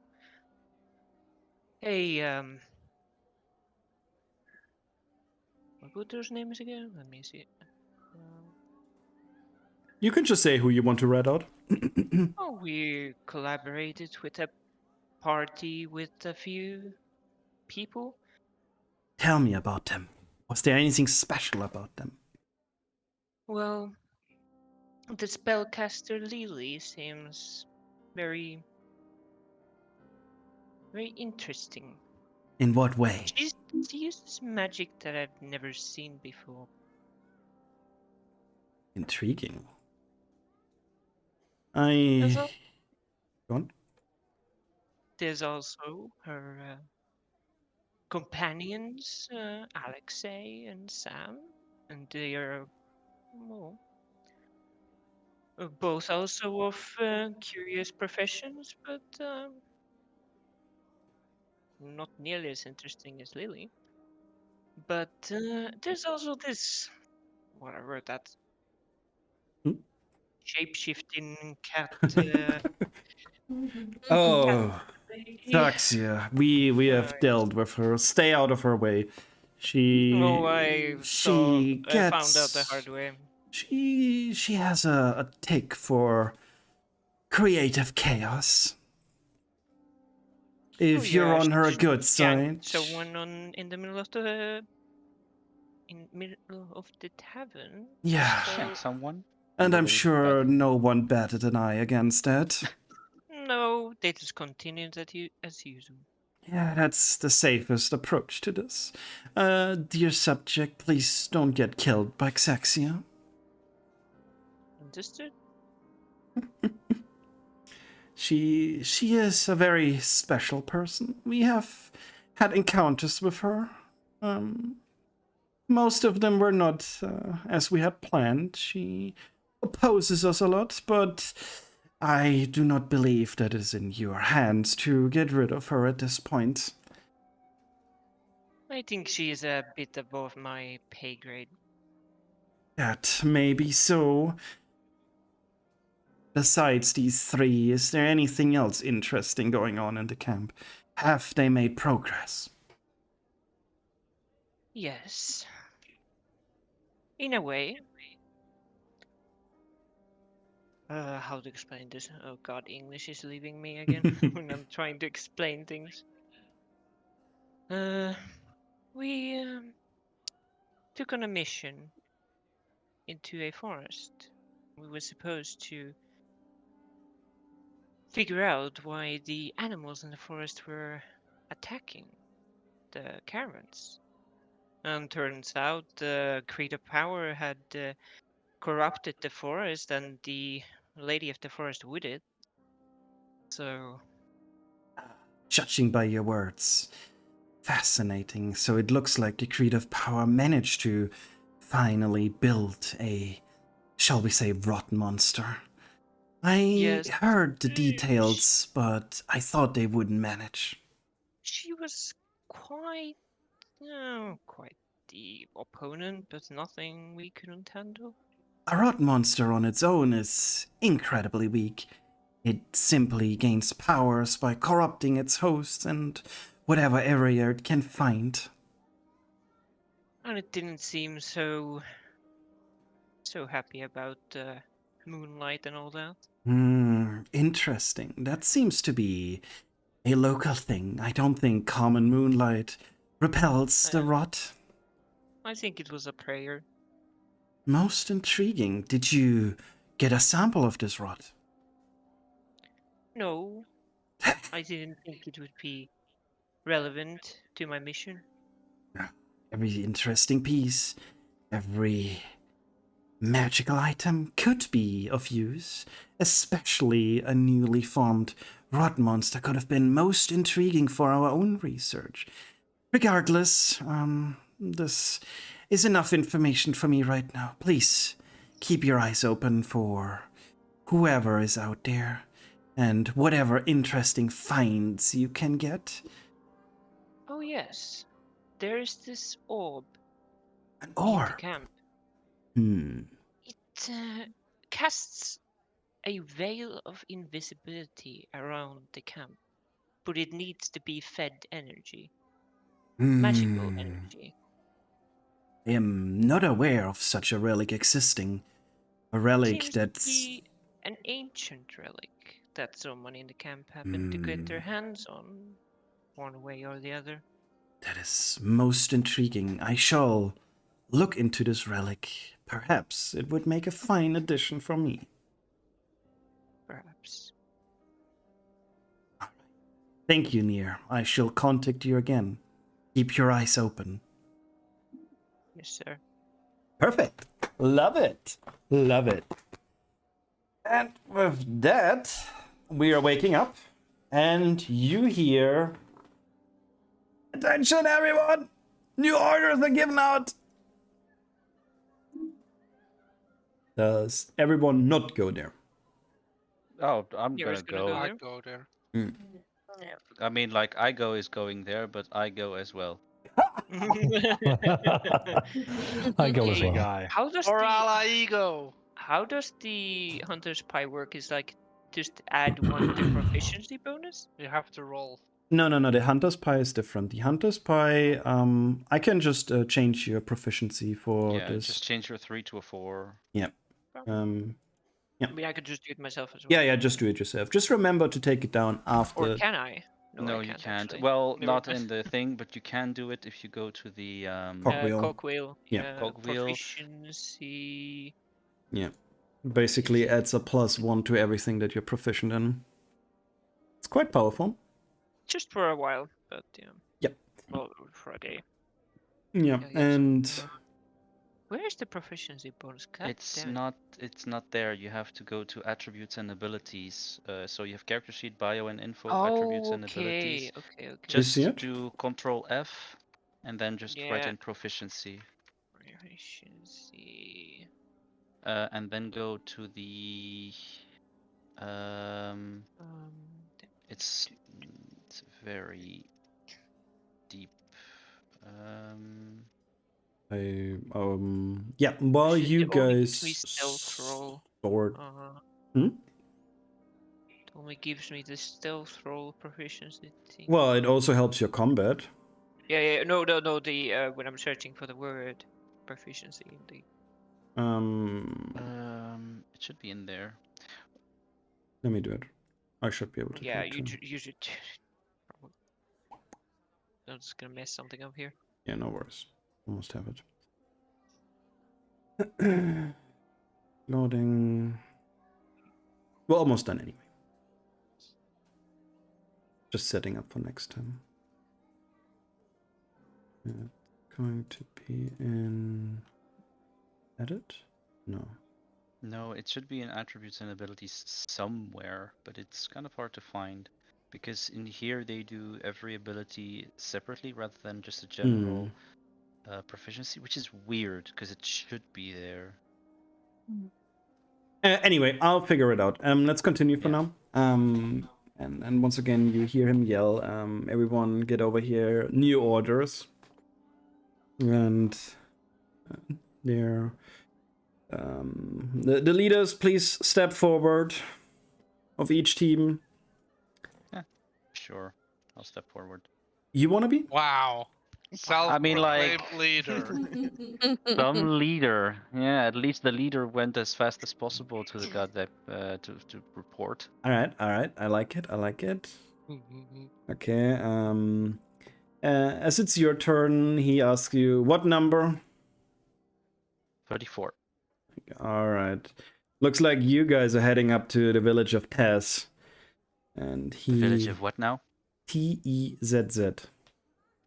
Speaker 5: Hey, what were those names again? Let me see.
Speaker 1: You can just say who you want to read out.
Speaker 5: Oh, we collaborated with a party with a few people.
Speaker 1: Tell me about them. Was there anything special about them?
Speaker 5: Well, the spellcaster Lily seems very interesting.
Speaker 1: In what way?
Speaker 5: She uses magic that I've never seen before.
Speaker 1: Intriguing.
Speaker 5: There's,
Speaker 1: Go on.
Speaker 5: there's also her companions, Alexei and Sam. and they are well, both also of curious professions, but not nearly as interesting as Lily. But there's also this, whatever that
Speaker 1: Hmm?
Speaker 5: shape-shifting cat.
Speaker 1: Oh,
Speaker 5: Lady.
Speaker 1: Taxia, we have dealt with her. Stay out of her way.
Speaker 5: Oh,
Speaker 1: She
Speaker 5: I found out the
Speaker 1: gets
Speaker 5: hard way.
Speaker 1: she has a tick for creative chaos. If
Speaker 5: Oh
Speaker 1: you're
Speaker 5: yeah,
Speaker 1: on her
Speaker 5: she
Speaker 1: good side,
Speaker 5: yanked someone on in the middle of the tavern.
Speaker 1: yeah,
Speaker 2: Shank
Speaker 5: So
Speaker 2: someone.
Speaker 1: and I'm
Speaker 2: Nobody
Speaker 1: sure
Speaker 2: batted.
Speaker 1: no one batted an eye against that.
Speaker 5: no, they just continued as usual.
Speaker 1: Yeah, that's the safest approach to this. Dear subject, please don't get killed by Xaxia.
Speaker 5: Understood?
Speaker 1: She is a very special person. We have had encounters with her. Most of them were not as we had planned. She opposes us a lot, but I do not believe that it is in your hands to get rid of her at this point.
Speaker 5: I think she is a bit above my pay grade.
Speaker 1: That may be so. Besides these three, is there anything else interesting going on in the camp? Have they made progress?
Speaker 5: Yes. In a way. How to explain this? Oh god, English is leaving me again when I'm trying to explain things. We took on a mission into a forest. We were supposed to figure out why the animals in the forest were attacking the caravans. And turns out the creative power had corrupted the forest and the lady of the forest with it. So,
Speaker 1: Judging by your words, fascinating. So it looks like the creative power managed to finally build a, shall we say, rot monster. I
Speaker 5: yes,
Speaker 1: heard the
Speaker 5: mm,
Speaker 1: details, but I thought they wouldn't manage.
Speaker 5: she was quite, quite the opponent, but nothing we couldn't handle.
Speaker 1: A rot monster on its own is incredibly weak. It simply gains powers by corrupting its hosts and whatever area it can find.
Speaker 5: And it didn't seem so happy about moonlight and all that.
Speaker 1: Interesting. That seems to be a local thing. I don't think common moonlight repels the rot.
Speaker 5: I think it was a prayer.
Speaker 1: Most intriguing. Did you get a sample of this rot?
Speaker 5: No, I didn't think it would be relevant to my mission.
Speaker 1: Every interesting piece, every magical item could be of use, especially a newly formed rot monster could have been most intriguing for our own research. Regardless, this is enough information for me right now. Please keep your eyes open for whoever is out there and whatever interesting finds you can get.
Speaker 5: Oh yes, there is this orb
Speaker 1: An
Speaker 5: in the
Speaker 1: orb.
Speaker 5: camp.
Speaker 1: Hmm.
Speaker 5: It casts a veil of invisibility around the camp, but it needs to be fed energy, magical energy.
Speaker 1: I am not aware of such a relic existing. A relic
Speaker 5: Seems to
Speaker 1: that's.
Speaker 5: be an ancient relic that someone in the camp happened to get their hands on, one way or the other.
Speaker 1: That is most intriguing. I shall look into this relic. Perhaps it would make a fine addition for me.
Speaker 5: Perhaps.
Speaker 1: Thank you, Nier. I shall contact you again. Keep your eyes open.
Speaker 5: Yes, sir.
Speaker 1: Perfect. Love it. Love it. And with that, we are waking up, and you hear. Attention, everyone! New orders are given out! Does everyone not go there?
Speaker 2: Oh, I'm
Speaker 5: You're
Speaker 2: gonna
Speaker 5: just gonna
Speaker 2: go.
Speaker 5: go
Speaker 4: I
Speaker 5: there?
Speaker 4: go there.
Speaker 2: I mean, like, I go is going there, but I go as well.
Speaker 7: I go as
Speaker 5: Okay.
Speaker 7: well.
Speaker 3: Guy.
Speaker 5: How does
Speaker 4: For
Speaker 5: the
Speaker 4: ally ego.
Speaker 5: how does the hunter's pie work? Is like just add one the proficiency bonus?
Speaker 4: You have to roll.
Speaker 1: No. The hunter's pie is different. The hunter's pie, I can just change your proficiency for
Speaker 2: Yeah,
Speaker 1: this.
Speaker 2: just change your 3 to a 4.
Speaker 1: Um,
Speaker 5: I mean, I could just do it myself as well.
Speaker 1: yeah, just do it yourself. Just remember to take it down
Speaker 5: Or
Speaker 1: after.
Speaker 5: can I?
Speaker 2: No,
Speaker 5: I
Speaker 2: you
Speaker 5: can't.
Speaker 2: can't.
Speaker 5: Actually.
Speaker 2: Well,
Speaker 5: Never
Speaker 2: not
Speaker 5: mind.
Speaker 2: in the thing, but you can do it if you go to the
Speaker 1: Cogwheel.
Speaker 5: Cogwheel.
Speaker 1: Yeah.
Speaker 2: Cogwheel.
Speaker 5: Proficiency.
Speaker 1: Yeah. Basically adds a +1 to everything that you're proficient in. It's quite powerful.
Speaker 5: Just for a while, but yeah.
Speaker 1: Yep.
Speaker 5: Well, for a day.
Speaker 1: Yeah,
Speaker 5: yes.
Speaker 1: and
Speaker 5: Where is the proficiency bonus? God
Speaker 2: It's
Speaker 5: damn it.
Speaker 2: not there. You have to go to attributes and abilities. So you have character sheet, bio, and info,
Speaker 5: Oh,
Speaker 2: attributes and abilities.
Speaker 5: okay.
Speaker 1: You
Speaker 2: Just
Speaker 1: see it?
Speaker 2: do Control F, and then just write
Speaker 5: Yeah.
Speaker 2: in proficiency,
Speaker 5: Proficiency.
Speaker 2: and then go to the
Speaker 5: Um,
Speaker 2: it's very deep.
Speaker 1: Yeah, while
Speaker 5: Shit,
Speaker 1: you
Speaker 5: it only
Speaker 1: guys
Speaker 5: gives me stealth roll.
Speaker 1: stored.
Speaker 5: It only gives me the stealth roll proficiency thing.
Speaker 1: Well, it also helps your combat.
Speaker 5: Yeah. No. The when I'm searching for the word proficiency in the.
Speaker 2: It should be in there.
Speaker 1: Let me do it. I should be able to
Speaker 5: Yeah,
Speaker 1: do it too.
Speaker 5: you should. I'm just gonna mess something up here.
Speaker 1: Yeah, no worries. Almost have it. Loading. We're almost done anyway. Just setting up for next time. It's going to be in edit? No.
Speaker 2: No, it should be in attributes and abilities somewhere, but it's kind of hard to find. Because in here they do every ability separately rather than just a general proficiency, which is weird because it should be there.
Speaker 1: Anyway, I'll figure it out. Let's continue for
Speaker 2: Yeah.
Speaker 1: now. And once again, you hear him yell, everyone get over here, new orders. And they're... the leaders, please step forward of each team.
Speaker 2: Sure, I'll step forward.
Speaker 1: You want to be?
Speaker 4: Wow.
Speaker 2: I mean, like-
Speaker 4: Self-proclaimed leader.
Speaker 2: Some leader. Yeah, at least the leader went as fast as possible to the goddamn to report.
Speaker 1: All right. I like it. Okay. As it's your turn, he asks you what number.
Speaker 2: 34.
Speaker 1: All right. Looks like you guys are heading up to the village of Tez. And he...
Speaker 2: Village of what now?
Speaker 1: T-E-Z-Z.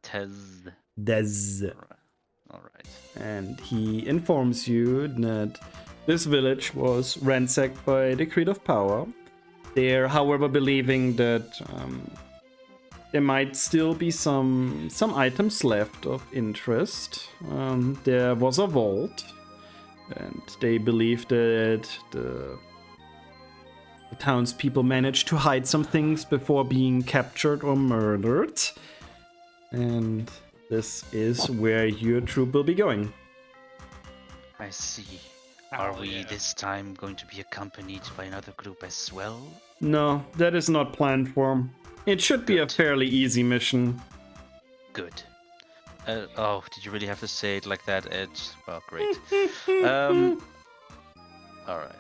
Speaker 2: Tez.
Speaker 1: Dez.
Speaker 2: Alright.
Speaker 1: And he informs you that this village was ransacked by the Creed of Power. They're, however, believing that there might still be some items left of interest. There was a vault, and they believe that the townspeople managed to hide some things before being captured or murdered. And this is where your troop will be going.
Speaker 2: I see.
Speaker 4: Oh,
Speaker 2: Are we
Speaker 4: yeah.
Speaker 2: this time going to be accompanied by another group as well?
Speaker 1: No, that is not planned for. It should be a
Speaker 2: Good.
Speaker 1: fairly easy mission.
Speaker 2: Good. Oh, did you really have to say it like that, Ed? Well, great. Alright.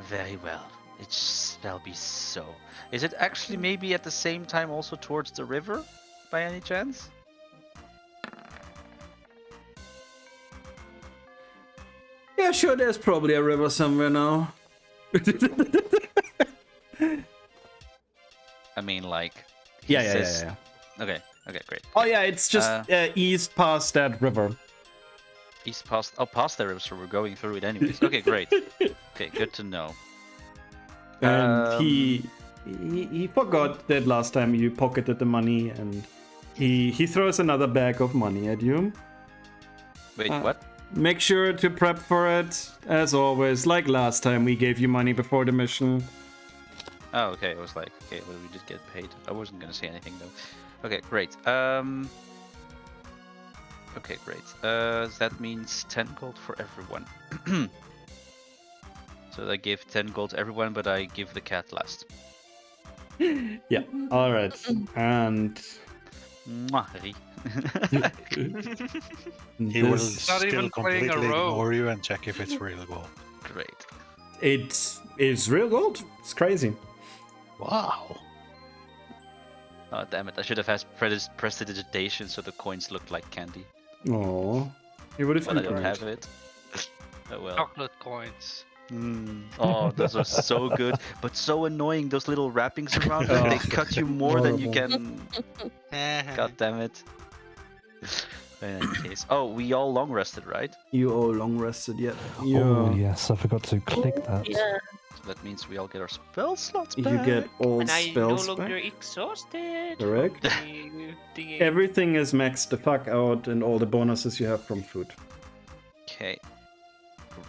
Speaker 2: Very well. It shall be so. Is it actually maybe at the same time also towards the river, by any chance?
Speaker 1: Yeah, sure, there's probably a river somewhere now.
Speaker 2: I mean, like...
Speaker 1: Yeah.
Speaker 2: Okay, great.
Speaker 1: Oh yeah, it's just east past that river.
Speaker 2: East past... Oh, past the river, so we're going through it anyways. Okay, great. Okay, good to know.
Speaker 1: And he forgot that last time you pocketed the money, and he throws another bag of money at you.
Speaker 2: Wait, what?
Speaker 1: make sure to prep for it. As always, like last time, we gave you money before the mission.
Speaker 2: Oh, okay. I was like, okay, well, we did get paid. I wasn't gonna say anything though. Okay, great. Okay, great. That means 10 gold for everyone. So I give 10 gold to everyone, but I give the cat last.
Speaker 1: Yeah. All right. And
Speaker 2: Mwah, Rie.
Speaker 3: He will
Speaker 1: this-
Speaker 4: Not
Speaker 3: still
Speaker 4: even playing a
Speaker 3: completely
Speaker 4: row.
Speaker 3: ignore you and check if it's real gold.
Speaker 2: Great.
Speaker 1: it is real gold. It's crazy.
Speaker 3: Wow.
Speaker 2: Oh, damn it. I should have asked prestidigitation so the coins looked like candy.
Speaker 1: Oh, you would have
Speaker 2: But I
Speaker 1: eaten
Speaker 2: don't
Speaker 1: it.
Speaker 2: have it. Oh well.
Speaker 4: Chocolate coins.
Speaker 2: Oh, those are so good, but so annoying. Those little wrappings around them, they cut you more than you
Speaker 1: Horrible.
Speaker 2: can. God damn it. In any case, oh, we all long rested, right?
Speaker 1: You all long rested yet?
Speaker 7: Oh yes, I forgot to click that.
Speaker 8: Yeah.
Speaker 2: So that means we all get our spell slots back.
Speaker 1: You get all
Speaker 5: And I no
Speaker 1: spells
Speaker 5: longer
Speaker 1: back.
Speaker 5: exhausted.
Speaker 1: Correct.
Speaker 5: The
Speaker 1: Everything is maxed the fuck out, and all the bonuses you have from food.
Speaker 2: Okay.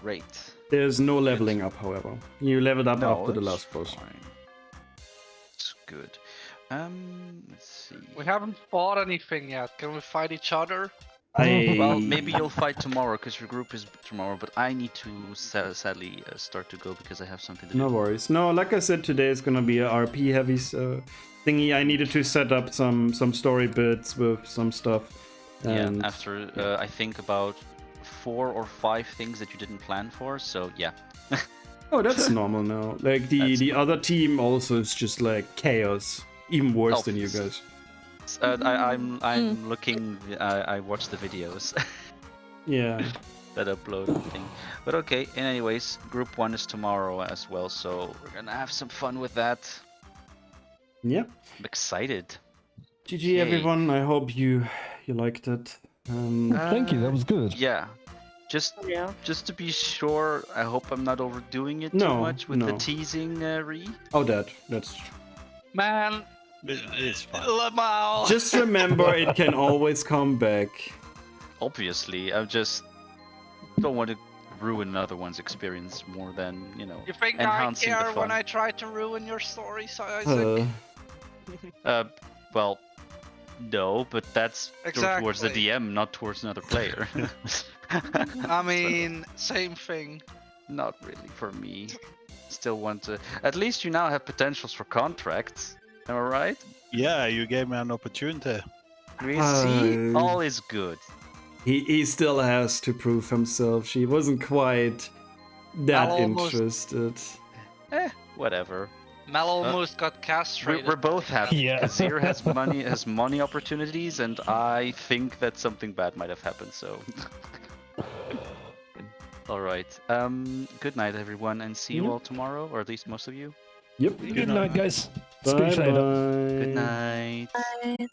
Speaker 2: Great.
Speaker 1: There's no leveling up, however. You leveled up
Speaker 2: No,
Speaker 1: after the
Speaker 2: it's
Speaker 1: last boss.
Speaker 2: fine. It's good. Let's see.
Speaker 4: We haven't fought anything yet. Can we fight each other?
Speaker 2: Well, maybe you'll fight tomorrow because your group is tomorrow, but I need to sadly start to go because I have something to do.
Speaker 1: No worries. No, like I said, today is gonna be a RP heavy thingy. I needed to set up some story bits with some stuff. And
Speaker 2: Yeah, after I think about 4 or 5 things that you didn't plan for, so yeah.
Speaker 1: oh, that's normal now. Like
Speaker 2: That's
Speaker 1: the other team also is just like chaos, even worse than you
Speaker 2: Obvious.
Speaker 1: guys.
Speaker 2: I'm looking. I watched the videos
Speaker 1: Yeah.
Speaker 2: that uploaded thing. But okay. And anyways, group 1 is tomorrow as well, so we're gonna have some fun with that.
Speaker 1: Yeah.
Speaker 2: I'm excited.
Speaker 1: GG
Speaker 2: Yay.
Speaker 1: everyone. I hope you liked it.
Speaker 7: Thank you, that was good.
Speaker 2: Yeah.
Speaker 8: Yeah.
Speaker 2: Just to be sure, I hope I'm not overdoing it too
Speaker 1: No,
Speaker 2: much with the
Speaker 1: no.
Speaker 2: teasing, Rie.
Speaker 1: Oh, that's.
Speaker 4: Man,
Speaker 3: It's fine.
Speaker 4: Lamau.
Speaker 1: Just remember, it can always come back.
Speaker 2: Obviously, I just don't want to ruin another one's experience more than, you know,
Speaker 4: You think I
Speaker 2: enhancing the
Speaker 4: care when
Speaker 2: fun.
Speaker 4: I try to ruin your story, Isaac?
Speaker 2: Well, no, but that's towards the
Speaker 4: Exactly.
Speaker 2: DM, not towards another player.
Speaker 4: I mean, same thing.
Speaker 2: Not really for me. Still want to. At least you now have potentials for contracts. Am I right?
Speaker 3: Yeah, you gave me an opportunity.
Speaker 2: We see,
Speaker 1: Uh,
Speaker 2: all is good.
Speaker 1: He still has to prove himself. She wasn't quite that
Speaker 4: I'll almost-
Speaker 1: interested.
Speaker 2: Whatever.
Speaker 4: Mel almost got castrated.
Speaker 2: We're both happy.
Speaker 7: Yeah.
Speaker 2: Kazir has money opportunities, and I think that something bad might have happened. So. All right. Good night, everyone, and see you
Speaker 1: Yeah.
Speaker 2: all tomorrow, or at least most of you.
Speaker 1: Yep.
Speaker 7: Good night, guys.
Speaker 1: Bye
Speaker 7: Speak later.
Speaker 1: bye.
Speaker 2: Good night.
Speaker 8: Bye.